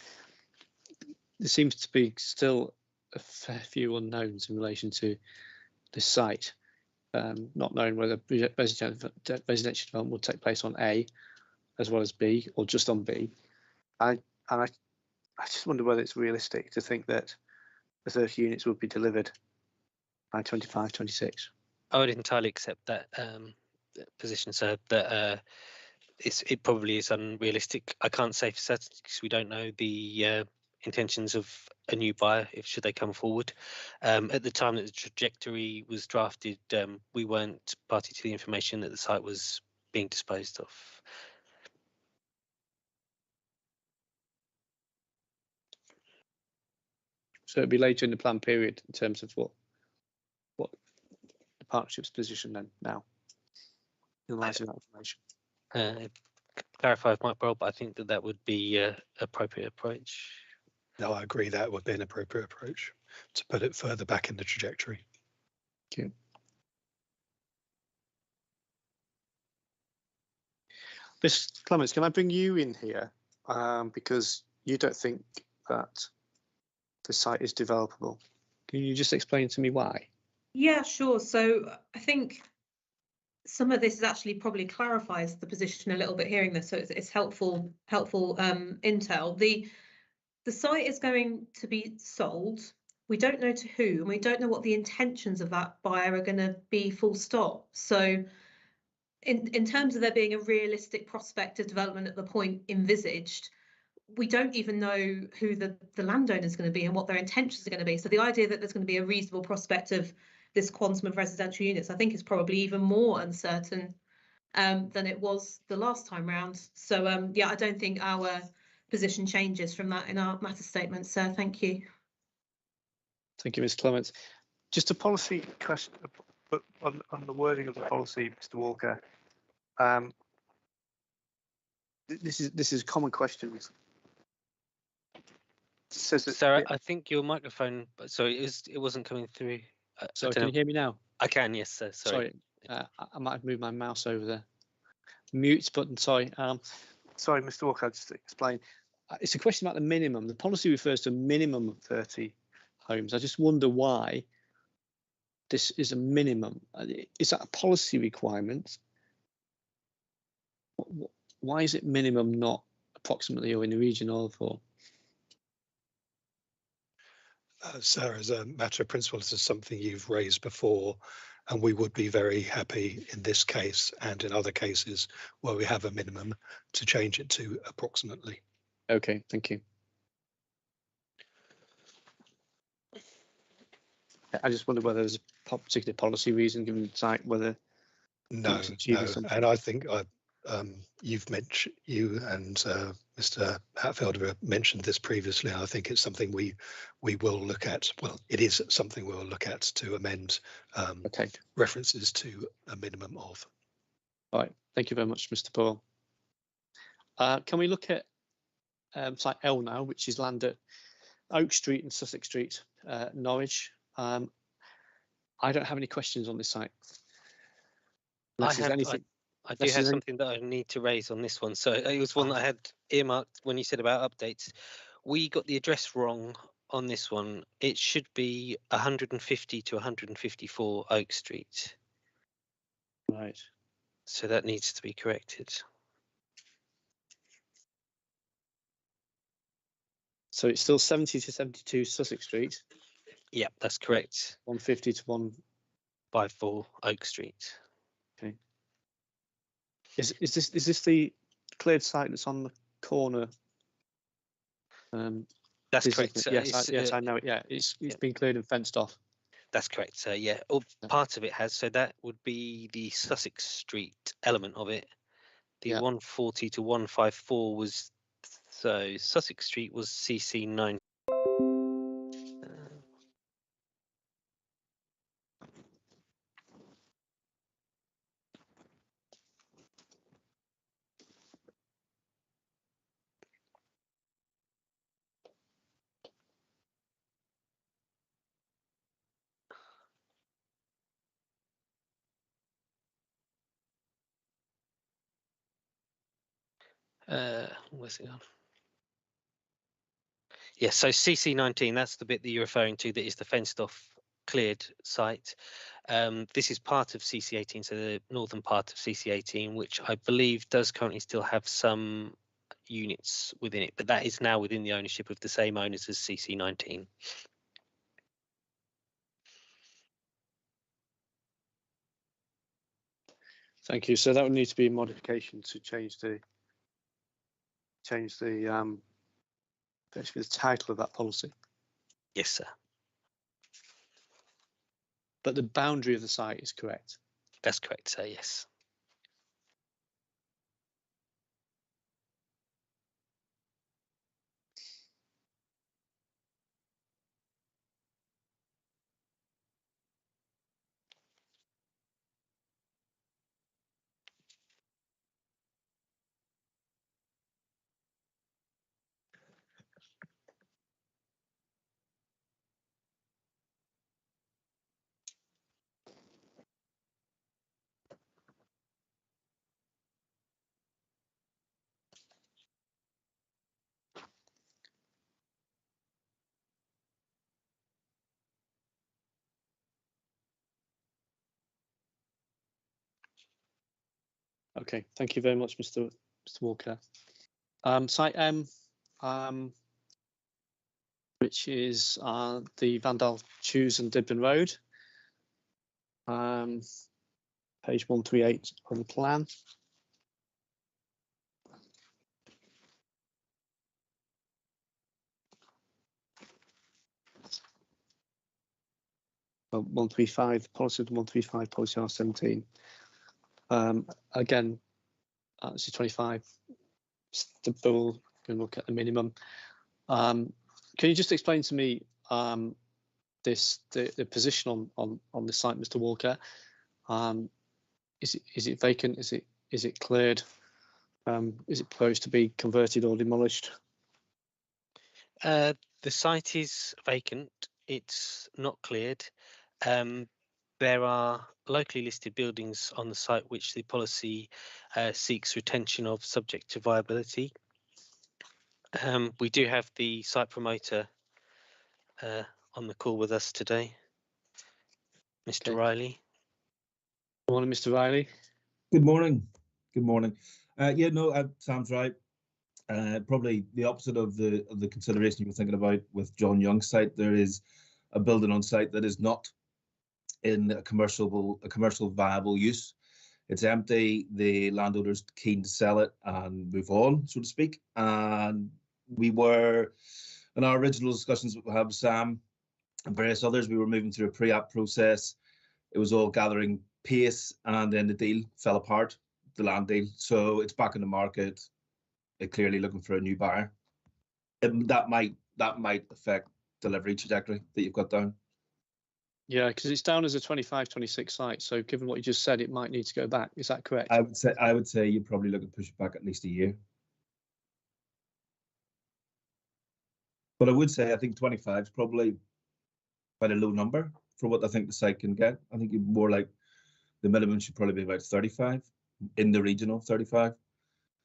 A: there seems to be still a fair few unknowns in relation to this site. Not knowing whether residential development will take place on A as well as B, or just on B. I just wonder whether it's realistic to think that the 30 units would be delivered by 25-26.
B: I would entirely accept that position, sir. That it probably is unrealistic. I can't say for certain because we don't know the intentions of a new buyer should they come forward. At the time that the trajectory was drafted, we weren't party to the information that the site was being disposed of.
A: So it'd be later in the plan period in terms of what the partnership's position then now, in light of that information.
B: Clarify if Mike Burrell, but I think that would be appropriate approach.
D: No, I agree that would be an appropriate approach to put it further back in the trajectory.
A: Okay. Ms. Clements, can I bring you in here? Because you don't think that the site is developable. Can you just explain to me why?
E: Yeah, sure. So I think some of this actually probably clarifies the position a little bit hearing this, so it's helpful intel. The site is going to be sold. We don't know to who, and we don't know what the intentions of that buyer are going to be, full stop. So in terms of there being a realistic prospect of development at the point envisaged, we don't even know who the landowner is going to be and what their intentions are going to be. So the idea that there's going to be a reasonable prospect of this quantum of residential units, I think, is probably even more uncertain than it was the last time round. So yeah, I don't think our position changes from that in our matter statement. So thank you.
A: Thank you, Ms. Clements. Just a policy question, but on the wording of the policy, Mr. Walker. This is a common question. Says that
B: Sarah, I think your microphone. Sorry, it wasn't coming through.
A: Sorry, can you hear me now?
B: I can, yes, sir. Sorry.
A: I might have moved my mouse over the mute button. Sorry. Sorry, Mr. Walker, I'll just explain. It's a question about the minimum. The policy refers to a minimum of 30 homes. I just wonder why this is a minimum. Is that a policy requirement? Why is it minimum, not approximately or in the region of? Or
D: Sarah, as a matter of principle, this is something you've raised before, and we would be very happy in this case and in other cases where we have a minimum to change it to approximately.
A: Okay, thank you. I just wonder whether there's a particular policy reason given the site, whether
D: no, and I think you and Mr. Hatfield have mentioned this previously. And I think it's something we will look at. Well, it is something we will look at to amend references to a minimum of.
A: All right, thank you very much, Mr. Paul. Can we look at site L now, which is land at Oak Street and Sussex Street, Norwich? I don't have any questions on this site.
B: I I do have something that I need to raise on this one. So it was one that I had earmarked when you said about updates. We got the address wrong on this one. It should be 150 to 154 Oak Street.
A: Right.
B: So that needs to be corrected.
A: So it's still 70 to 72 Sussex Street.
B: Yeah, that's correct.
A: 150 to
B: 154 Oak Street.
A: Okay. Is this the cleared site that's on the corner?
B: That's correct.
A: Yes, I know it. Yeah, it's been cleared and fenced off.
B: That's correct. So yeah, part of it has. So that would be the Sussex Street element of it. The 140 to 154 was, so Sussex Street was CC9. Where's it on? Yes, so CC19, that's the bit that you're referring to, that is the fenced off cleared site. This is part of CC18, so the northern part of CC18, which I believe does currently still have some units within it, but that is now within the ownership of the same owners as CC19.
A: Thank you. So that would need to be a modification to change the basically the title of that policy.
B: Yes, sir.
A: But the boundary of the site is correct.
B: That's correct, sir. Yes.
A: Okay, thank you very much, Mr. Walker. Site M, which is the Vandal Chews and Dibden Road. Page 138 of the plan. Well, 135 policy 135 policy R17. Again, this is 25. The bill can look at the minimum. Can you just explain to me the position on the site, Mr. Walker? Is it vacant? Is it cleared? Is it proposed to be converted or demolished?
B: The site is vacant. It's not cleared. There are locally listed buildings on the site which the policy seeks retention of, subject to viability. We do have the site promoter on the call with us today, Mr. Riley.
A: Good morning, Mr. Riley.
I: Good morning. Good morning. Yeah, no, that sounds right. Probably the opposite of the consideration you were thinking about with John Young's site. There is a building on site that is not in a commercial viable use. It's empty. The landowner's keen to sell it and move on, so to speak. And we were, in our original discussions with Sam and various others, we were moving through a pre-app process. It was all gathering pace, and then the deal fell apart, the land deal. So it's back in the market. They're clearly looking for a new buyer. That might affect delivery trajectory that you've got down.
A: Yeah, because it's down as a 25-26 site. So given what you just said, it might need to go back. Is that correct?
I: I would say you're probably looking to push it back at least a year. But I would say I think 25 is probably quite a low number for what I think the site can get. I think you're more like the minimum should probably be about 35. in the region of 35.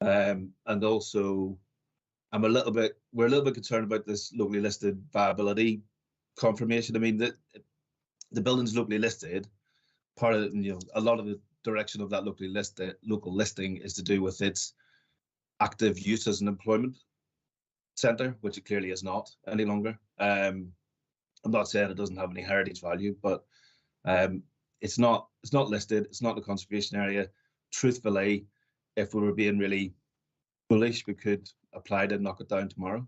I: And also, we're a little bit concerned about this locally listed viability confirmation. I mean, the building's locally listed. Part of, a lot of the direction of that local listing is to do with its active use as an employment centre, which it clearly is not any longer. I'm not saying it doesn't have any heritage value, but it's not listed. It's not a conservation area. Truthfully, if we were being really bullish, we could apply to knock it down tomorrow.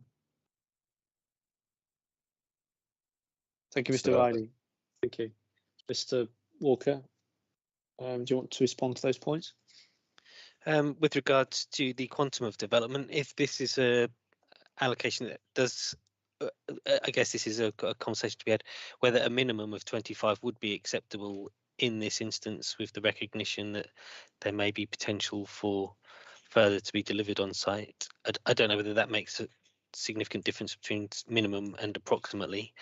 A: Thank you, Mr. Riley. Thank you. Mr. Walker, do you want to respond to those points?
B: With regards to the quantum of development, if this is a allocation that does, I guess this is a conversation to be had, whether a minimum of 25 would be acceptable in this instance, with the recognition that there may be potential for further to be delivered on site. I don't know whether that makes a significant difference between minimum and approximately.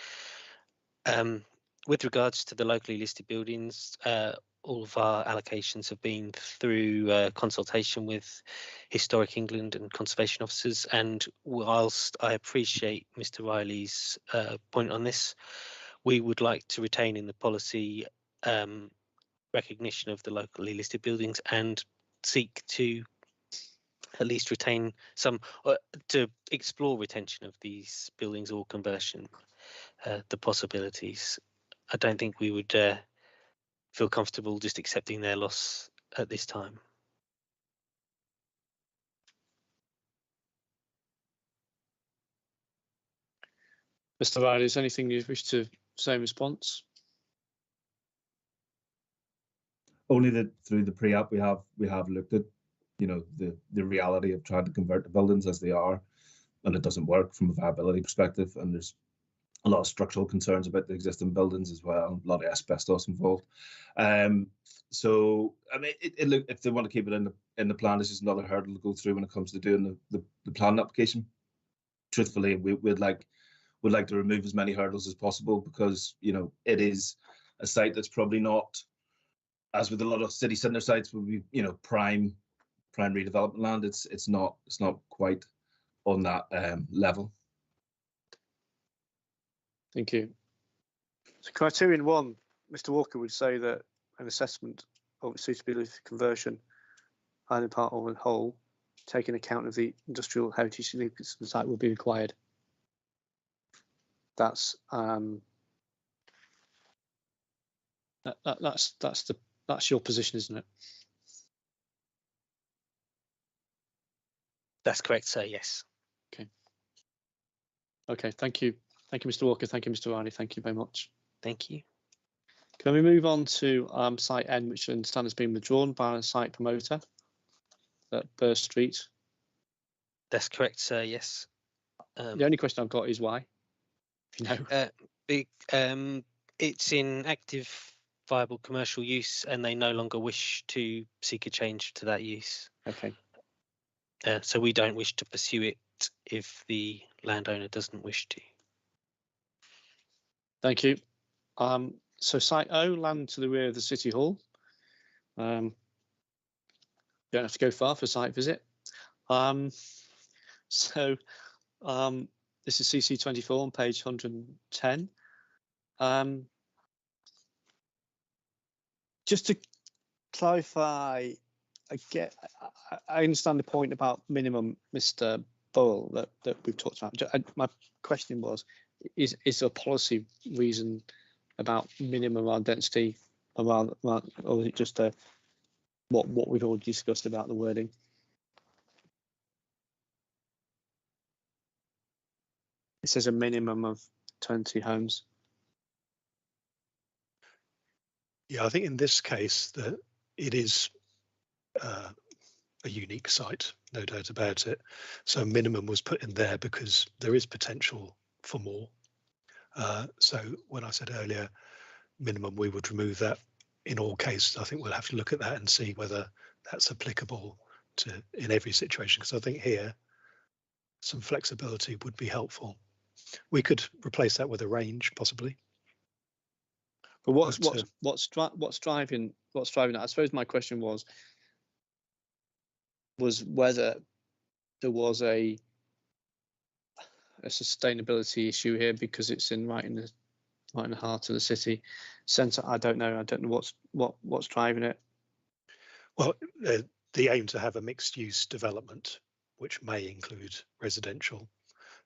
B: With regards to the locally listed buildings, all of our allocations have been through consultation with Historic England and conservation officers. And whilst I appreciate Mr. Riley's point on this, we would like to retain in the policy recognition of the locally listed buildings and seek to at least retain some, to explore retention of these buildings or conversion, the possibilities. I don't think we would feel comfortable just accepting their loss at this time.
A: Mr. Riley, is there anything you wish to say in response?
I: Only that through the pre-app we have looked at, the reality of trying to convert the buildings as they are, and it doesn't work from a viability perspective, and there's a lot of structural concerns about the existing buildings as well, a lot of asbestos involved. So I mean, if they want to keep it in the plan, this is another hurdle to go through when it comes to doing the plan application. Truthfully, we'd like to remove as many hurdles as possible, because it is a site that's probably not, as with a lot of city centre sites, would be prime redevelopment land. It's not quite on that level.
A: Thank you. So criterion 1, Mr. Walker would say that an assessment of suitability for conversion, either in part or in whole, taking account of the industrial heritage significance of the site, will be required. That's that's your position, isn't it?
B: That's correct, sir. Yes.
A: Okay. Okay. Thank you. Thank you, Mr. Walker. Thank you, Mr. Riley. Thank you very much.
B: Thank you.
A: Can we move on to site N, which I understand has been withdrawn by a site promoter at Burr Street?
B: That's correct, sir. Yes.
A: The only question I've got is why.
B: It's in active viable commercial use, and they no longer wish to seek a change to that use.
A: Okay.
B: So we don't wish to pursue it if the landowner doesn't wish to.
A: Thank you. So site O, land to the rear of the City Hall. Don't have to go far for a site visit. This is CC24 on page 110. Just to clarify, I understand the point about minimum, Mr. Burrell, that we've talked about. My question was, is there a policy reason about minimum around density, or is it just what we've already discussed about the wording? It says a minimum of 20 homes.
D: Yeah, I think in this case that it is a unique site, no doubt about it. So minimum was put in there because there is potential for more. So when I said earlier minimum, we would remove that in all cases. I think we'll have to look at that and see whether that's applicable to in every situation, because I think here some flexibility would be helpful. We could replace that with a range possibly.
A: But what's driving that? I suppose my question was, was whether there was a sustainability issue here because it's right in the heart of the city centre. I don't know. I don't know what's driving it.
D: Well, the aim to have a mixed-use development, which may include residential.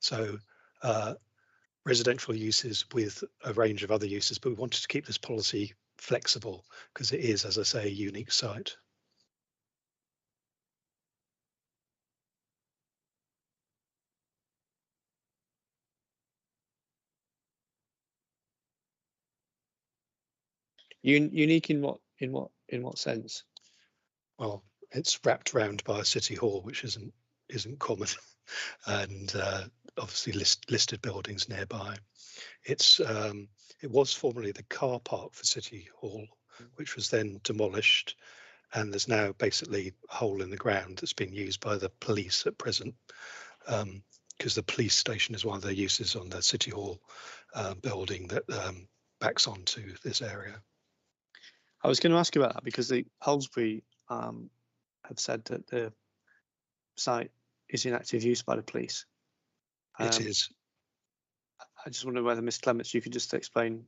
D: So residential uses with a range of other uses, but we wanted to keep this policy flexible because it is, as I say, a unique site.
A: Unique in what sense?
D: Well, it's wrapped around by a city hall, which isn't common, and obviously listed buildings nearby. It was formerly the car park for City Hall, which was then demolished, and there's now basically a hole in the ground that's being used by the police at present, because the police station is one of their uses on the City Hall building that backs onto this area.
A: I was going to ask you about that because the Halsbury have said that the site is in active use by the police.
D: It is.
A: I just wonder whether, Ms. Clements, you could just explain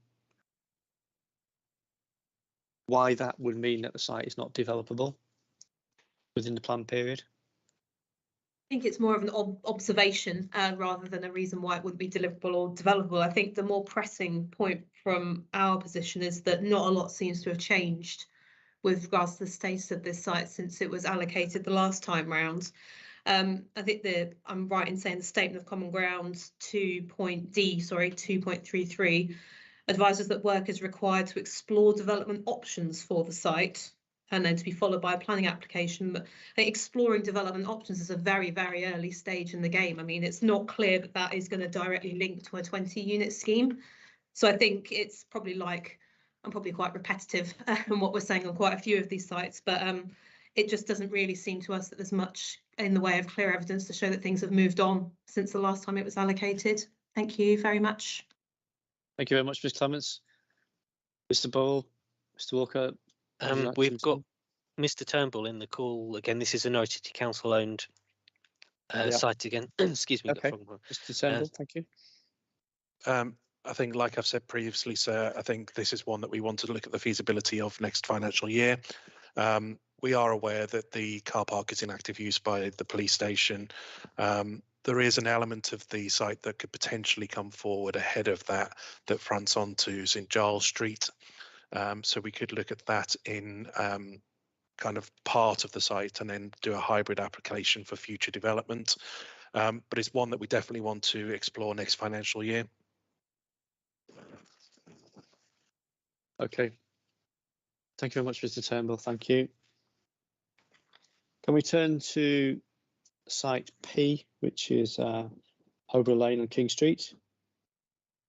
A: why that would mean that the site is not developable within the planned period.
E: I think it's more of an observation rather than a reason why it wouldn't be deliverable or developable. I think the more pressing point from our position is that not a lot seems to have changed with regards to the status of this site since it was allocated the last time round. I think I'm right in saying the statement of common ground 2.33 advises that work is required to explore development options for the site and then to be followed by a planning application. But I think exploring development options is a very, very early stage in the game. I mean, it's not clear that that is going to directly link to a 20-unit scheme. So I think it's probably I'm probably quite repetitive in what we're saying on quite a few of these sites, but it just doesn't really seem to us that there's much in the way of clear evidence to show that things have moved on since the last time it was allocated. Thank you very much.
A: Thank you very much, Ms. Clements. Mr. Bowell, Mr. Walker.
B: We've got Mr. Turnbull in the call again. This is a Norwich City Council owned site again. Excuse me.
A: Okay, Mr. Turnbull, thank you.
C: I think, like I've said previously, sir, I think this is one that we want to look at the feasibility of next financial year. We are aware that the car park is in active use by the police station. There is an element of the site that could potentially come forward ahead of that fronts onto St Giles Street. So we could look at that in kind of part of the site and then do a hybrid application for future development. But it's one that we definitely want to explore next financial year.
A: Okay. Thank you very much, Mr. Turnbull. Thank you. Can we turn to site P, which is Hobro Lane on King Street?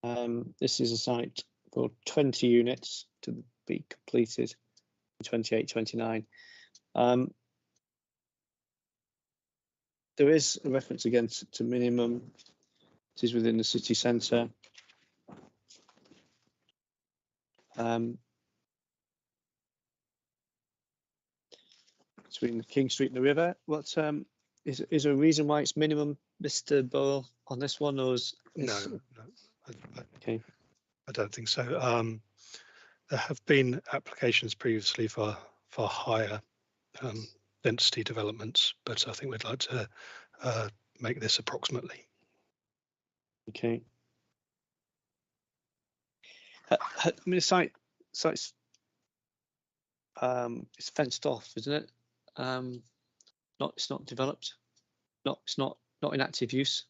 A: This is a site for 20 units to be completed in 28-29. There is a reference again to minimum. It is within the city centre. Between the King Street and the river. What is there a reason why it's minimum, Mr. Burrell, on this one, or is
D: No.
A: Okay.
D: I don't think so. There have been applications previously for higher density developments, but I think we'd like to make this approximately.
A: Okay. I mean, the site's it's fenced off, isn't it? It's not developed. It's not in active use.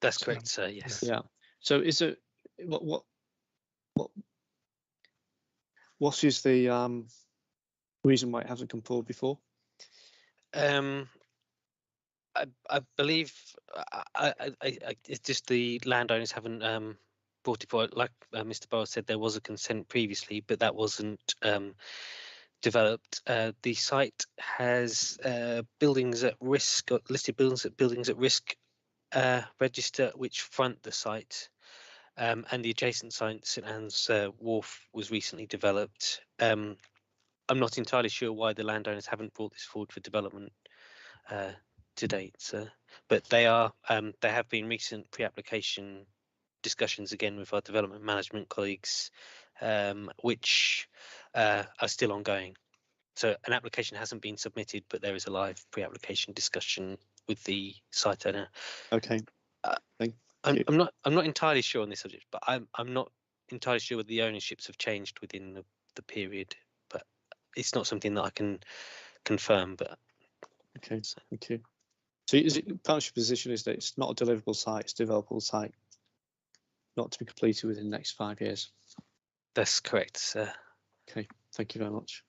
B: That's correct, sir. Yes.
A: Yeah. So is it what is the reason why it hasn't come forward before?
B: I believe it's just the landowners haven't brought it forward. Like Mr. Bowles said, there was a consent previously, but that wasn't developed. The site has buildings at risk, listed buildings at risk register, which front the site, and the adjacent site, St Anne's Wharf, was recently developed. I'm not entirely sure why the landowners haven't brought this forward for development to date. But they have been recent pre-application discussions again with our development management colleagues, which are still ongoing. So an application hasn't been submitted, but there is a live pre-application discussion with the site owner.
A: Okay.
B: I'm not entirely sure on this subject, but I'm not entirely sure whether the ownerships have changed within the period. But it's not something that I can confirm. But
A: okay, thank you. So is it partnership position is that it's not a deliverable site, it's a developable site, not to be completed within the next 5 years?
B: that's correct, sir.
A: Okay, thank you very much.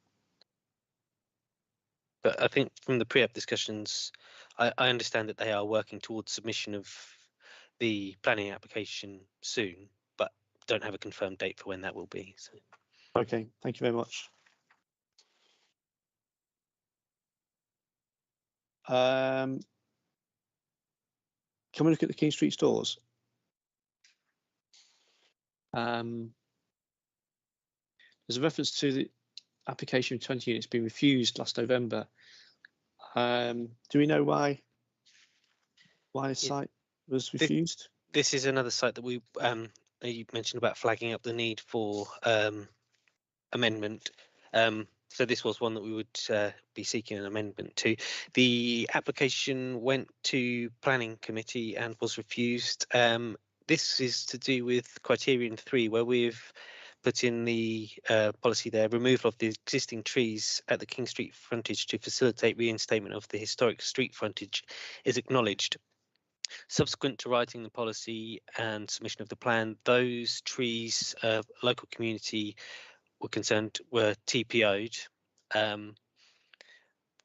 B: But I think from the pre-app discussions, I understand that they are working towards submission of the planning application soon, but don't have a confirmed date for when that will be. So.
A: Okay, thank you very much. Can we look at the King Street stores? There's a reference to the application of 20 units being refused last November. Do we know why the site was refused?
B: This is another site that you mentioned about flagging up the need for amendment. So this was one that we would be seeking an amendment to. The application went to planning committee and was refused. This is to do with criterion 3, where we've put in the policy there, removal of the existing trees at the King Street frontage to facilitate reinstatement of the historic street frontage is acknowledged. Subsequent to writing the policy and submission of the plan, those trees, local community were concerned, were TPO'd.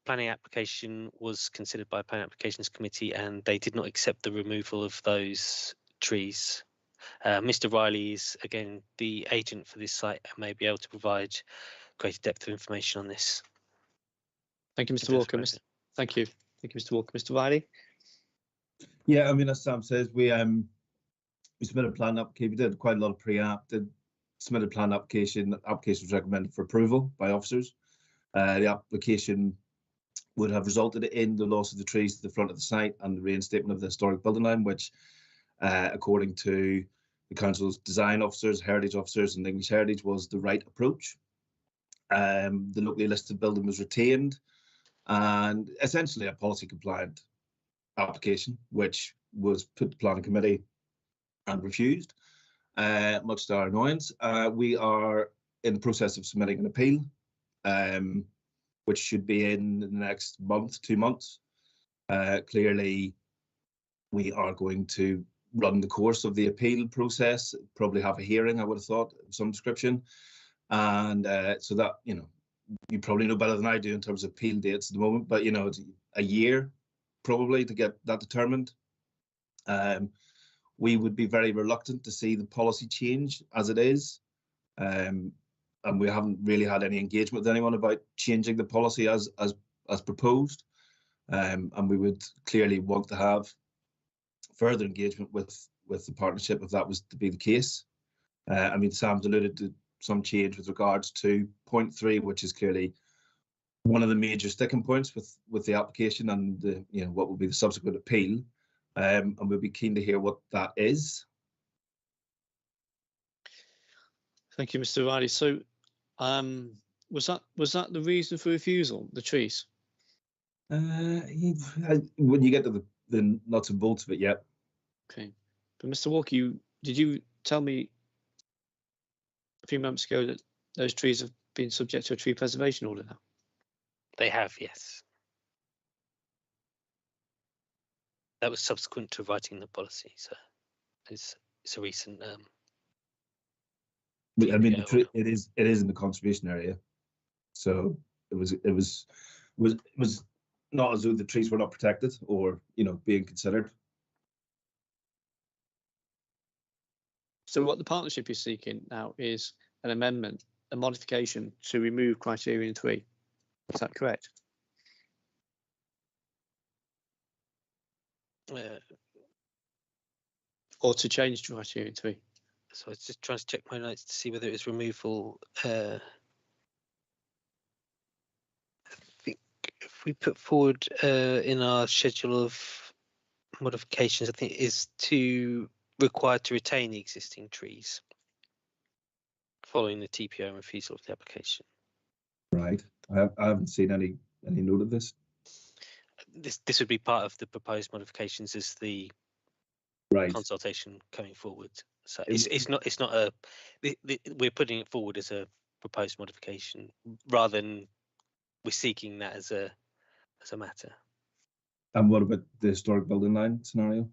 B: Planning application was considered by Planning Applications Committee and they did not accept the removal of those trees. Mr. Riley is again the agent for this site and may be able to provide greater depth of information on this.
A: Thank you, Mr. Walker. Thank you, Mr. Walker. Mr. Riley.
I: Yeah, I mean, as Sam says, we submitted a plan application. We did quite a lot of pre-app. Did submitted plan application. The application was recommended for approval by officers. The application would have resulted in the loss of the trees to the front of the site and the reinstatement of the historic building line, which, according to the council's design officers, heritage officers, and English Heritage, was the right approach. The locally listed building was retained, and essentially a policy compliant application, which was put to planning committee and refused, much to our annoyance. We are in the process of submitting an appeal, which should be in the next month, 2 months. Clearly, we are going to run the course of the appeal process, probably have a hearing, I would have thought, of some description. And so that, you probably know better than I do in terms of appeal dates at the moment, but, it's a year probably to get that determined. We would be very reluctant to see the policy change as it is. And we haven't really had any engagement with anyone about changing the policy as proposed. And we would clearly want to have further engagement with the partnership if that was to be the case. I mean, Sam's alluded to some change with regards to point 3, which is clearly one of the major sticking points with the application and the, what will be the subsequent appeal. And we'll be keen to hear what that is.
A: Thank you, Mr. Riley. So, was that the reason for refusal, the trees?
I: When you get to the nuts and bolts of it, yeah.
A: Okay, but Mr. Walker, did you tell me a few moments ago that those trees have been subject to a tree preservation order now?
B: They have, yes. That was subsequent to writing the policy, so it's a recent.
I: I mean, it is in the conservation area, so it was not as though the trees were not protected or being considered.
A: So what the partnership is seeking now is an amendment, a modification to remove criterion 3. Is that correct? Or to change to criterion 3?
B: So I was just trying to check my notes to see whether it was removal. we put forward in our schedule of modifications, I think, is to require to retain the existing trees following the TPO and refusal of the application.
I: Right. I haven't seen any note of this.
B: This would be part of the proposed modifications as the consultation coming forward. So it's not a we're putting it forward as a proposed modification rather than we're seeking that as a matter.
I: And what about the historic building line scenario?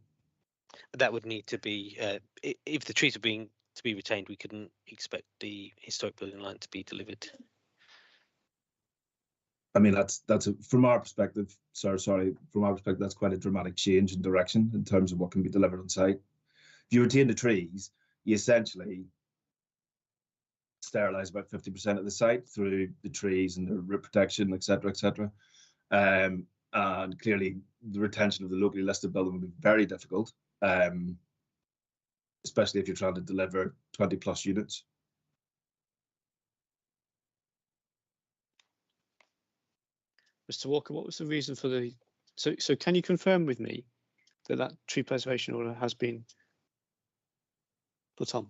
B: That would need to be if the trees are being to be retained, we couldn't expect the historic building line to be delivered.
I: I mean, that's from our perspective. Sorry, from our perspective, that's quite a dramatic change in direction in terms of what can be delivered on site. If you retain the trees, you essentially sterilize about 50% of the site through the trees and the root protection, etc., etc. And clearly, the retention of the locally listed building would be very difficult, especially if you're trying to deliver 20+ units.
A: Mr. Walker, what was the reason for the? So can you confirm with me that tree preservation order has been put on?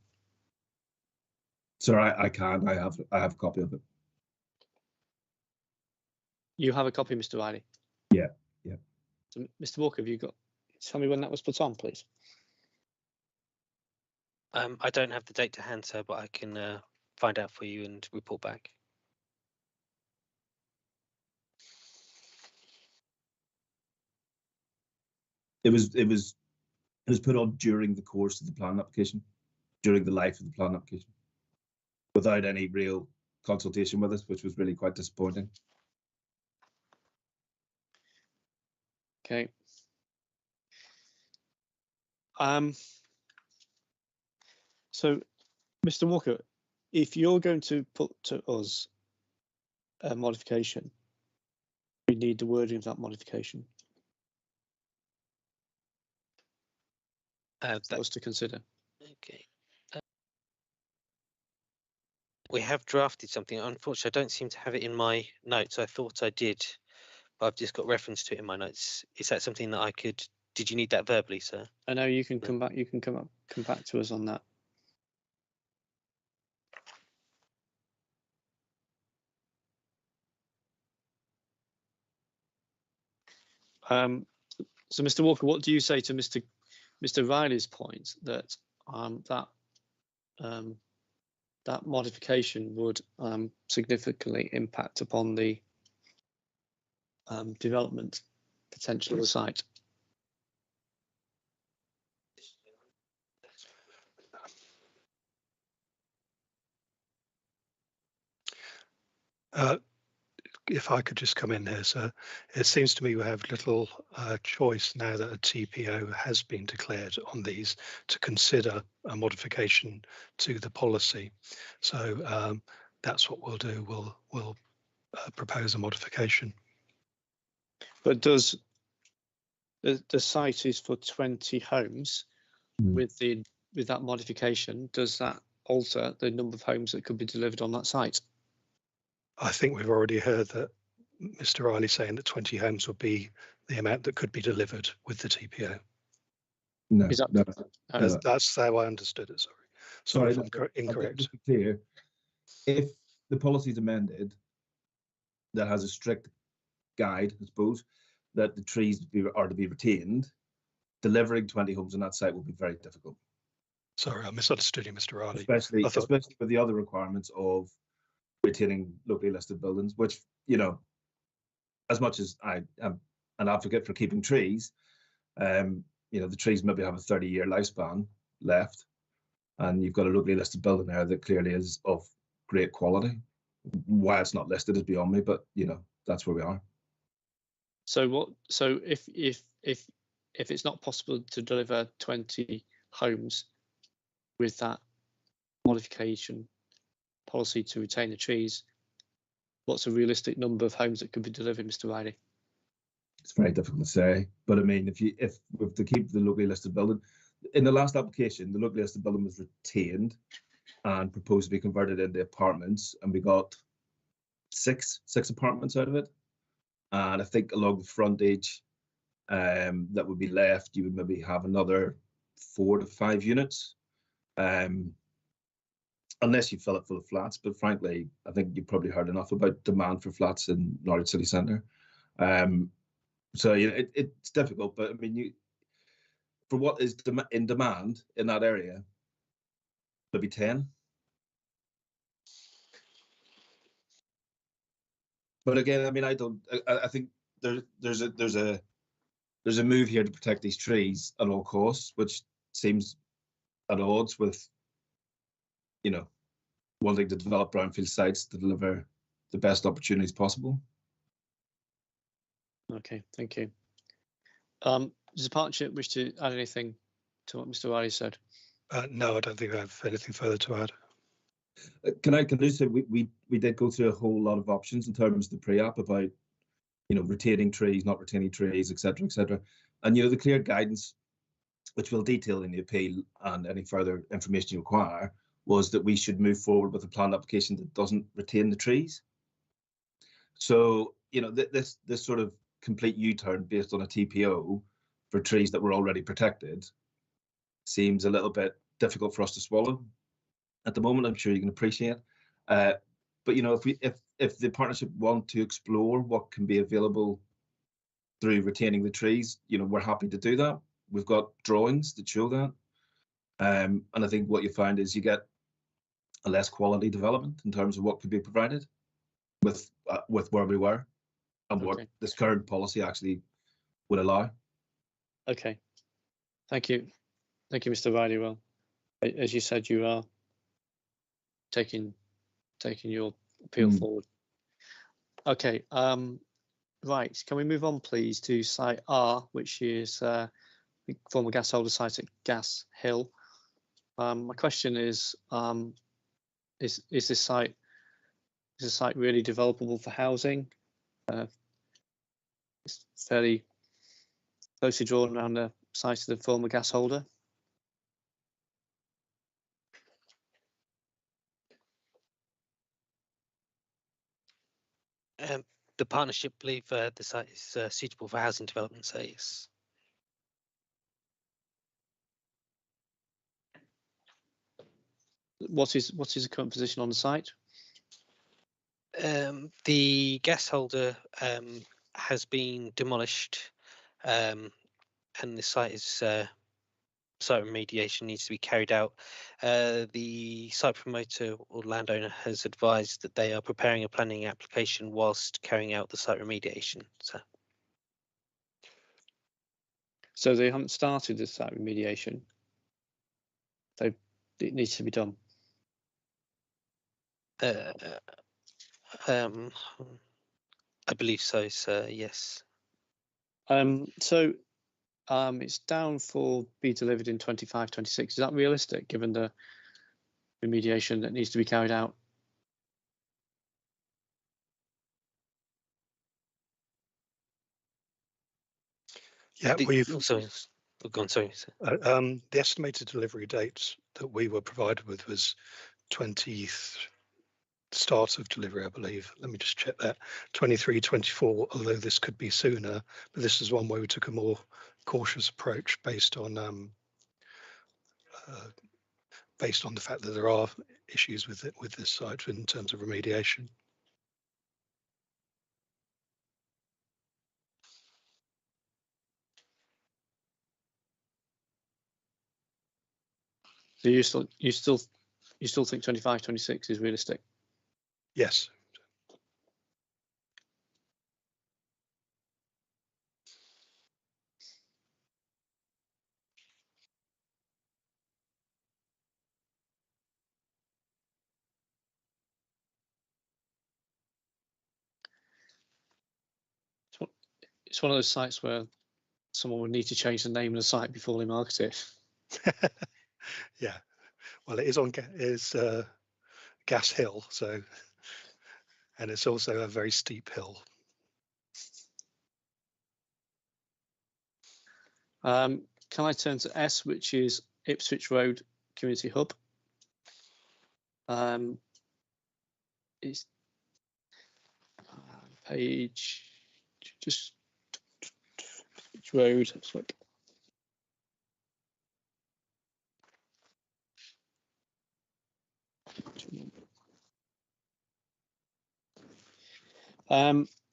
I: Sorry, I can't. I have a copy of it.
A: You have a copy, Mr. Riley?
I: Yeah.
A: So, Mr. Walker, have you got? Tell me when that was put on, please.
B: I don't have the date to hand, sir, but I can find out for you and report back.
I: It was put on during the course of the plan application, during the life of the plan application, without any real consultation with us, which was really quite disappointing.
A: Okay. So, Mr. Walker, if you're going to put to us a modification, we need the wording of that modification. That was to consider.
B: Okay. We have drafted something. Unfortunately, I don't seem to have it in my notes. I thought I did, but I've just got reference to it in my notes. Is that something that I could? Did you need that verbally, sir?
A: I know you can come back. You can come back to us on that. So, Mr. Walker, what do you say to Mr. Riley's point that that modification would significantly impact upon the development potential of the site?
D: If I could just come in here, sir, it seems to me we have little choice now that a TPO has been declared on these to consider a modification to the policy. So that's what we'll do. We'll propose a modification.
A: But does the site is for 20 homes? With that modification, does that alter the number of homes that could be delivered on that site?
D: I think we've already heard that Mr. Riley saying that 20 homes would be the amount that could be delivered with the TPO.
I: No,
D: that's how I understood it. Sorry if I'm incorrect.
I: To be clear, if the policy is amended, that has a strict guide, I suppose, that the trees are to be retained, delivering 20 homes on that site will be very difficult.
D: Sorry, I misunderstood you, Mr. Riley.
I: Especially with the other requirements of retaining locally listed buildings, which, you know, as much as I am an advocate for keeping trees, you know, the trees maybe have a 30-year lifespan left, and you've got a locally listed building there that clearly is of great quality. Why it's not listed is beyond me, but you know, that's where we are.
A: So if it's not possible to deliver 20 homes with that modification policy to retain the trees, what's a realistic number of homes that could be delivered, Mr. Riley?
I: It's very difficult to say, but I mean, if we have to keep the locally listed building, in the last application, the locally listed building was retained and proposed to be converted into apartments, and we got six apartments out of it. And I think along the frontage that would be left, you would maybe have another 4 to 5 units, unless you fill it full of flats. But frankly, I think you've probably heard enough about demand for flats in Norwich City Centre. So it's difficult, but I mean, for what is in demand in that area, maybe 10. But again, I mean, I think there's a move here to protect these trees at all costs, which seems at odds with, wanting to develop brownfield sites to deliver the best opportunities possible.
A: Okay, thank you. Does the partnership wish to add anything to what Mr. Riley said?
D: No, I don't think I have anything further to add.
I: Can I just say we did go through a whole lot of options in terms of the pre-app about, retaining trees, not retaining trees, etc., etc. And the clear guidance, which we'll detail in the appeal and any further information you require, was that we should move forward with a planned application that doesn't retain the trees. So this sort of complete U-turn based on a TPO for trees that were already protected seems a little bit difficult for us to swallow at the moment. I'm sure you can appreciate. But if the partnership want to explore what can be available through retaining the trees, we're happy to do that. We've got drawings that show that, and I think what you find is you get a less quality development in terms of what could be provided with where we were and what this current policy actually would allow.
A: Okay, thank you, Mr. Riley. Well, as you said, you are taking your appeal forward. Okay, right. Can we move on, please, to site R, which is the former gas holder site at Gas Hill. My question is this site really developable for housing? It's fairly closely drawn around the site of the former gas holder.
B: The partnership believe the site is suitable for housing development, so yes.
A: What is the current position on the site?
B: The gas holder has been demolished, and the site is site remediation needs to be carried out. The site promoter or landowner has advised that they are preparing a planning application whilst carrying out the site remediation.
A: So they haven't started the site remediation. It needs to be done.
B: I believe so, sir. Yes.
A: So it's down for be delivered in 25-26. Is that realistic, given the remediation that needs to be carried out?
D: Yeah, we've.
B: Sorry. Go on, sorry.
D: The estimated delivery date that we were provided with was 20th start of delivery, I believe. Let me just check that. 23-24, although this could be sooner, but this is one where we took a more cautious approach based on the fact that there are issues with this site in terms of remediation.
A: So you still think 25-26 is realistic?
D: Yes.
A: It's one of those sites where someone would need to change the name of the site before they market it.
D: Yeah, well, it is Gas Hill, so, and it's also a very steep hill.
A: Can I turn to S, which is Ipswich Road Community Hub? It's page just which road? Let's look.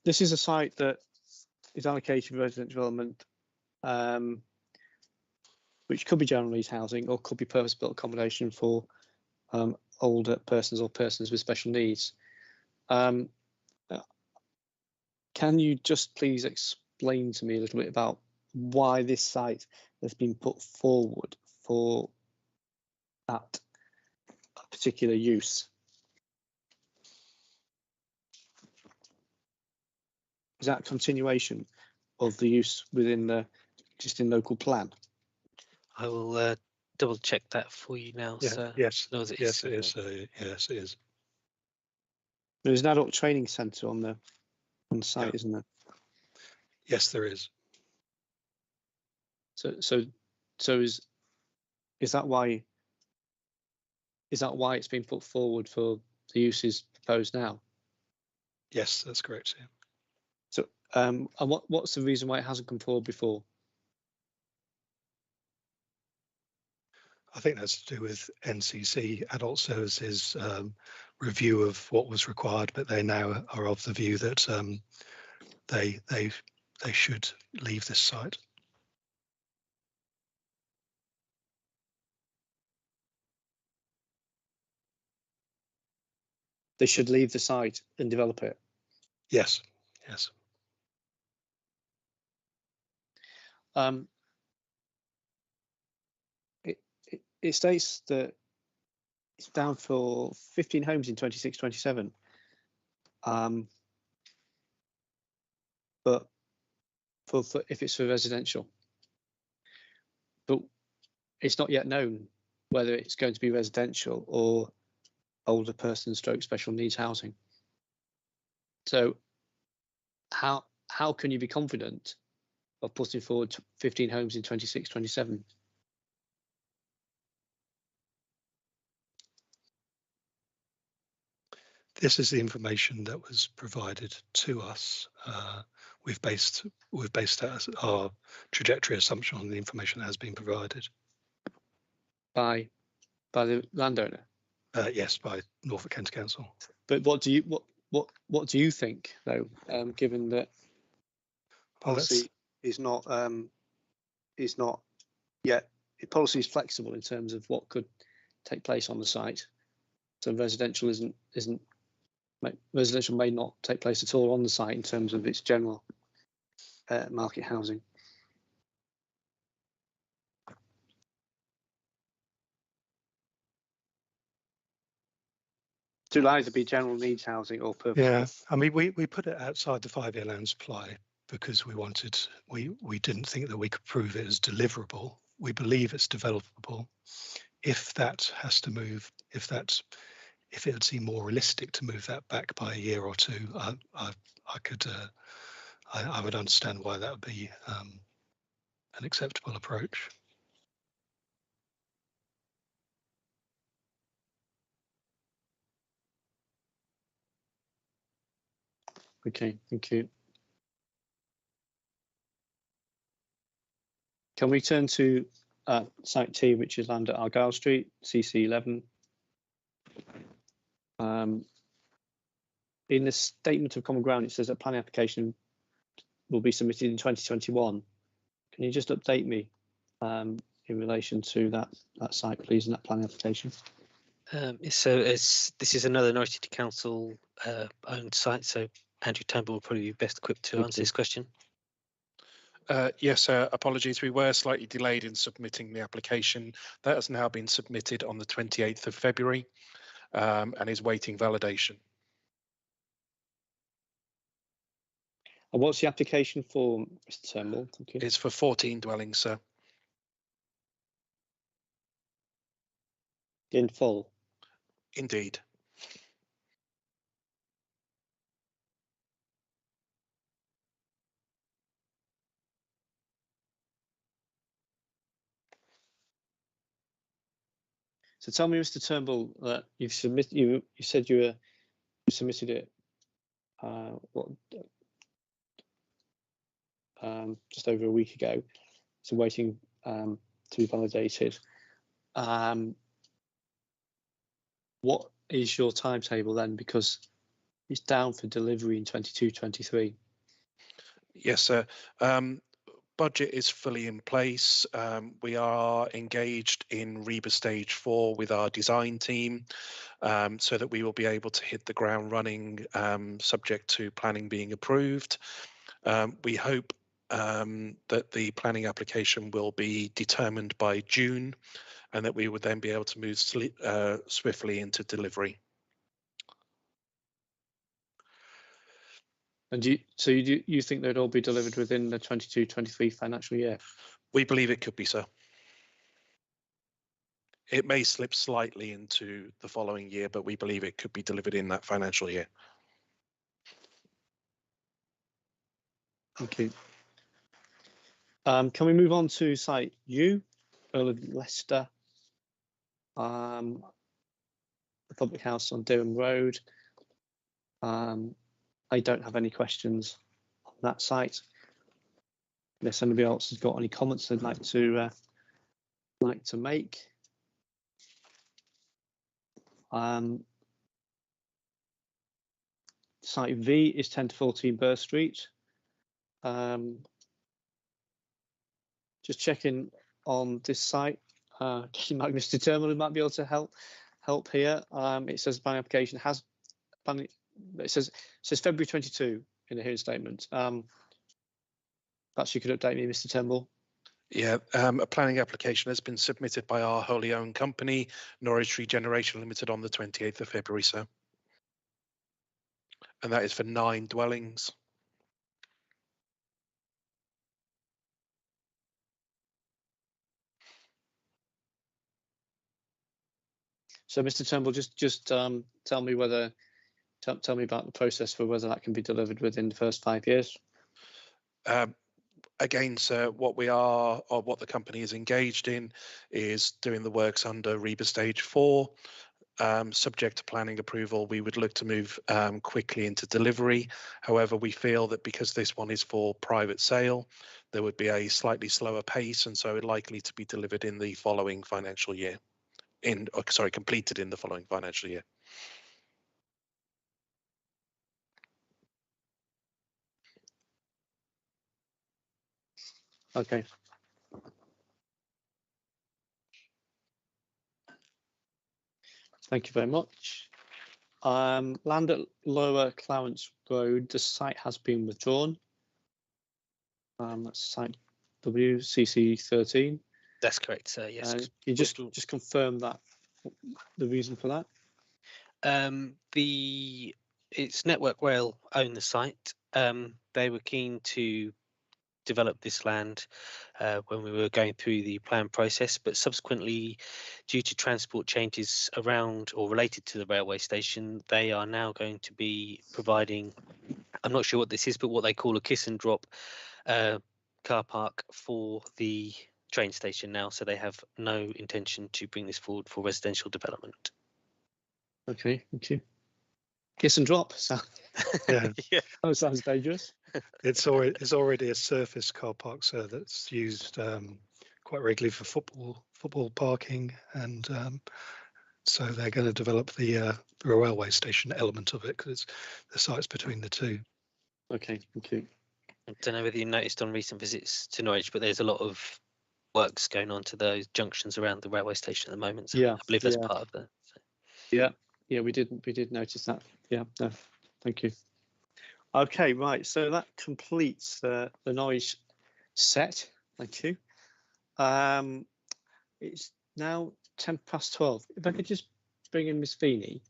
A: This is a site that is allocated for residential development, which could be general needs housing or could be purpose-built accommodation for older persons or persons with special needs. Can you just please explain to me a little bit about why this site has been put forward for that particular use? Is that a continuation of the use within the existing local plan?
B: I will double check that for you now,
D: Yeah,
B: sir.
D: yes,
B: No, it
D: yes, it is. Yes, it is.
A: There's an adult training centre on the site, isn't there?
D: Yes, there is.
A: So is that why it's been put forward for the uses proposed now?
D: Yes, that's correct. Yeah.
A: So and what's the reason why it hasn't come forward before?
D: I think that's to do with NCC Adult Services review of what was required, but they now are of the view that they should leave this site.
A: They should leave the site and develop it.
D: Yes, yes.
A: It states that it's down for 15 homes in 26-27. But for if it's for residential, but it's not yet known whether it's going to be residential or older person stroke special needs housing. So how can you be confident of putting forward 15 homes in 26-27?
D: This is the information that was provided to us. We've based our trajectory assumption on the information that has been provided.
A: By the landowner?
D: Yes, by Norfolk County Council.
A: But what do you think though, given that policy is not yet, policy is flexible in terms of what could take place on the site. So residential residential may not take place at all on the site in terms of its general market housing. So it'll either be general needs housing or purpose.
D: Yeah, I mean, we put it outside the 5-year land supply because we didn't think that we could prove it as deliverable. We believe it's developable. If that has to move, if it would seem more realistic to move that back by a year or two, I would understand why that would be an acceptable approach.
A: Okay, thank you. Can we turn to site T, which is land at Argyle Street, CC11? In the statement of common ground, it says that planning application will be submitted in 2021. Can you just update me in relation to that site, please, and that planning application?
B: So this is another Norwich City Council owned site, so Andrew Turnbull will probably be best equipped to answer this question.
C: Yes, apologies. We were slightly delayed in submitting the application. That has now been submitted on the 28th of February and is waiting validation.
A: And what's the application for, Mr. Turnbull? Thank you.
C: It's for 14 dwellings, sir.
A: In full?
C: Indeed.
A: So tell me, Mr. Turnbull, that you've submitted. You said you submitted it. What just over a week ago. So waiting to be validated. What is your timetable then? Because it's down for delivery in 22-23.
C: Yes, sir. Budget is fully in place. We are engaged in REBA stage 4 with our design team, so that we will be able to hit the ground running, subject to planning being approved. We hope that the planning application will be determined by June, and that we would then be able to move swiftly into delivery.
A: And you think they'd all be delivered within the 22-23 financial year?
C: We believe it could be so. It may slip slightly into the following year, but we believe it could be delivered in that financial year.
A: Thank you. Can we move on to site U, Earl of Leicester, the public house on Durham Road? I don't have any questions on that site. Unless anybody else has got any comments they'd like to make. Site V is 10 to 14 Burr Street. Just checking on this site. Mr. Terminal might be able to help here. It says planning application has planning. It says February 22 in the hearing statement. Perhaps you could update me, Mr. Turnbull.
C: Yeah, a planning application has been submitted by our wholly owned company, Norwich Regeneration Limited, on the 28th of February, sir. And that is for 9 dwellings.
A: So, Mr. Turnbull, just tell me whether tell me about the process for whether that can be delivered within the first 5 years.
C: Again, sir, what the company is engaged in is doing the works under REBA stage 4. Subject to planning approval, we would look to move quickly into delivery. However, we feel that because this one is for private sale, there would be a slightly slower pace, and so likely to be delivered in the following financial year. Completed in the following financial year.
A: Okay. Thank you very much. Land at Lower Clarence Road, the site has been withdrawn. That's site WCC13.
B: That's correct, sir. Yes.
A: Can you just confirm that the reason for that?
B: It's Network Rail own the site. They were keen to develop this land when we were going through the plan process, but subsequently, due to transport changes around or related to the railway station, they are now going to be providing, I'm not sure what this is, but what they call a kiss and drop car park for the train station now. So they have no intention to bring this forward for residential development.
A: Okay, thank you. Kiss and drop. So
D: Yeah.
B: Yeah.
A: that sounds dangerous.
D: It's already a surface car park, so that's used quite regularly for football parking, and so they're going to develop the railway station element of it because the site's between the two.
A: Okay, thank you.
B: I don't know whether you noticed on recent visits to Norwich, but there's a lot of works going on to those junctions around the railway station at the moment. So
A: Yeah,
B: I believe that's part of that. So.
A: Yeah, we did notice that. Yeah, no, thank you. Okay, right. So that completes the Norwich set. Thank you. It's now 12:10. If I could just bring in Miss Feeney.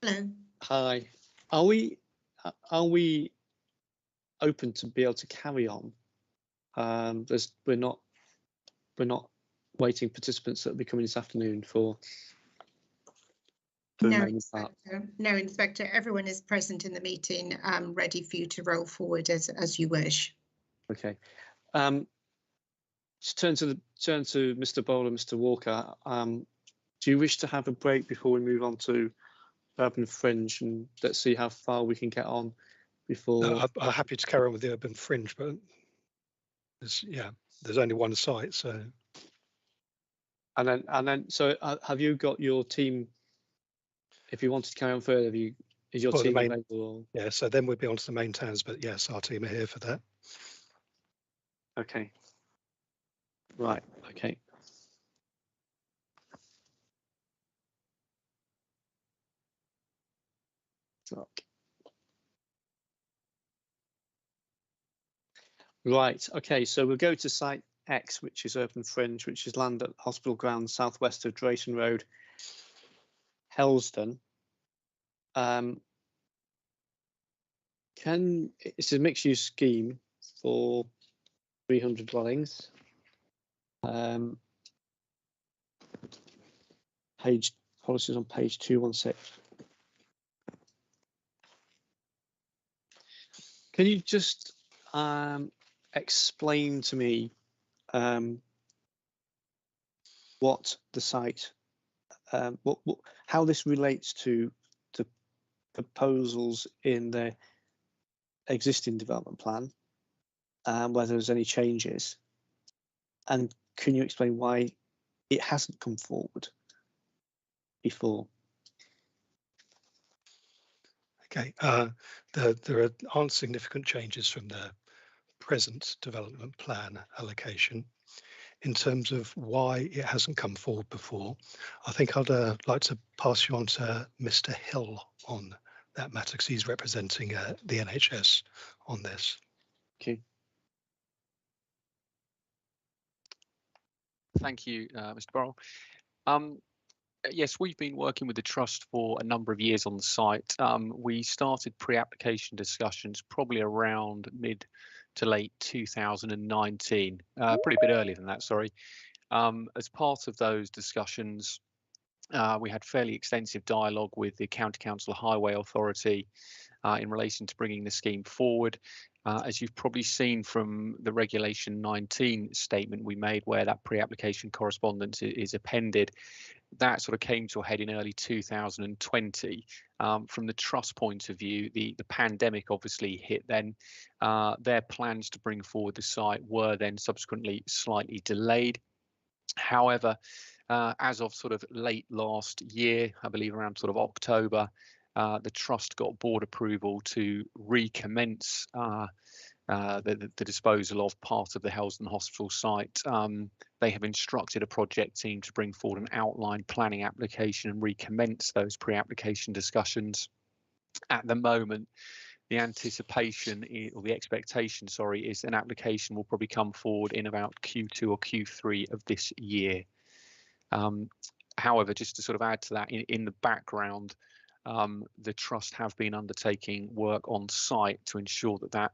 J: Hello.
A: Hi. Are we open to be able to carry on? We're not waiting participants that will be coming this afternoon for the remaining part.
J: No, Inspector. Everyone is present in the meeting, ready for you to roll forward as you wish.
A: Okay. Just turn to Mr. Bowler, Mr. Walker. Do you wish to have a break before we move on to urban fringe, and let's see how far we can get on before.
D: No, I'm happy to carry on with the urban fringe, but there's only one site, so.
A: And then, so have you got your team? If you wanted to carry on further, is your team available?
D: Yeah, so then we'd be on to the main towns, but yes, our team are here for that.
A: Okay. Right. Okay. Right. Okay. So we'll go to site X, which is Urban Fringe, which is land at Hospital Grounds, southwest of Drayton Road, Helsdon. It's a mixed-use scheme for 300 dwellings. Policies on page 216. Can you just explain to me what the site, how this relates to the proposals in the existing development plan, whether there's any changes, and can you explain why it hasn't come forward before?
D: Okay, there aren't significant changes from the present development plan allocation. In terms of why it hasn't come forward before, I think I'd like to pass you on to Mr. Hill on that matter, because he's representing the NHS on this.
A: Okay.
G: Thank you, Mr. Burrell. Yes, we've been working with the Trust for a number of years on the site. We started pre-application discussions probably around mid to late 2019, pretty bit earlier than that, sorry. As part of those discussions, we had fairly extensive dialogue with the County Council Highway Authority in relation to bringing the scheme forward. As you've probably seen from the Regulation 19 statement we made, where that pre-application correspondence is appended, that sort of came to a head in early 2020. From the Trust point of view, the pandemic obviously hit then. Their plans to bring forward the site were then subsequently slightly delayed. However, as of sort of late last year, I believe around sort of October, the Trust got board approval to recommence the disposal of part of the Helsdon Hospital site. They have instructed a project team to bring forward an outline planning application and recommence those pre-application discussions. At the moment, the anticipation or the expectation, sorry, is an application will probably come forward in about Q2 or Q3 of this year. However, just to sort of add to that, in the background, the Trust have been undertaking work on site to ensure that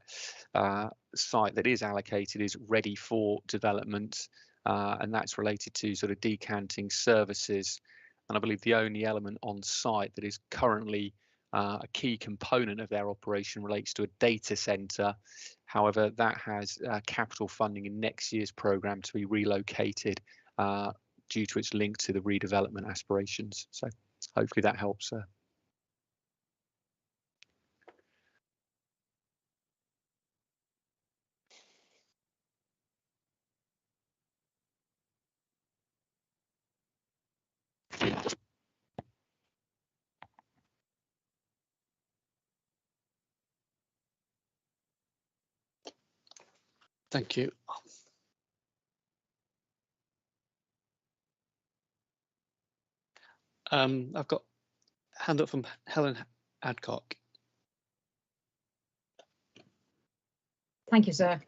G: site that is allocated is ready for development, and that's related to sort of decanting services. And I believe the only element on site that is currently a key component of their operation relates to a data centre. However, that has capital funding in next year's programme to be relocated due to its link to the redevelopment aspirations. So hopefully that helps.
A: Thank you. I've got a hand up from Helen Adcock.
K: Thank you, sir.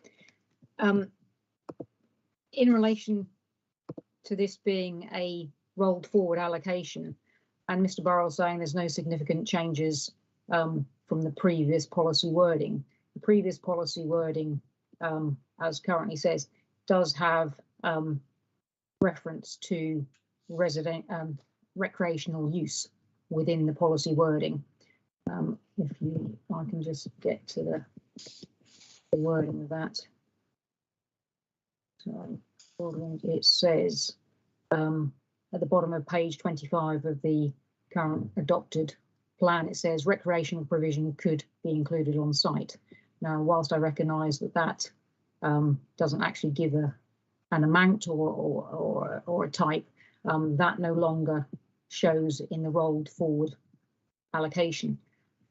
K: In relation to this being a rolled forward allocation, and Mr. Burrell saying there's no significant changes from the previous policy wording. The previous policy wording, as currently says, does have reference to recreational use within the policy wording. I can just get to the wording of that. So it says at the bottom of page 25 of the current adopted plan, it says recreational provision could be included on site. Now, whilst I recognise that that doesn't actually give an amount or a type, that no longer shows in the rolled forward allocation.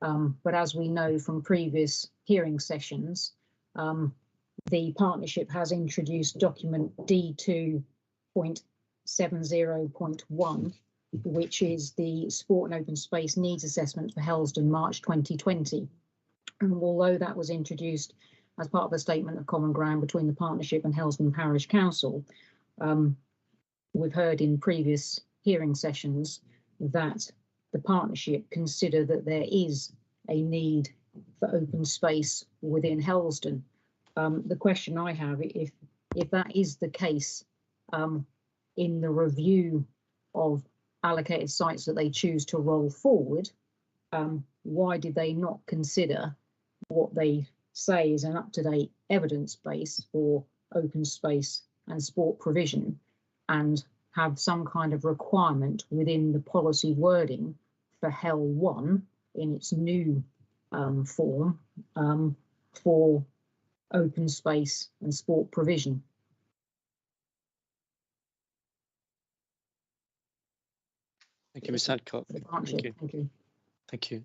K: But as we know from previous hearing sessions, the partnership has introduced document D2.70.1, which is the Sport and Open Space Needs Assessment for Helsdon, March 2020. And although that was introduced as part of a statement of common ground between the partnership and Helsdon Parish Council, we've heard in previous hearing sessions that the partnership consider that there is a need for open space within Helsdon. The question I have, if that is the case, in the review of allocated sites that they choose to roll forward, why did they not consider what they say is an up-to-date evidence base for open space and sport provision, and have some kind of requirement within the policy wording for HEL 1 in its new form for open space and sport provision?
A: Thank you, Ms. Adcock.
K: Thank you.
A: Thank you.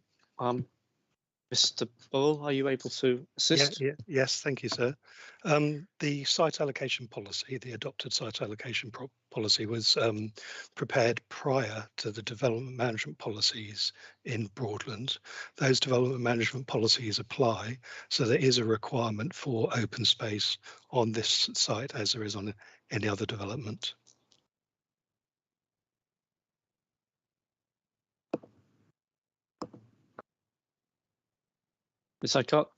A: Mr. Bull, are you able to assist?
D: Yes, thank you, sir. The site allocation policy, the adopted site allocation policy, was prepared prior to the development management policies in Broadland. Those development management policies apply, so there is a requirement for open space on this site as there is on any other development.
A: Ms. Adcock?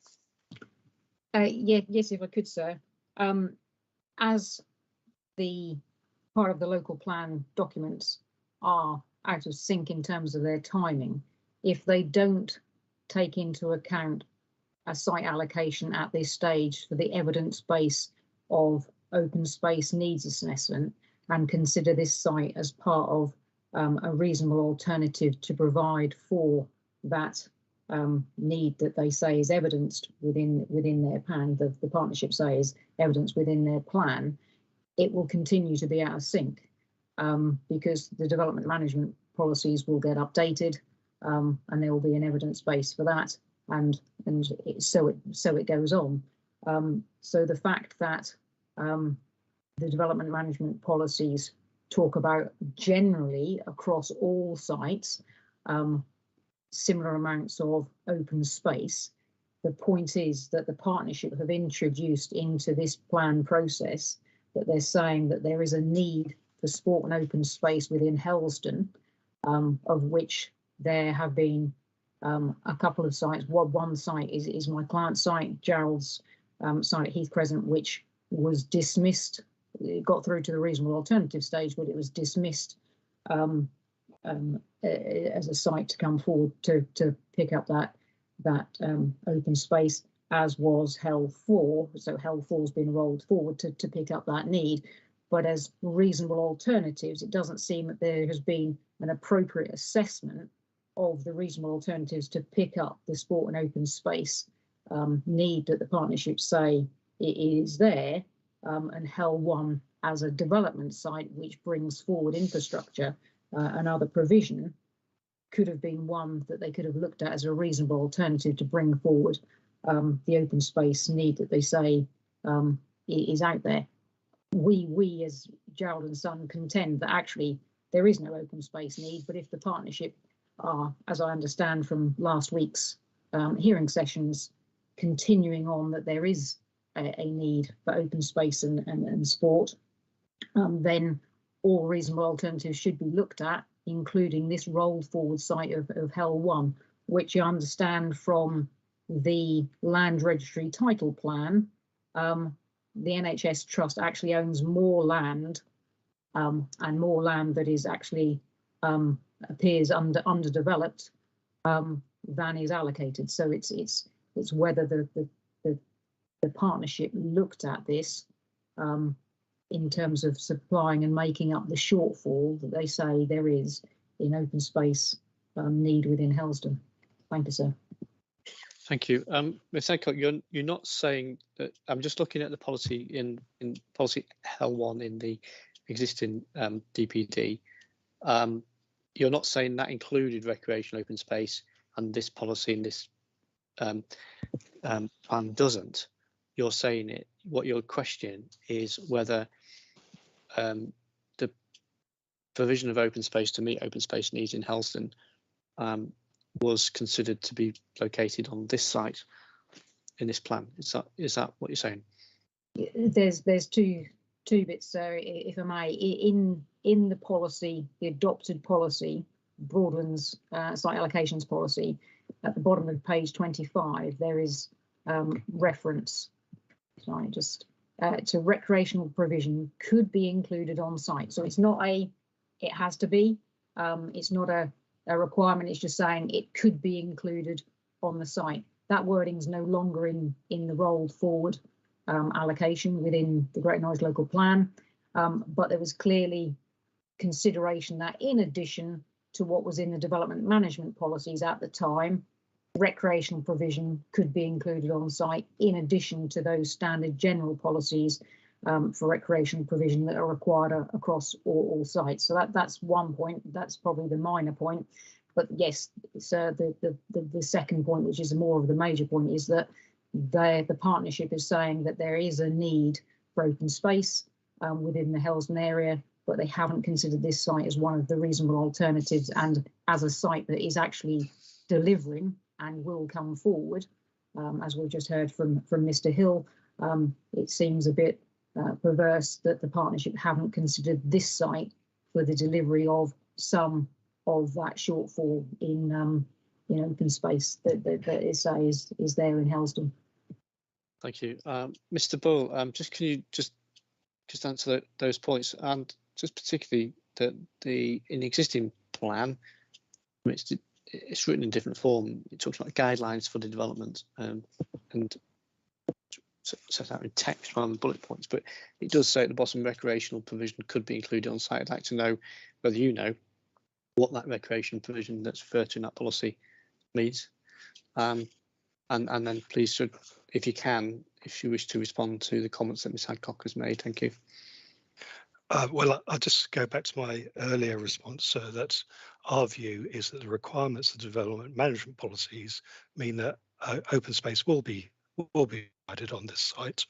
K: Yes, if I could, sir. As the part of the local plan documents are out of sync in terms of their timing, if they don't take into account a site allocation at this stage for the evidence base of open space needs assessment and consider this site as part of a reasonable alternative to provide for that need that they say is evidenced within their plan, the partnership says evidence within their plan, it will continue to be out of sync because the development management policies will get updated and there will be an evidence base for that, and so it goes on. So the fact that the development management policies talk about generally across all sites similar amounts of open space, the point is that the partnership have introduced into this plan process that they're saying that there is a need for sport and open space within Helsdon, of which there have been a couple of sites. One site is my client's site, Gerald's site at Heath Crescent, which was dismissed. It got through to the reasonable alternative stage, but it was dismissed as a site to come forward to pick up that open space, as was HEL 4. So HEL 4 has been rolled forward to pick up that need. But as reasonable alternatives, it doesn't seem that there has been an appropriate assessment of the reasonable alternatives to pick up the sport and open space need that the partnerships say it is there, and HEL 1 as a development site which brings forward infrastructure and other provision could have been one that they could have looked at as a reasonable alternative to bring forward the open space need that they say is out there. We as Gerald and Son contend that actually there is no open space need, but if the partnership are, as I understand from last week's hearing sessions, continuing on that there is a need for open space and sport, then all reasonable alternatives should be looked at, including this rolled forward site of HEL 1, which I understand from the land registry title plan, the NHS Trust actually owns more land and more land that is actually appears underdeveloped than is allocated. So it's whether the partnership looked at this in terms of supplying and making up the shortfall that they say there is in open space need within Helston. Thank you, sir.
A: Thank you. Ms. Adcock, you're not saying that. I'm just looking at the policy in policy L1 in the existing DPD. You're not saying that included recreational open space, and this policy in this plan doesn't. You're saying it. What your question is whether the provision of open space to meet open space needs in Helston was considered to be located on this site in this plan. Is that what you're saying?
K: There's two bits, sir, if I may. In the policy, the adopted policy, Broadlands site allocations policy, at the bottom of page 25, there is reference. Sorry, just to recreational provision could be included on site. So it's not it has to be. It's not a requirement. It's just saying it could be included on the site. That wording is no longer in the rolled forward allocation within the Greater Norwich Local Plan, but there was clearly consideration that in addition to what was in the development management policies at the time, recreational provision could be included on site in addition to those standard general policies for recreational provision that are required across all sites. So that's one point. That's probably the minor point. But yes, so the second point, which is more of the major point, is that the partnership is saying that there is a need for open space within the Helston area, but they haven't considered this site as one of the reasonable alternatives, and as a site that is actually delivering and will come forward, as we've just heard from Mr. Hill. It seems a bit perverse that the partnership haven't considered this site for the delivery of some of that shortfall in open space that is there in Helston.
A: Thank you, Mr. Bull. Can you just answer those points, and just particularly the in the existing plan, it's written in different form. It talks about guidelines for the development and set out in text rather than bullet points, but it does say at the bottom recreational provision could be included on site. I'd like to know whether you know what that recreation provision that's referred to in that policy means, and then please, if you can, if you wish to respond to the comments that Ms. Hadcock has made. Thank you.
D: Well, I'll just go back to my earlier response, so that our view is that the requirements of development management policies mean that open space will be provided on this site.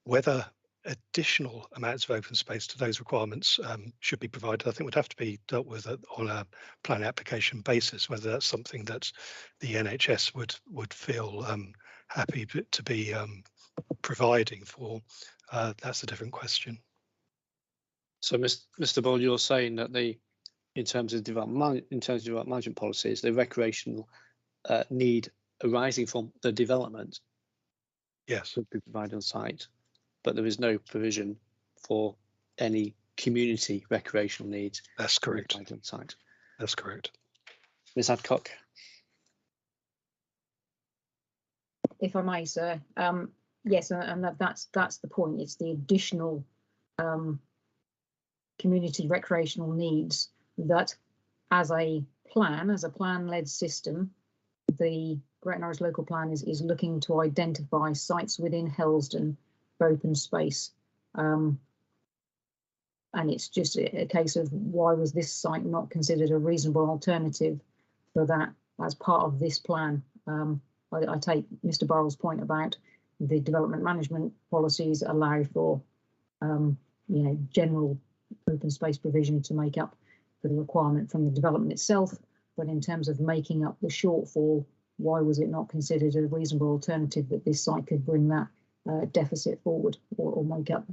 D: Whether additional amounts of open space to those requirements should be provided, I think would have to be dealt with on a plan application basis. Whether that's something that the NHS would feel happy to be providing for, that's a different question.
A: So, Mr. Bull, you're saying that in terms of development management policies, the recreational need arising from the development,
D: yes,
A: would be provided on site, but there is no provision for any community recreational needs.
D: That's correct.
A: On site.
D: That's correct.
A: Ms. Adcock.
K: If I may, sir. Yes, and that's the point. It's the additional community recreational needs that, as a plan-led system, the Greater Norwich Local Plan is looking to identify sites within Helston for open space. And it's just a case of why was this site not considered a reasonable alternative for that as part of this plan. I take Mr. Burrell's point about the development management policies allow for general open space provision to make up for the requirement from the development itself, but in terms of making up the shortfall, why was it not considered a reasonable alternative that this site could bring that deficit forward, or make up,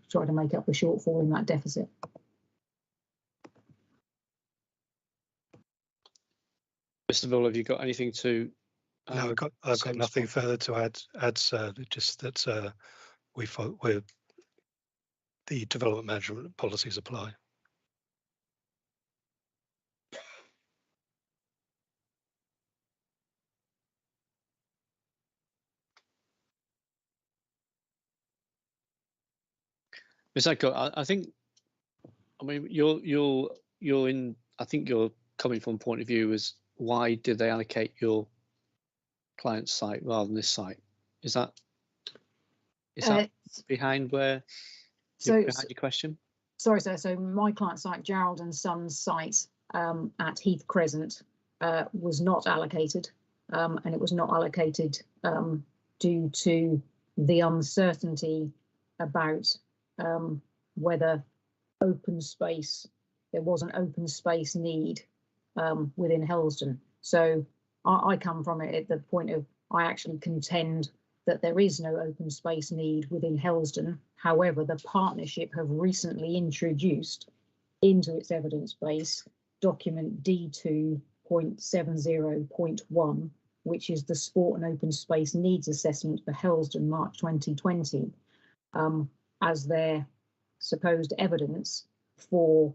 K: try to make up the shortfall in that deficit?
D: Mr.
A: Bull, have you got anything to?
D: No, I've got nothing further to add, sir. Just that the development management policies apply.
A: Ms. Adcock, I mean, you're in. I think you're coming from a point of view as why did they allocate your client's site rather than this site? Is that behind where behind your question?
K: Sorry, sir. So my client site, Gerald and Sons site at Heath Crescent, was not allocated, and it was not allocated due to the uncertainty about whether there was an open space need within Helsden. So I come from it at the point of I actually contend that there is no open space need within Helsden. However, the partnership have recently introduced into its evidence base document D2.70.1, which is the Sport and Open Space Needs Assessment for Helsden March 2020, as their supposed evidence for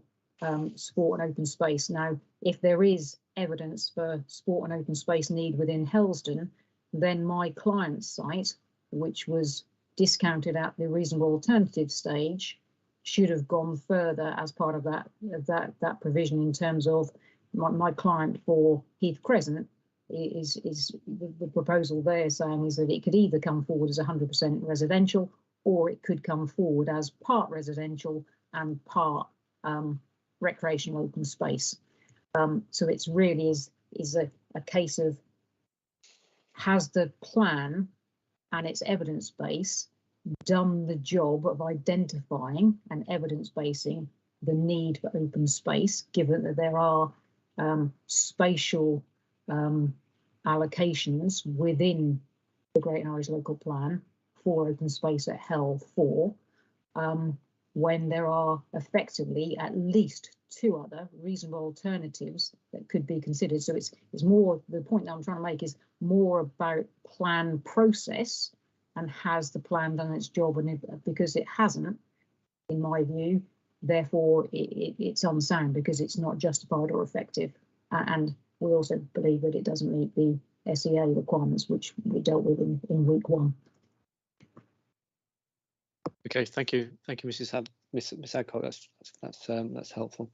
K: sport and open space. Now, if there is evidence for sport and open space need within Helsden, then my client's site, which was discounted at the reasonable alternative stage, should have gone further as part of that provision in terms of my client for Heath Crescent is the proposal they're saying is that it could either come forward as 100% residential, or it could come forward as part residential and part recreational open space. So it's really is a case of, has the plan and its evidence base done the job of identifying and evidence basing the need for open space, given that there are spatial allocations within the Great Irish Local Plan for open space at Hell 4, when there are effectively at least two other reasonable alternatives that could be considered. So it's more, the point that I'm trying to make is more about plan process, and has the plan done its job, and because it hasn't, in my view, therefore it's unsound because it's not justified or effective. And we also believe that it doesn't meet the SEA requirements, which we dealt with in week 1.
A: Okay, thank you, Mrs. Miss Adcock. That's helpful.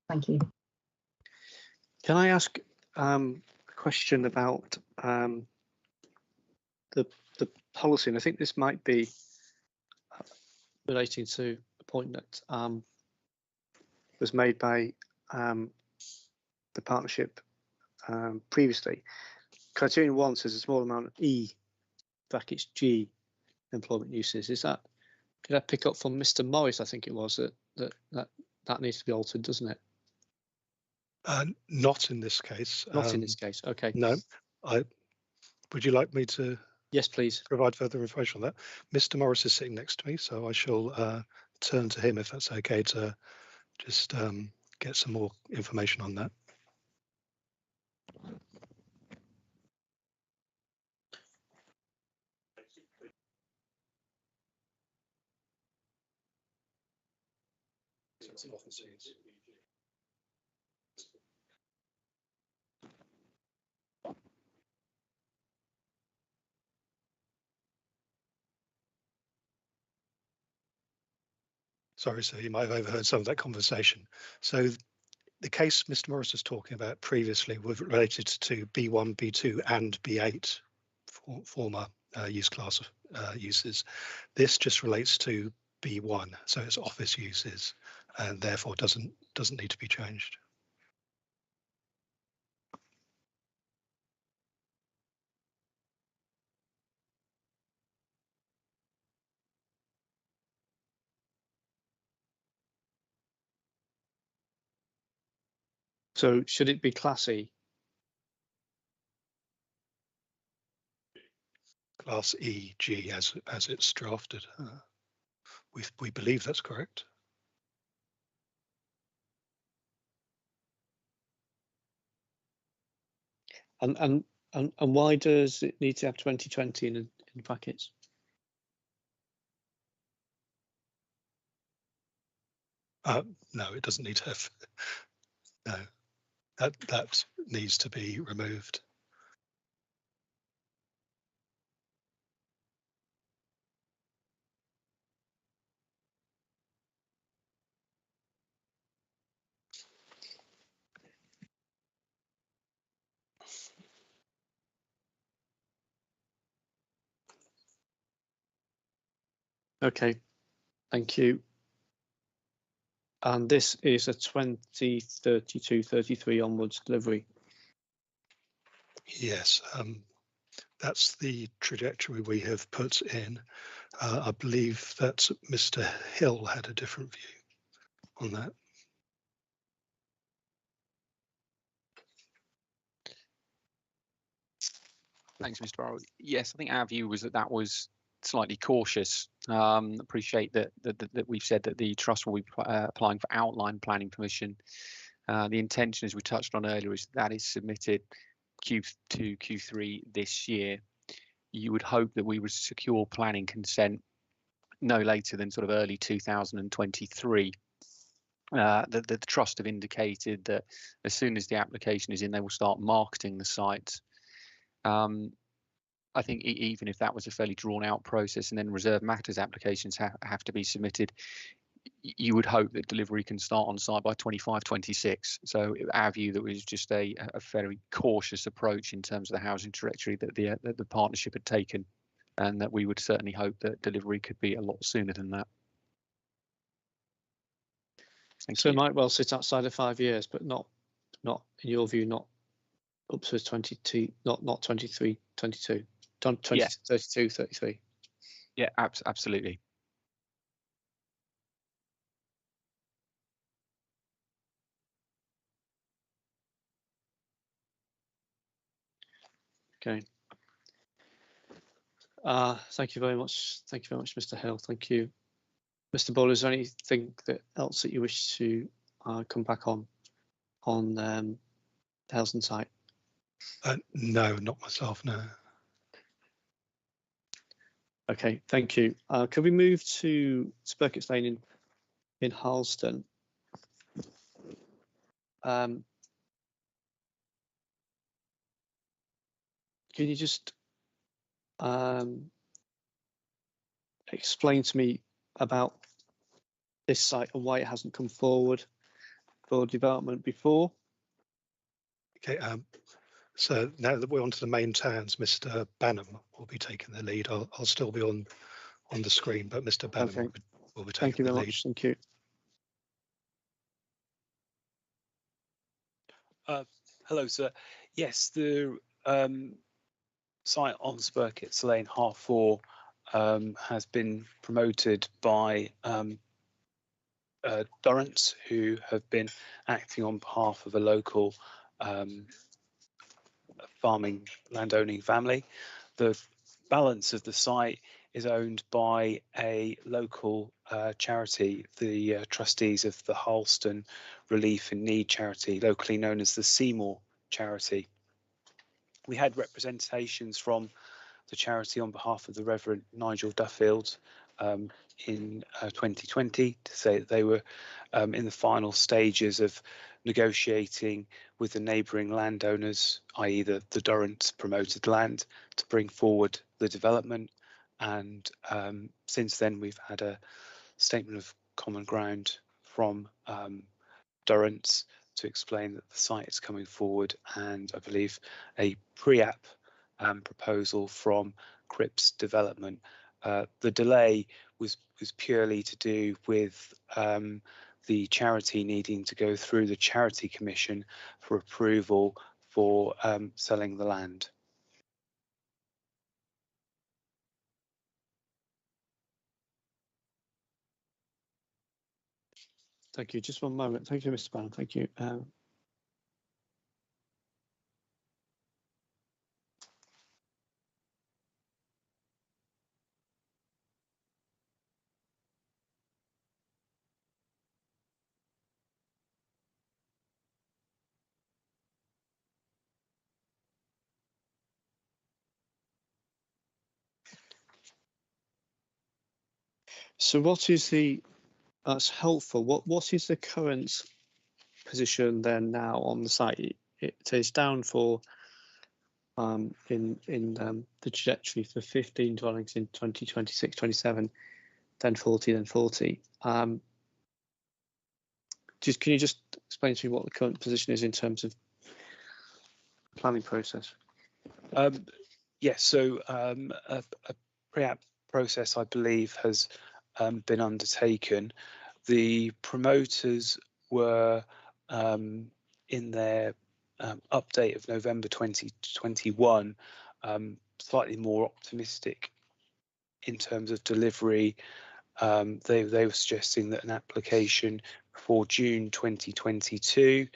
K: Thank you.
A: Can I ask a question about the policy? And I think this might be relating to a point that was made by the partnership previously. Criterion 1 says a small amount of E brackets G employment uses. Is that, did I pick up from Mr. Morris? I think it was that needs to be altered, doesn't it?
D: Not in this case.
A: Not in this case. Okay.
D: No. Would you like me to?
A: Yes, please.
D: Provide further information on that. Mr. Morris is sitting next to me, so I shall turn to him if that's okay to just get some more information on that. Sorry, sir, you might have overheard some of that conversation. So the case Mr. Morris was talking about previously was related to B1, B2 and B8 former use class uses. This just relates to B1, so it's office uses, and therefore doesn't need to be changed.
A: So should it be Class E?
D: Class EG as it's drafted. We believe that's correct.
A: And why does it need to have 2020 in brackets?
D: No, it doesn't need to have. No, that needs to be removed.
A: Okay, thank you. And this is a 2032-33 onwards delivery.
D: Yes, that's the trajectory we have put in. I believe that Mr. Hill had a different view on that.
G: Thanks, Mr. Barrow. Yes, I think our view was that was slightly cautious. Appreciate that we've said that the trust will be applying for outline planning permission. The intention, as we touched on earlier, is that is submitted Q2, Q3 this year. You would hope that we would secure planning consent no later than sort of early 2023. The trust have indicated that as soon as the application is in, they will start marketing the site. I think even if that was a fairly drawn out process and then reserve matters applications have to be submitted, you would hope that delivery can start on site by 25-26. So our view that was just a very cautious approach in terms of the housing trajectory that the partnership had taken, and that we would certainly hope that delivery could be a lot sooner than that.
A: So it might well sit outside of 5 years, but not in your view, not up to 22, not 23, 22, 20, yeah. 32, 33.
G: Yeah, absolutely.
A: Okay. Thank you very much. Thank you very much, Mr. Hill. Thank you. Mr. Bowler, is there anything else that you wish to come back on the housing site?
D: No, not myself, no.
A: Okay, thank you. Could we move to Spurketts Lane in Harleston? Can you just explain to me about this site and why it hasn't come forward for development before?
D: Okay, so now that we're onto the main towns, Mr. Banham will be taking the lead. I'll still be on the screen, but Mr. Banham will be taking the lead.
A: Thank you very much. Thank you.
L: Hello, sir. Yes, the site on Spurketts Lane, H4, has been promoted by Durrants, who have been acting on behalf of a local farming landowning family. The balance of the site is owned by a local charity, the trustees of the Harleston Relief and Need charity, locally known as the Seymour charity. We had representations from the charity on behalf of the Reverend Nigel Duffield in 2020 to say that they were in the final stages of negotiating with the neighbouring landowners, i.e. the Durrants promoted land, to bring forward the development. And since then we've had a statement of common ground from Durrants to explain that the site is coming forward, and I believe a pre-app proposal from Cripps Development. The delay was purely to do with the charity needing to go through the Charity Commission for approval for selling the land.
A: Thank you. Just one moment. Thank you, Mr. Brown. Thank you. So what is that's helpful. What is the current position then now on the site? It is down for in the trajectory for 15 dwellings in 2026, 27, then 40, then 40. Can you just explain to me what the current position is in terms of planning process?
L: Yes, so a pre-app process, I believe, has been undertaken. The promoters were in their update of November 2021 slightly more optimistic in terms of delivery. They were suggesting that an application for June 2022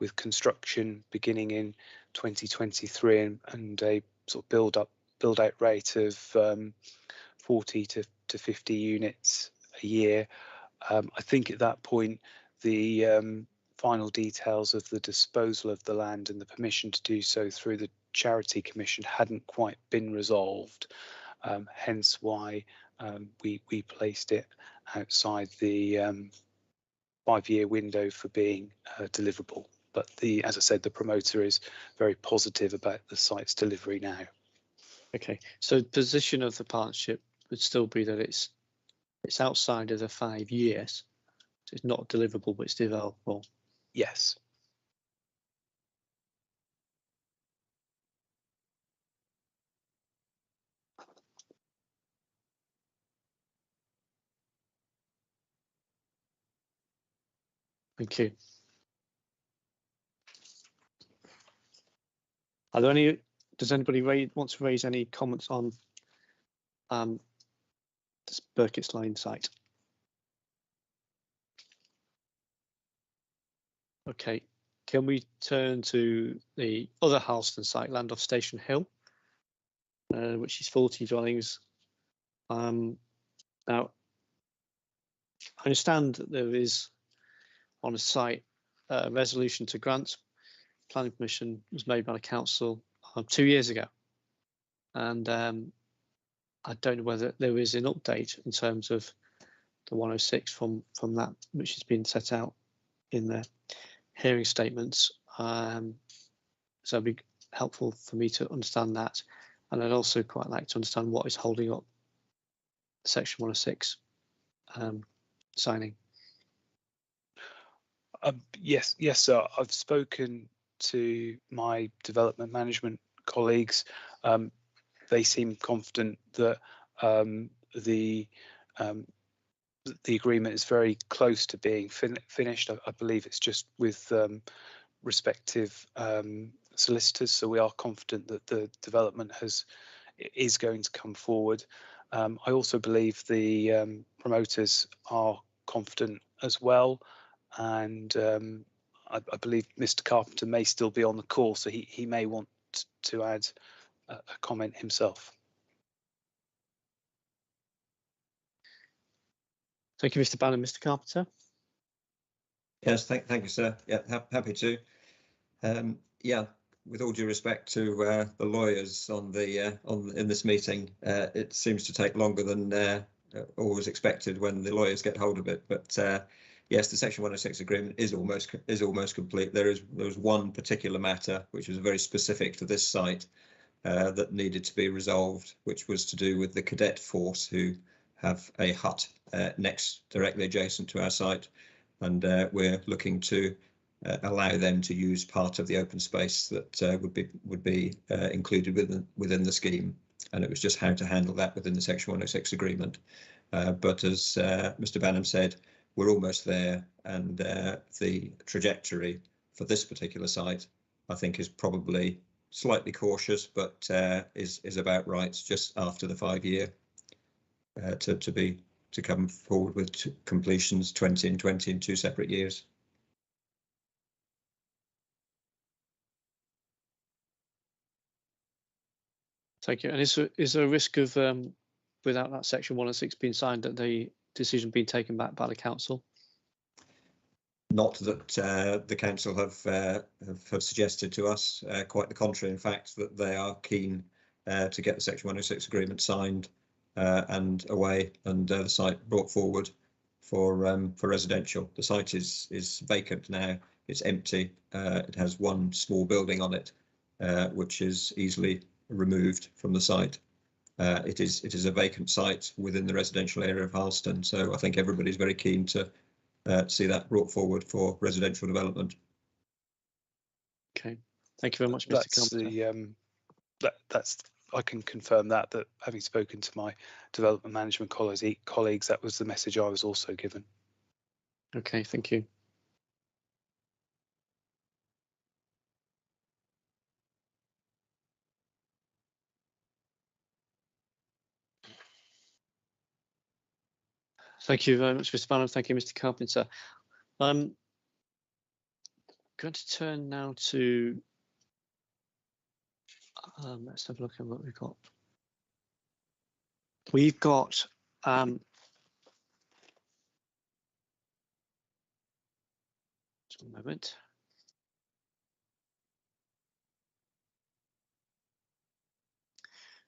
L: with construction beginning in 2023 and a sort of build out rate of 40 to 50 units a year. I think at that point the final details of the disposal of the land and the permission to do so through the Charity Commission hadn't quite been resolved, hence why we placed it outside the 5-year window for being deliverable. But as I said, the promoter is very positive about the site's delivery now.
A: Okay, so the position of the partnership would still be that it's outside of the 5 years. So it's not deliverable, but it's developable.
L: Yes.
A: Thank you. Are there any? Does anybody want to raise any comments on this Burkitt's Lane site? Okay, can we turn to the other Halston site, land off Station Hill, which is 40 dwellings. Now, I understand that there is on a site a resolution to grant planning permission was made by the council 2 years ago, and I don't know whether there is an update in terms of the 106 from that, which has been set out in the hearing statements. So it'd be helpful for me to understand that, and I'd also quite like to understand what is holding up Section 106 signing.
L: Yes, sir. I've spoken to my development management colleagues. They seem confident that the agreement is very close to being finished. I believe it's just with respective solicitors, so we are confident that the development is going to come forward. I also believe the promoters are confident as well, and I believe Mr. Carpenter may still be on the call, so he may want to add a comment himself.
A: Thank you, Mr. Bannon. Mr. Carpenter.
H: Yes, thank you, sir. Yeah, happy to. Yeah, with all due respect to the lawyers in this meeting, it seems to take longer than always expected when the lawyers get hold of it. But yes, the Section 106 agreement is almost complete. There was one particular matter which was very specific to this site that needed to be resolved, which was to do with the cadet force who have a hut directly adjacent to our site, and we're looking to allow them to use part of the open space that would be included within the scheme, and it was just how to handle that within the Section 106 agreement. But as Mr. Banham said, we're almost there, and the trajectory for this particular site, I think, is probably slightly cautious, but is about right. It's just after the 5 year to come forward with completions 20 and 20 in 2 separate years.
A: Thank you. And is there a risk of without that Section 106 being signed, that the decision being taken back by the council?
H: Not that the council have suggested to us. Quite the contrary, in fact, that they are keen to get the Section 106 agreement signed and away, and the site brought forward for residential. The site is vacant now. It's empty. It has one small building on it, which is easily removed from the site. It is a vacant site within the residential area of Halston, so I think everybody's very keen to see that brought forward for residential development.
A: Okay, thank you very much, Mr. Carpenter.
L: That's I can confirm that having spoken to my development management colleagues, that was the message I was also given.
A: Okay, thank you. Thank you very much, Mr. Bannon. Thank you, Mr. Carpenter. I'm going to turn now to, let's have a look at what we've got. We've got just one moment.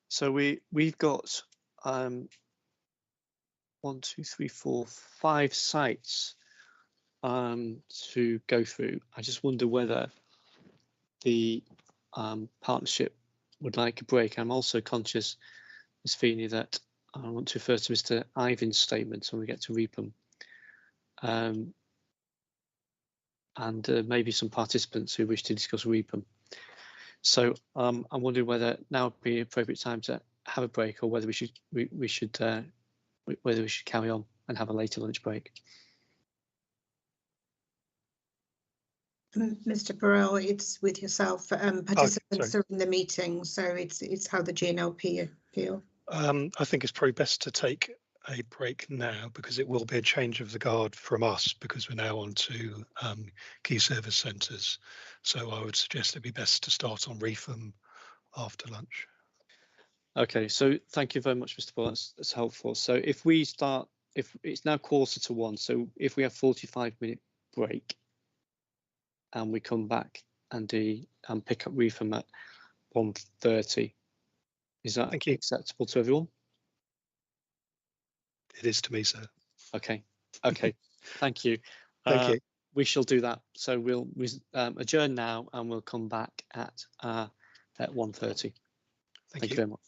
A: So we've got 1, 2, 3, 4, 5 sites to go through. I just wonder whether the partnership would like a break. I'm also conscious, Ms. Feeney, that I want to refer to Mr. Ivan's statement when we get to Reepham, and maybe some participants who wish to discuss Reepham. So I'm wondering whether now would be an appropriate time to have a break, or whether we should carry on and have a later lunch break.
J: Mr. Burrell, it's with yourself. Participants are in the meeting, so it's how the GNLP feel.
D: I think it's probably best to take a break now, because it will be a change of the guard from us, because we're now on to key service centres. So I would suggest it'd be best to start on Reepham after lunch.
A: Okay, so thank you very much, Mr. Bull. That's helpful. So if we start, if it's now 1:45, so if we have 45-minute break and we come back and pick up Reepham at 1:30, is that acceptable to everyone?
D: It is to me, sir.
A: Okay, okay, thank you.
D: Thank you.
A: We shall do that. So we'll adjourn now, and we'll come back at 1:30. Thank you very much.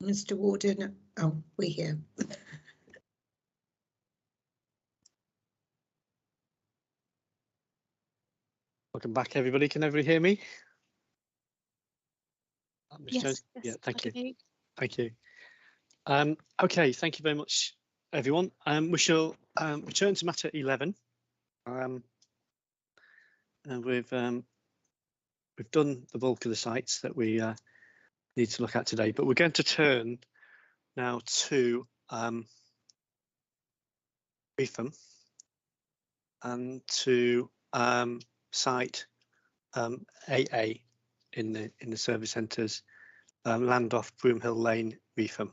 J: Mr. Warden. Oh, we're here.
A: Welcome back, everybody. Can everybody hear me? Ms.
M: Yes,
A: Jones?
M: yes,
A: Yeah, thank
M: I
A: you.
M: can hear you.
A: Thank you. Okay, thank you very much, everyone. We shall return to matter 11. And we've done the bulk of the sites that we need to look at today, but we're going to turn now to Reefham and to site AA in the service centres, Landoff, Broomhill Lane, Reefham.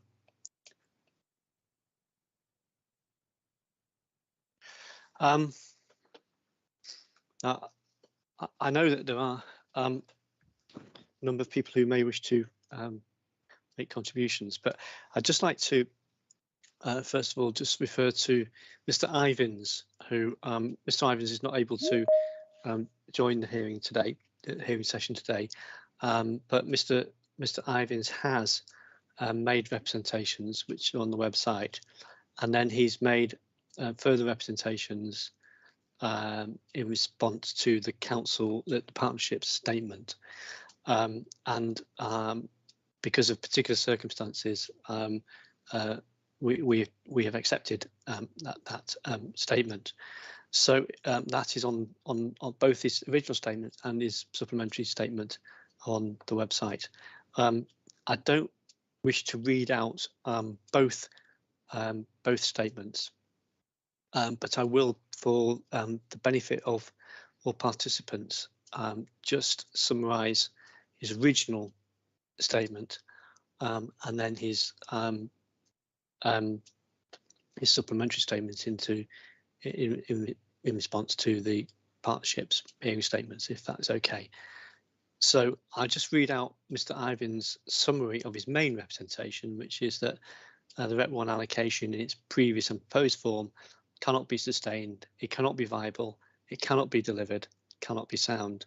A: Now, I know that there are a number of people who may wish to make contributions, but I'd just like to first of all just refer to Mr. Ivins, who Mr. Ivins is not able to join the hearing today, the hearing session today, but Mr. Ivins has made representations which are on the website, and then he's made further representations in response to the council, the partnership's statement, and because of particular circumstances, we have accepted that statement. So that is on both his original statement and his supplementary statement on the website. I don't wish to read out both statements, but I will, for the benefit of all participants, just summarise his original statement and then his supplementary statements in response to the partnership's hearing statements, if that's okay. So I just read out Mr. Ivins' summary of his main representation, which is that the Rep 1 allocation in its previous and proposed form cannot be sustained, it cannot be viable, it cannot be delivered, cannot be sound.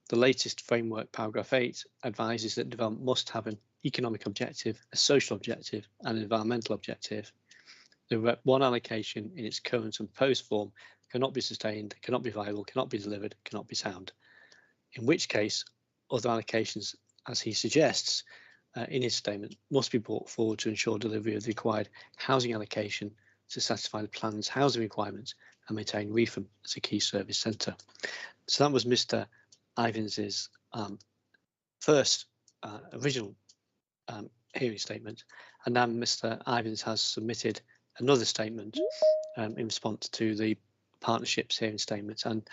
A: The latest framework, paragraph 8, advises that development must have an economic objective, a social objective, and an environmental objective. The Rep 1 allocation in its current and proposed form cannot be sustained, cannot be viable, cannot be delivered, cannot be sound. In which case, other allocations, as he suggests in his statement, must be brought forward to ensure delivery of the required housing allocation to satisfy the plan's housing requirements and maintain Reefham as a key service centre. So that was Mr. Ivins' first original hearing statement, and now Mr. Ivins has submitted another statement in response to the partnership's hearing statement, and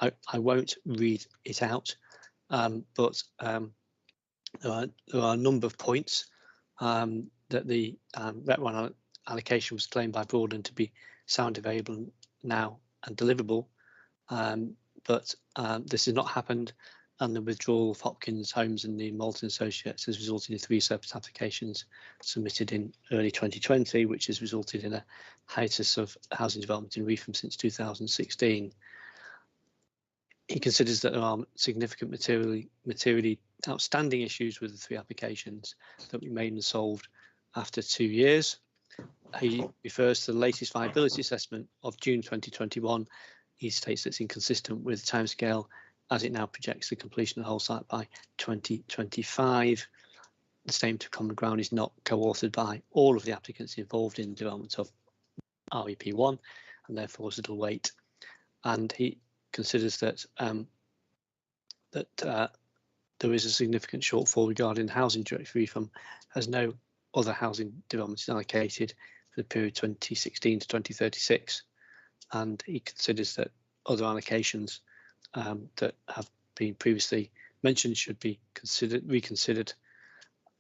A: I won't read it out, but there are a number of points that the Rep 1 allocation was claimed by Broadland to be sound, available now and deliverable, but this has not happened, and the withdrawal of Hopkins Homes and the Moulton Associates has resulted in 3 separate applications submitted in early 2020, which has resulted in a hiatus of housing development in Reefham since 2016. He considers that there are significant materially outstanding issues with the 3 applications that remain unsolved after 2 years. He refers to the latest viability assessment of June 2021. He states that it's inconsistent with timescale as it now projects the completion of the whole site by 2025. The statement of common ground is not co-authored by all of the applicants involved in the development of REP1, and therefore is little weight. And he considers that there is a significant shortfall regarding housing directory from, as no other housing development is allocated for the period 2016 to 2036, and he considers that other allocations that have been previously mentioned should be reconsidered.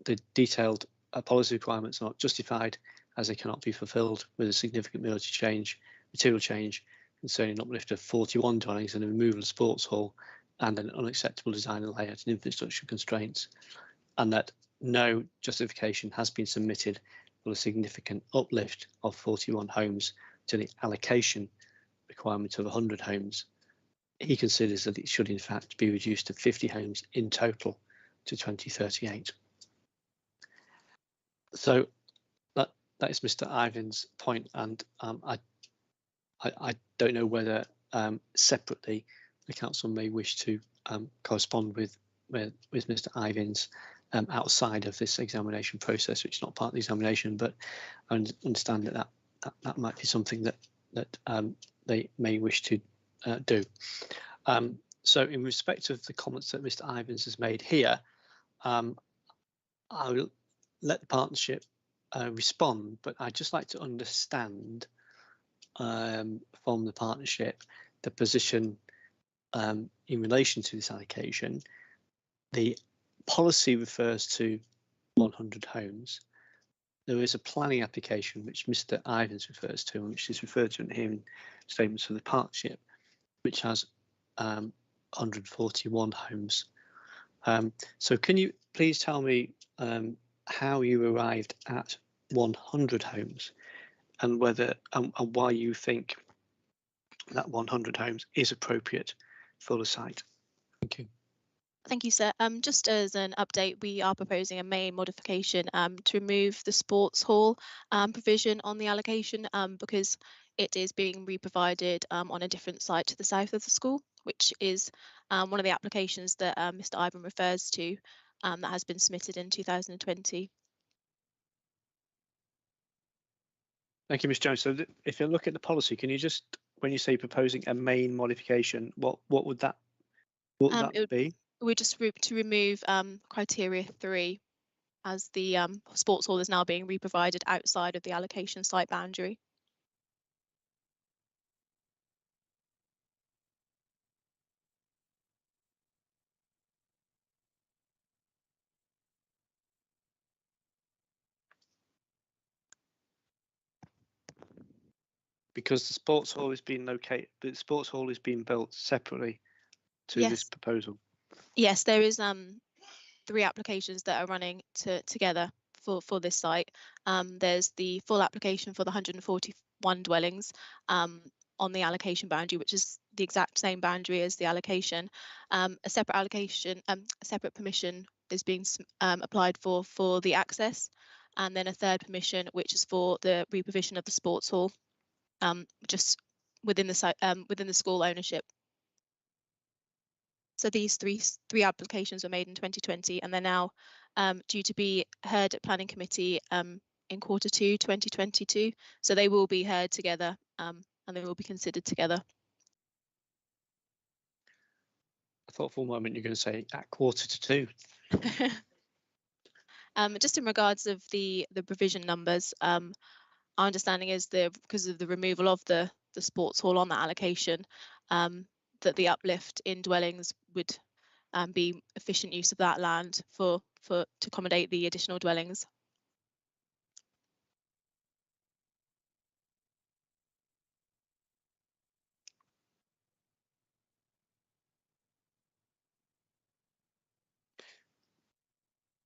A: The detailed policy requirements are not justified as they cannot be fulfilled with a significant material change concerning an uplift of 41 dwellings and a removal of sports hall and an unacceptable design and layout and infrastructure constraints, and that no justification has been submitted for a significant uplift of 41 homes to the allocation requirement of 100 homes. He considers that it should in fact be reduced to 50 homes in total to 2038. So that is Mr. Ivan's point, and I don't know whether separately the council may wish to correspond with Mr. Ivins outside of this examination process, which is not part of the examination, but I understand that might be something that they may wish to do. So in respect of the comments that Mr. Ivins has made here, I will let the partnership respond, but I'd just like to understand from the partnership the position in relation to this allocation. The policy refers to 100 homes. There is a planning application which Mr. Ivins refers to, and which is referred to in hearing statements for the partnership, which has 141 homes. So can you please tell me how you arrived at 100 homes, and whether and why you think that 100 homes is appropriate for the site? Thank you.
M: Thank you, sir. Just as an update, we are proposing a main modification to remove the sports hall provision on the allocation because it is being re-provided on a different site to the south of the school, which is one of the applications that Mr. Ivan refers to that has been submitted in 2020.
A: Thank you, Ms. Jones. So if you look at the policy, can you just, when you say proposing a main modification, what would that be?
M: We're just to remove criteria 3, as the sports hall is now being re-provided outside of the allocation site boundary.
A: Because the sports hall is being located, the sports hall is being built separately to this proposal.
M: Yes, there is 3 applications that are running together for this site. There's the full application for the 141 dwellings on the allocation boundary, which is the exact same boundary as the allocation. A separate allocation, a separate permission is being applied for the access, and then a third permission, which is for the reprovision of the sports hall, just within the site, within the school ownership. So these three applications were made in 2020, and they're now due to be heard at Planning Committee in Q2 2022. So they will be heard together and they will be considered together.
A: I thought for a moment you're going to say at 1:45.
M: Just in regards of the provision numbers, our understanding is because of the removal of the sports hall on that allocation, that the uplift in dwellings would be efficient use of that land to accommodate the additional dwellings.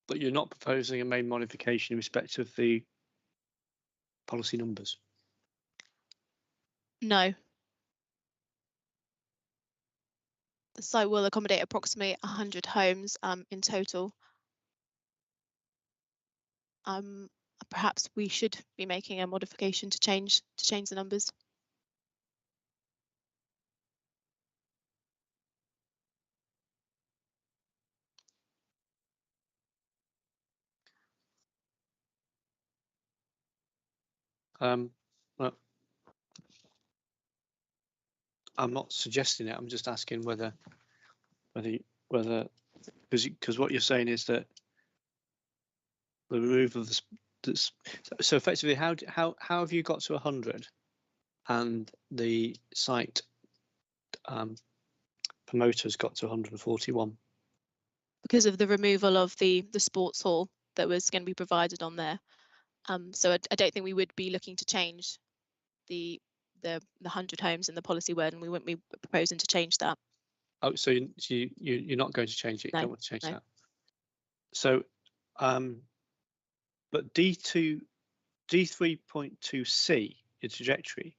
A: But you're not proposing a main modification in respect of the policy numbers?
M: No. The site will accommodate approximately 100 homes in total. Perhaps we should be making a modification to change the numbers.
A: Well, I'm not suggesting it. I'm just asking whether because what you're saying is that the removal of this. So effectively, how have you got to 100, and the site promoters got to 141?
M: Because of the removal of the sports hall that was going to be provided on there. So I don't think we would be looking to change the 100 homes in the policy word, and we wouldn't be proposing to change that.
A: Oh, so you're not going to change it? You don't want to change that? So, but D3.2C, your trajectory,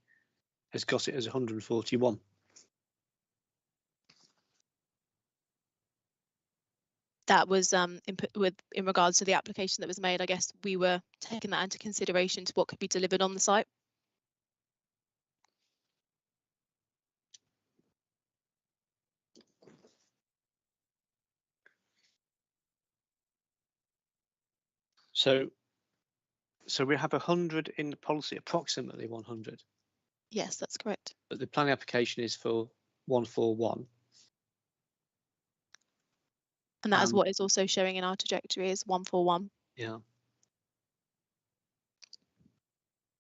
A: has got it as 141.
M: that was in regards to the application that was made. I guess we were taking that into consideration to what could be delivered on the site.
A: So we have 100 in the policy, approximately 100.
M: Yes, that's correct.
A: But the planning application is for 141.
M: And that is what is also showing in our trajectory is 141.
A: Yeah.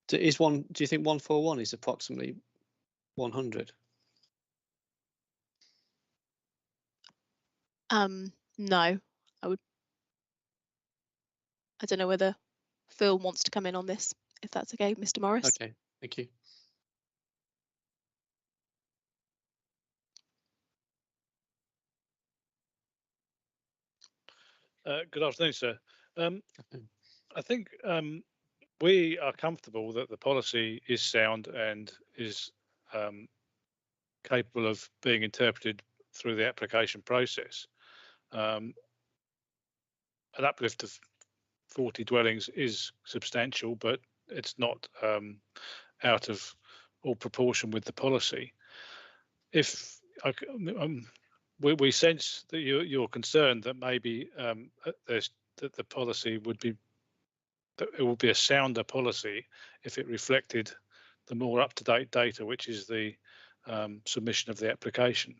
A: Do you think 141 is approximately 100?
M: No, I don't know whether Phil wants to come in on this, if that's okay, Mr. Morris.
A: Okay, thank you.
N: Good afternoon, sir. I think we are comfortable that the policy is sound and is capable of being interpreted through the application process. An uplift of 40 dwellings is substantial, but it's not out of all proportion with the policy. If we sense that you're concerned that maybe that the policy would be, that it would be a sounder policy if it reflected the more up-to-date data, which is the submission of the application.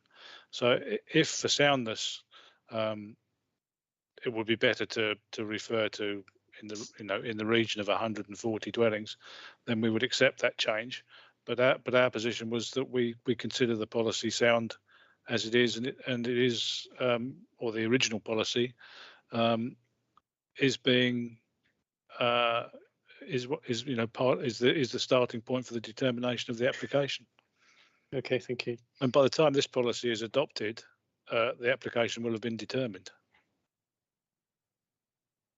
N: So if for soundness, it would be better to refer to in the region of 140 dwellings, then we would accept that change. But our position was that we consider the policy sound as it is, and it is, or the original policy is being is the starting point for the determination of the application.
A: Okay, thank you.
N: And by the time this policy is adopted, the application will have been determined.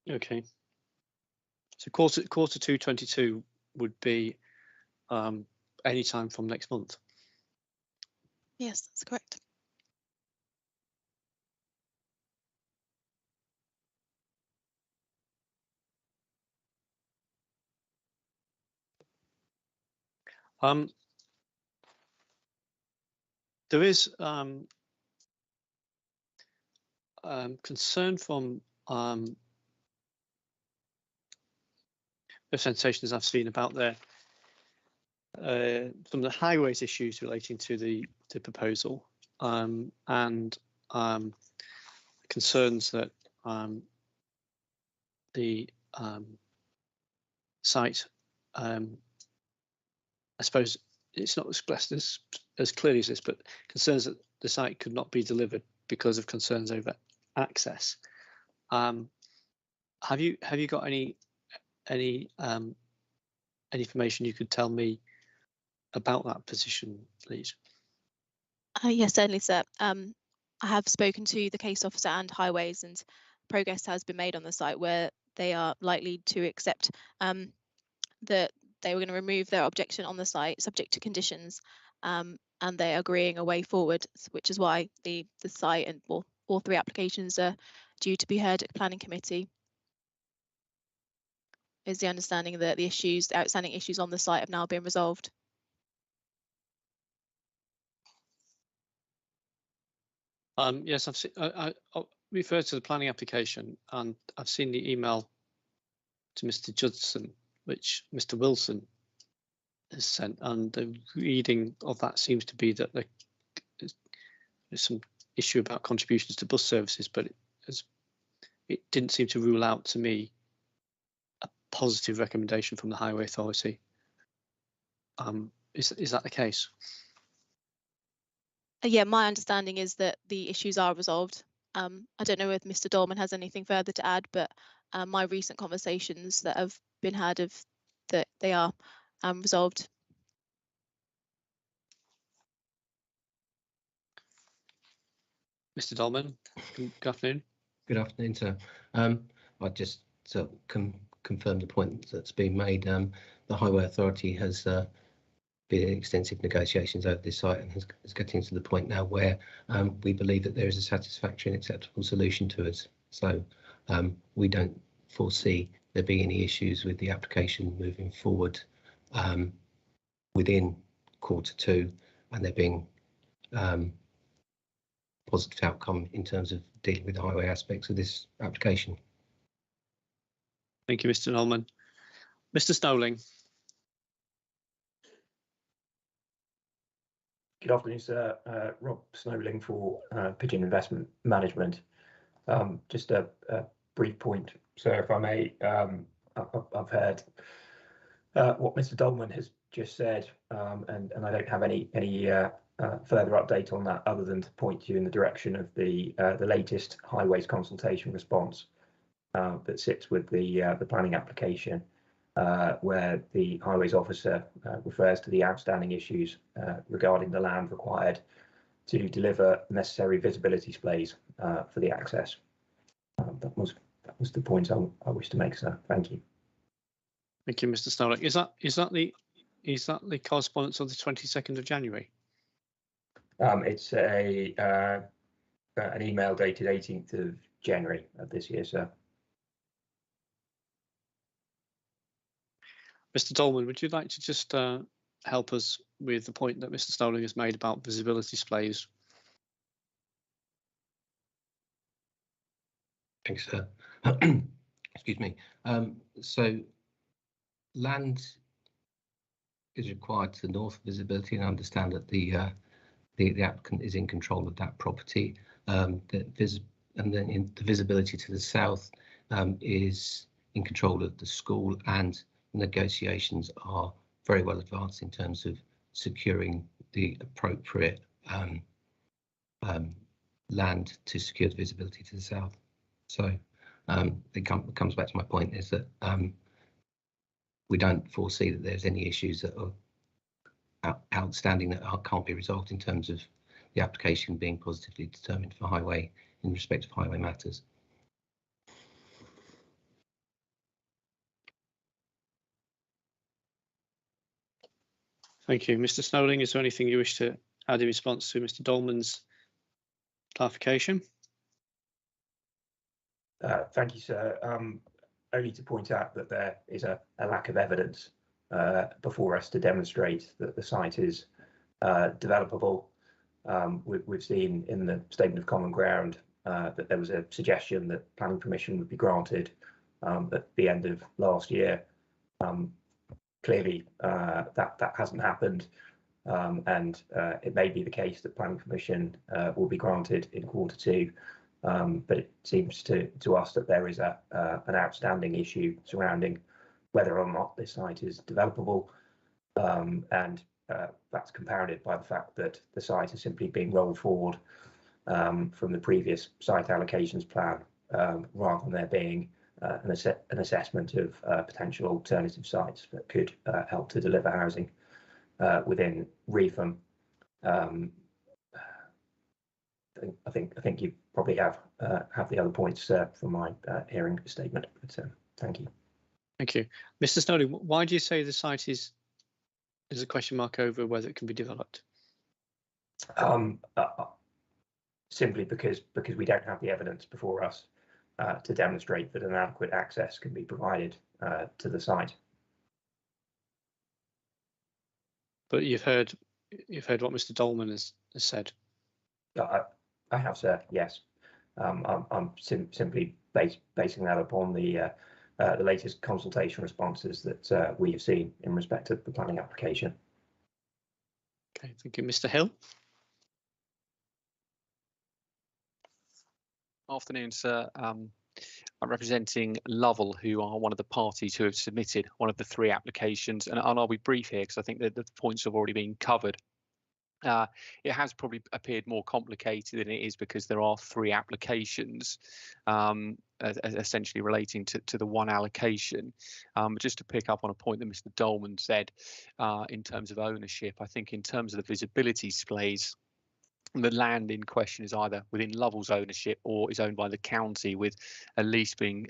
A: Okay. So quarter 2/22 would be any time from next month.
M: Yes, that's correct.
A: There is concern from the sensations I've seen about some of the highways issues relating to the proposal, and concerns that the site, I suppose it's not expressed as clearly as this, but concerns that the site could not be delivered because of concerns over access. Have you got any information you could tell me about that position, please?
M: Yes, certainly, sir. I have spoken to the case officer and highways, and progress has been made on the site where they are likely to accept that they were going to remove their objection on the site subject to conditions, and they're agreeing a way forward, which is why the site and all three applications are due to be heard at planning committee. Is the understanding that the outstanding issues on the site have now been resolved?
A: Yes, I've seen. I'll refer to the planning application, and I've seen the email to Mr. Judson, which Mr. Wilson has sent, and the reading of that seems to be that there's some issue about contributions to bus services, but it didn't seem to rule out to me a positive recommendation from the Highway Authority. Is that the case?
M: Yeah, my understanding is that the issues are resolved. I don't know if Mr. Dolman has anything further to add, but my recent conversations that have been had that they are resolved.
A: Mr. Dolman, good afternoon.
O: Good afternoon, sir. I just confirm the point that's been made. The Highway Authority has been in extensive negotiations over this site and is getting to the point now where we believe that there is a satisfactory and acceptable solution to us. So we don't foresee there being any issues with the application moving forward within Q2, and there being positive outcome in terms of dealing with the highway aspects of this application.
A: Thank you, Mr. Nolman. Mr. Snowling.
P: Good afternoon, sir. Rob Snowling for Pigeon Investment Management. Just a brief point, sir, if I may. I've heard what Mr. Dolman has just said, and I don't have any further update on that other than to point you in the direction of the latest highways consultation response that sits with the planning application, where the highways officer refers to the outstanding issues regarding the land required to deliver necessary visibility displays for the access. That was the point I wish to make, sir. Thank you.
A: Thank you, Mr. Snowling. Is that the correspondence of the 22nd of January?
P: It's an email dated 18th of January of this year, sir.
A: Mr. Dolman, would you like to just help us with the point that Mr. Snowling has made about visibility displays?
O: Thanks, sir. Excuse me. So land is required to the north visibility, and I understand that the applicant is in control of that property. And then the visibility to the south is in control of the school, and negotiations are very well advanced in terms of securing the appropriate land to secure the visibility to the south. So it comes back to my point, is that we don't foresee that there's any issues that are outstanding that can't be resolved in terms of the application being positively determined for highway in respect of highway matters.
A: Thank you. Mr. Snowling, is there anything you wish to add in response to Mr. Dolman's clarification?
P: Thank you, sir. Only to point out that there is a lack of evidence before us to demonstrate that the site is developable. We've seen in the statement of common ground that there was a suggestion that planning permission would be granted at the end of last year. Clearly, that hasn't happened, and it may be the case that planning permission will be granted in Q2. But it seems to us that there is an outstanding issue surrounding whether or not this site is developable, and that's compounded by the fact that the site is simply being rolled forward from the previous site allocations plan, rather than there being an assessment of potential alternative sites that could help to deliver housing within Reefham. I think you probably have the other points from my hearing statement. But thank you.
A: Thank you, Mr. Snowden. Why do you say the site is a question mark over whether it can be developed?
P: Simply because we don't have the evidence before us to demonstrate that an adequate access can be provided to the site.
A: But you've heard what Mr. Dolman has said.
P: I have, sir. Yes, I'm simply basing that upon the latest consultation responses that we have seen in respect of the planning application.
A: Okay, thank you, Mr. Hill.
G: Afternoon, sir. I'm representing Lovell, who are one of the parties who have submitted one of the three applications, and I'll be brief here because I think that the points have already been covered. It has probably appeared more complicated than it is because there are three applications essentially relating to the one allocation. But just to pick up on a point that Mr. Dolman said in terms of ownership, I think in terms of the visibility displays, the land in question is either within Lovell's ownership or is owned by the county, with a lease being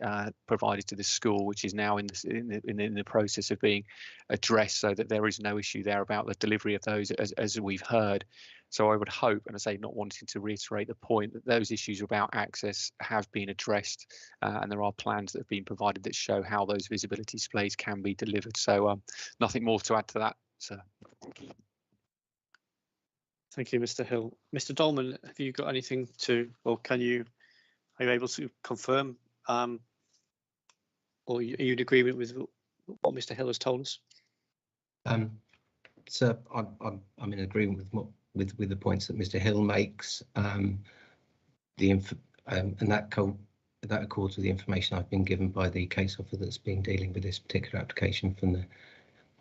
G: provided to the school, which is now in the process of being addressed, so that there is no issue there about the delivery of those, as we've heard. So I would hope, and I say not wanting to reiterate the point, that those issues about access have been addressed, and there are plans that have been provided that show how those visibility displays can be delivered. So nothing more to add to that, sir.
A: Thank you, Mr. Hill. Mr. Dolman, have you got anything to, or are you able to confirm, or are you in agreement with what Mr. Hill has told us?
O: So I'm in agreement with the points that Mr. Hill makes. And that accords with the information I've been given by the case officer that's been dealing with this particular application from the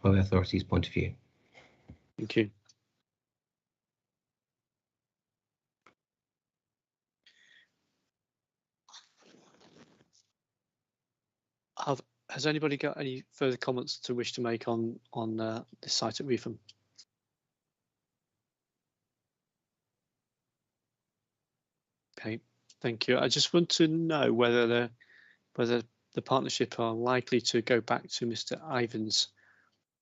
O: Highway Authority's point of view.
A: Thank you. Has anybody got any further comments to wish to make on this site at Reefham? Okay, thank you. I just want to know whether the partnership are likely to go back to Mr. Ivans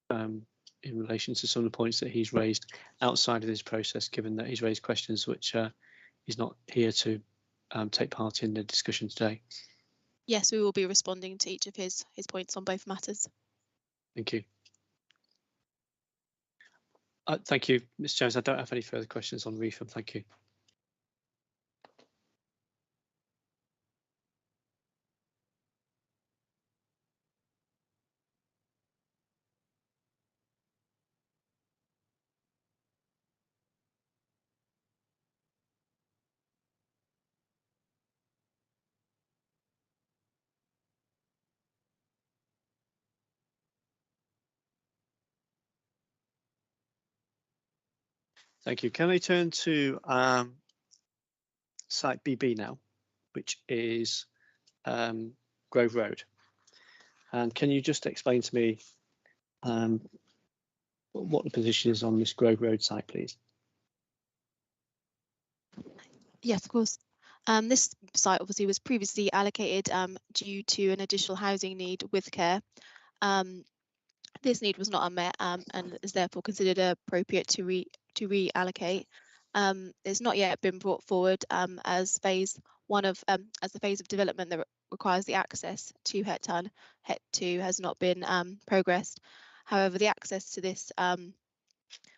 A: in relation to some of the points that he's raised outside of this process, given that he's raised questions which he's not here to take part in the discussion today.
M: Yes, we will be responding to each of his points on both matters.
A: Thank you. Thank you, Ms. Jones. I don't have any further questions on Reefham. Thank you. Thank you. Can I turn to site BB now, which is Grove Road? And can you just explain to me what the position is on this Grove Road site, please?
M: Yes, of course. This site obviously was previously allocated due to an additional housing need with care. This need was not unmet and is therefore considered appropriate to reallocate. It's not yet been brought forward as phase one of as the phase of development that requires the access to Het 2 has not been progressed. However, the access to this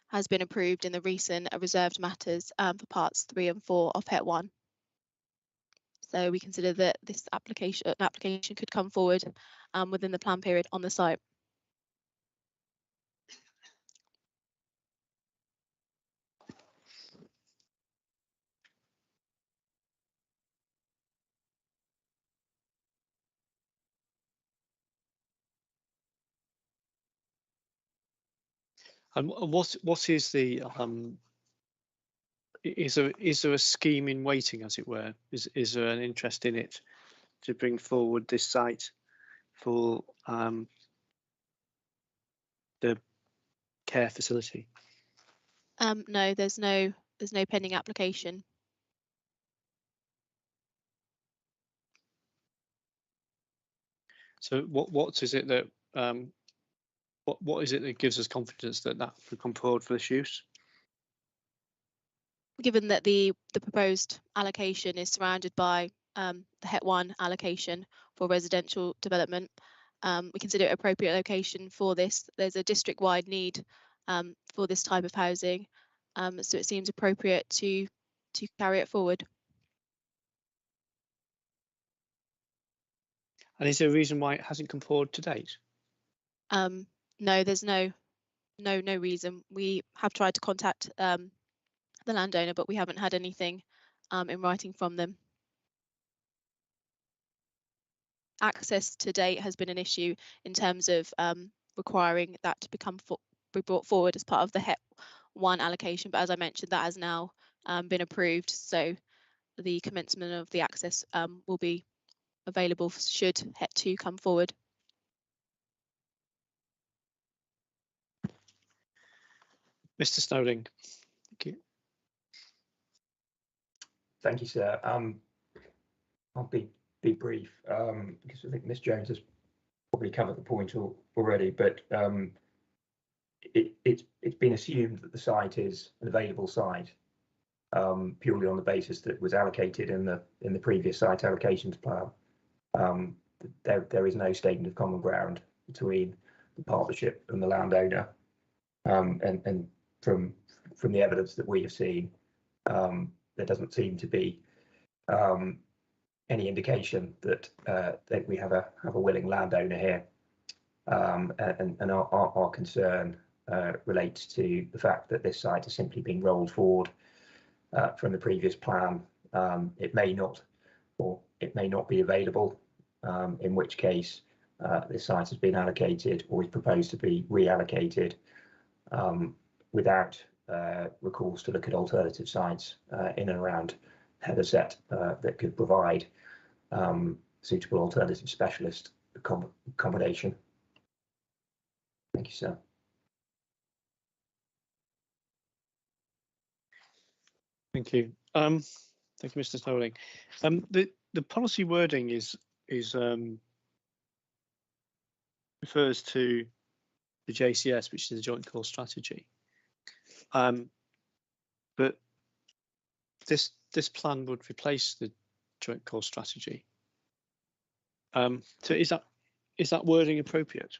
M: has been approved in the recent reserved matters for parts 3 and 4 of Het 1. So we consider that this application could come forward within the plan period on the site.
A: And what is the is there a scheme in waiting, as it were? Is there an interest in it to bring forward this site for the care facility?
M: No, there's no pending application.
A: So what is it that what is it that gives us confidence that that will come forward for this use?
M: Given that the proposed allocation is surrounded by the Het 1 allocation for residential development, we consider it an appropriate location for this. There's a district-wide need for this type of housing, so it seems appropriate to carry it forward.
A: And is there a reason why it hasn't come forward to date?
M: No, there's no reason. We have tried to contact the landowner, but we haven't had anything in writing from them. Access to date has been an issue in terms of requiring that to be brought forward as part of the Het 1 allocation, but as I mentioned, that has now been approved, so the commencement of the access will be available should Het 2 come forward.
A: Mr. Snowding, thank you.
P: Thank you, sir. I'll be brief because I think Ms Jones has probably covered the point already, but it's been assumed that the site is an available site purely on the basis that it was allocated in the previous site allocations plan. There is no statement of common ground between the partnership and the landowner, and from the evidence that we have seen, there doesn't seem to be any indication that we have a willing landowner here, and our concern relates to the fact that this site is simply being rolled forward from the previous plan. It may not, or it may not be available, in which case this site has been allocated or is proposed to be reallocated without recourse to look at alternative sites in and around Heatherset that could provide suitable alternative specialist accommodation. Thank you, sir.
A: Thank you. Thank you, Mr. Snowling. The policy wording is refers to the JCS, which is the Joint Core Strategy. But this plan would replace the Joint Core Strategy. So is that wording appropriate?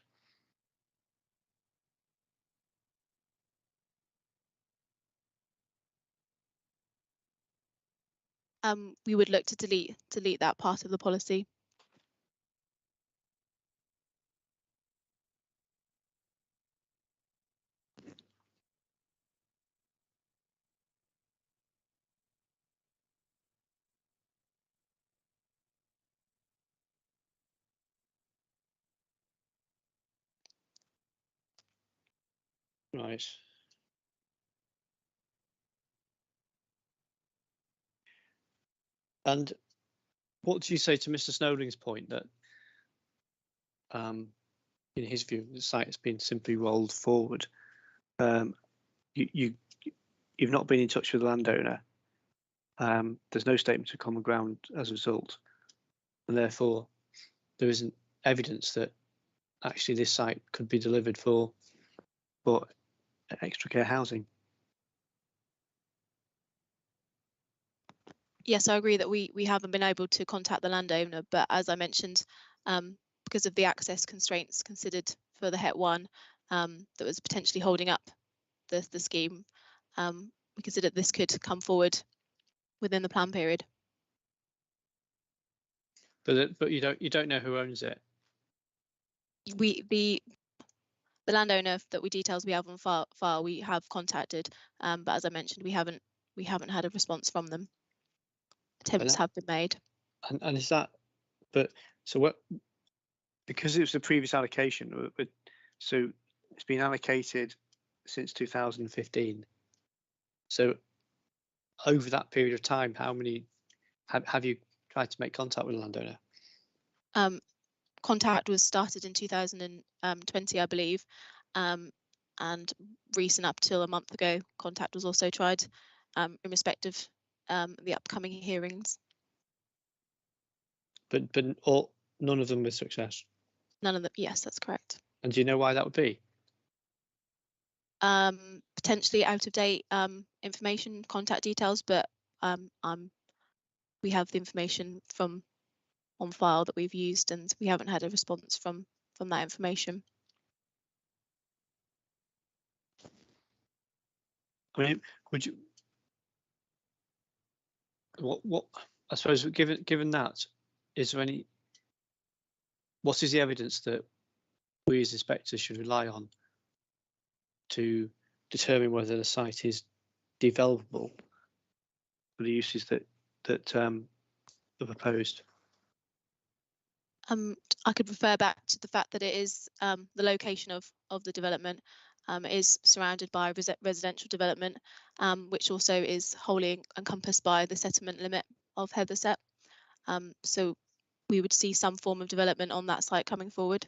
M: We would look to delete that part of the policy.
A: Right. And what do you say to Mr. Snowling's point that, in his view, the site has been simply rolled forward? You've not been in touch with the landowner. There's no statement of common ground as a result, and therefore there isn't evidence that actually this site could be delivered for extra care housing.
M: Yes, I agree that we haven't been able to contact the landowner, but as I mentioned, because of the access constraints considered for the HET1 that was potentially holding up the scheme, we considered this could come forward within the plan period.
A: But you don't know who owns it.
M: The landowner that we have on file we have contacted, but as I mentioned, we haven't had a response from them. Attempts have been made.
A: And is that, but so what, because it was the previous allocation, so it's been allocated since 2015. So over that period of time, how many have you tried to make contact with a landowner?
M: Contact was started in 2020, I believe, and recent up till a month ago, contact was also tried in respect of the upcoming hearings.
A: But none of them with success.
M: None of them. Yes, that's correct.
A: And do you know why that would be?
M: Potentially out of date information, contact details, but we have the information from on file that we've used, and we haven't had a response from that information.
A: I mean, would you? What? I suppose given that, is there any? What is the evidence that we as inspectors should rely on to determine whether the site is developable for the uses that are proposed?
M: I could refer back to the fact that it is the location of the development is surrounded by residential development, which also is wholly encompassed by the settlement limit of Heatherset. So we would see some form of development on that site coming forward.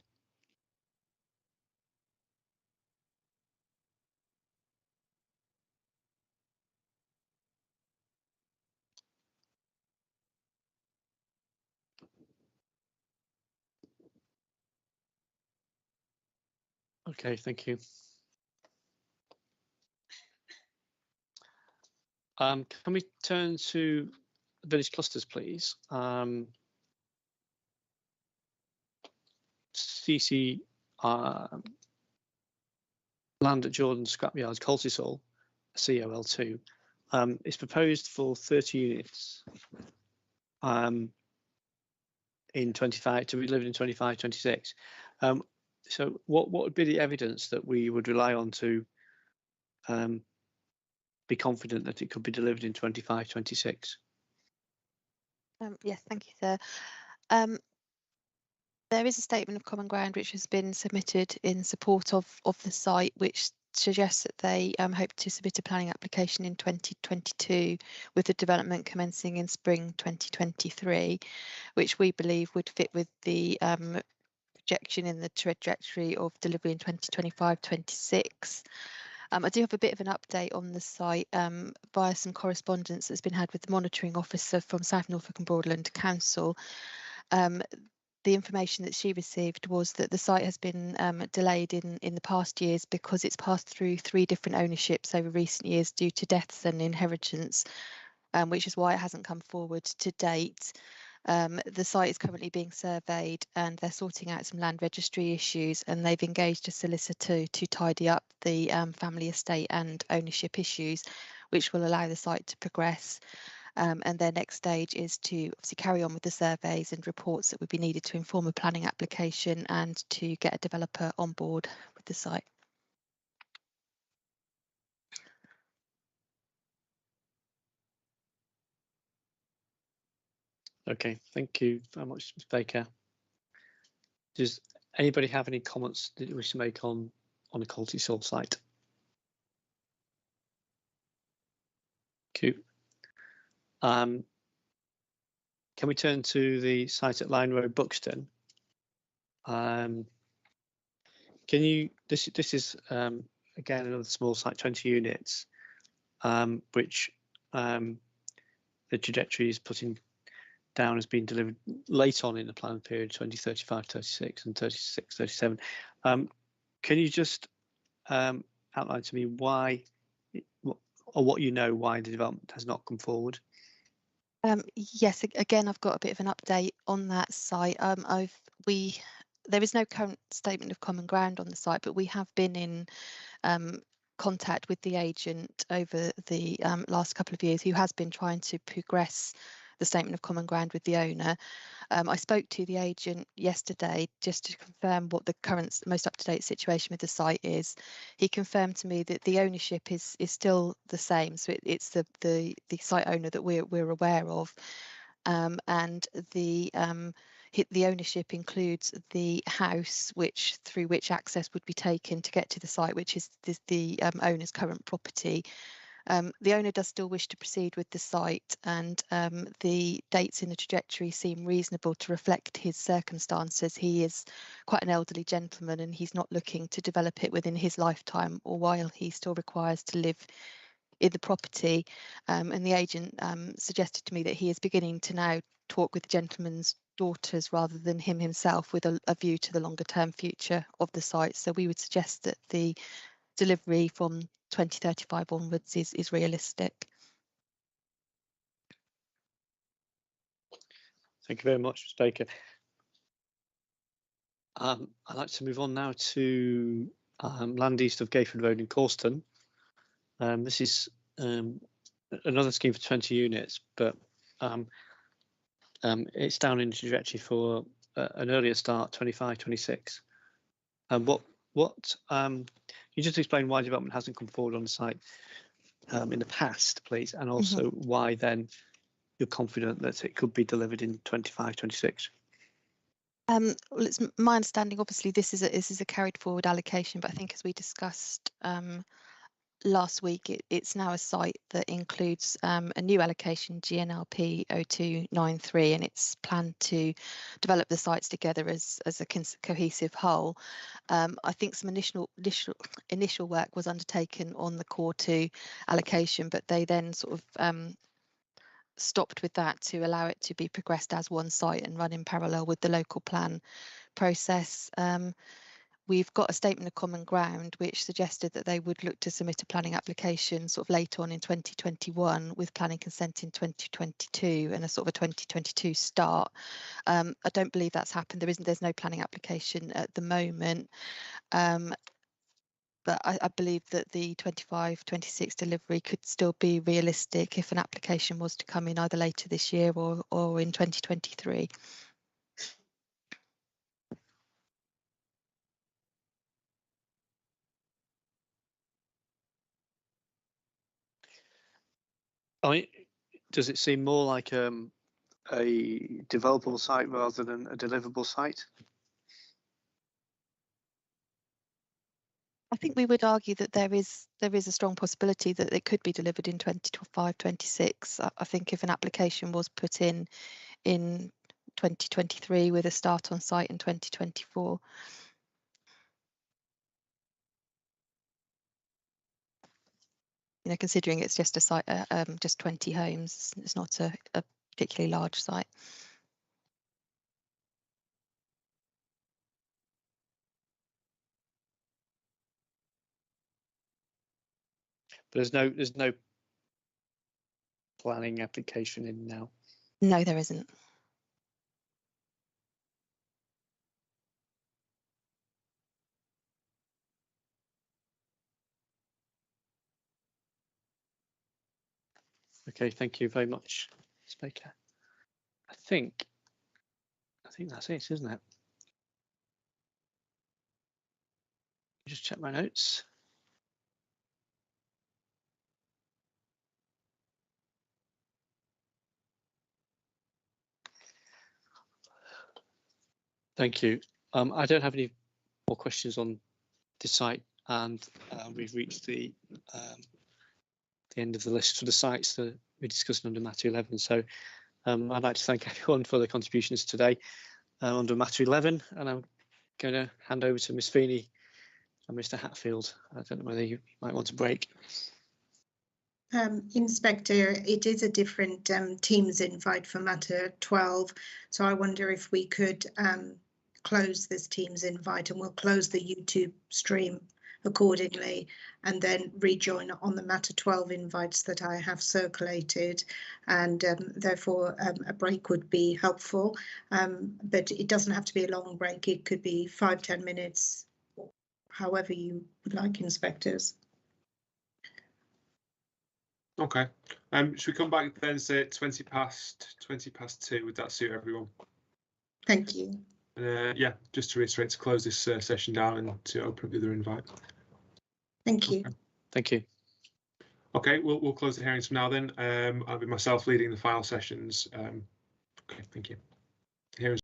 A: Okay, thank you. Can we turn to village clusters, please? CC land at Jordan Scrapyards, Coltisol, COL2, is proposed for 30 units in 25 to be delivered in 25-26. So what would be the evidence that we would rely on to be confident that it could be delivered in 25-26?
Q: Yes, thank you, sir. There is a statement of common ground which has been submitted in support of the site, which suggests that they hope to submit a planning application in 2022 with the development commencing in spring 2023, which we believe would fit with the projection in the trajectory of delivery in 2025-26. I do have a bit of an update on the site via some correspondence that's been had with the monitoring officer from South Norfolk and Broadland Council. The information that she received was that the site has been delayed in the past years because it's passed through 3 different ownerships over recent years due to deaths and inheritance, which is why it hasn't come forward to date. The site is currently being surveyed and they're sorting out some land registry issues, and they've engaged a solicitor to tidy up the family estate and ownership issues, which will allow the site to progress. And their next stage is to obviously carry on with the surveys and reports that would be needed to inform a planning application and to get a developer on board with the site.
A: Okay, thank you very much, Ms. Baker. Does anybody have any comments that you wish to make on the Coltisol site? Thank you. Can we turn to the site at Line Road, Buxton? Can you? This is again another small site, 20 units, which the trajectory is putting down as being delivered late on in the plan period, 2035-36 and 36-37. Can you just outline to me why, or what you know, why the development has not come forward?
Q: Yes, again, I've got a bit of an update on that site. There is no current statement of common ground on the site, but we have been in contact with the agent over the last couple of years, who has been trying to progress the statement of common ground with the owner. I spoke to the agent yesterday just to confirm what the current most up-to-date situation with the site is. He confirmed to me that the ownership is still the same, so it's the site owner that we're aware of, and the ownership includes the house through which access would be taken to get to the site, which is the owner's current property. The owner does still wish to proceed with the site, and the dates in the trajectory seem reasonable to reflect his circumstances. He is quite an elderly gentleman and he's not looking to develop it within his lifetime or while he still requires to live in the property. And the agent suggested to me that he is beginning to now talk with the gentleman's daughters rather than him himself, with a view to the longer term future of the site. So we would suggest that the delivery from 2035 onwards is realistic.
A: Thank you very much, Ms. Baker. I'd like to move on now to land east of Gayford Road in Corston. This is another scheme for 20 units, but it's down in the trajectory for an earlier start, 25-26. You just explain why development hasn't come forward on the site in the past, please, and also why then you're confident that it could be delivered in 25-26.
Q: Well, it's my understanding, obviously this is a carried forward allocation, but I think as we discussed last week, it's now a site that includes a new allocation, GNLP 0293, and it's planned to develop the sites together as a cohesive whole. I think some initial work was undertaken on the core 2 allocation, but they then sort of stopped with that to allow it to be progressed as one site and run in parallel with the local plan process. we've got a statement of common ground which suggested that they would look to submit a planning application sort of later on in 2021 with planning consent in 2022 and a sort of a 2022 start. I don't believe that's happened. There's no planning application at the moment. But I believe that the 25-26 delivery could still be realistic if an application was to come in either later this year or in 2023.
A: Does it seem more like a developable site rather than a deliverable site?
Q: I think we would argue that there is a strong possibility that it could be delivered in 25-26. I think if an application was put in 2023 with a start on site in 2024. You know, considering it's just a site, just 20 homes, it's not a particularly large site.
A: But there's no planning application in now.
Q: No, there isn't.
A: Okay, thank you very much, Speaker. I think that's it, isn't it? Just check my notes. Thank you. I don't have any more questions on this site, and we've reached the end of the list for the sites that we're discussing under Matter 11. So I'd like to thank everyone for their contributions today under Matter 11, and I'm going to hand over to Ms. Feeney and Mr. Hatfield. I don't know whether you might want to break.
J: Inspector, it is a different Teams invite for Matter 12, so I wonder if we could close this Teams invite, and we'll close the YouTube stream accordingly and then rejoin on the Matter 12 invites that I have circulated, and therefore a break would be helpful, but it doesn't have to be a long break. It could be 5-10 minutes, however you would like, inspectors.
R: Okay. Should we come back then, say 20 past 2? Would that suit everyone?
J: Thank you.
R: Yeah, just to reiterate, to close this session down and to open up the other invite.
J: Thank you.
R: Okay.
A: Thank you.
R: Okay, we'll close the hearings from now then. I'll be myself leading the final sessions. Okay, thank you. Hearings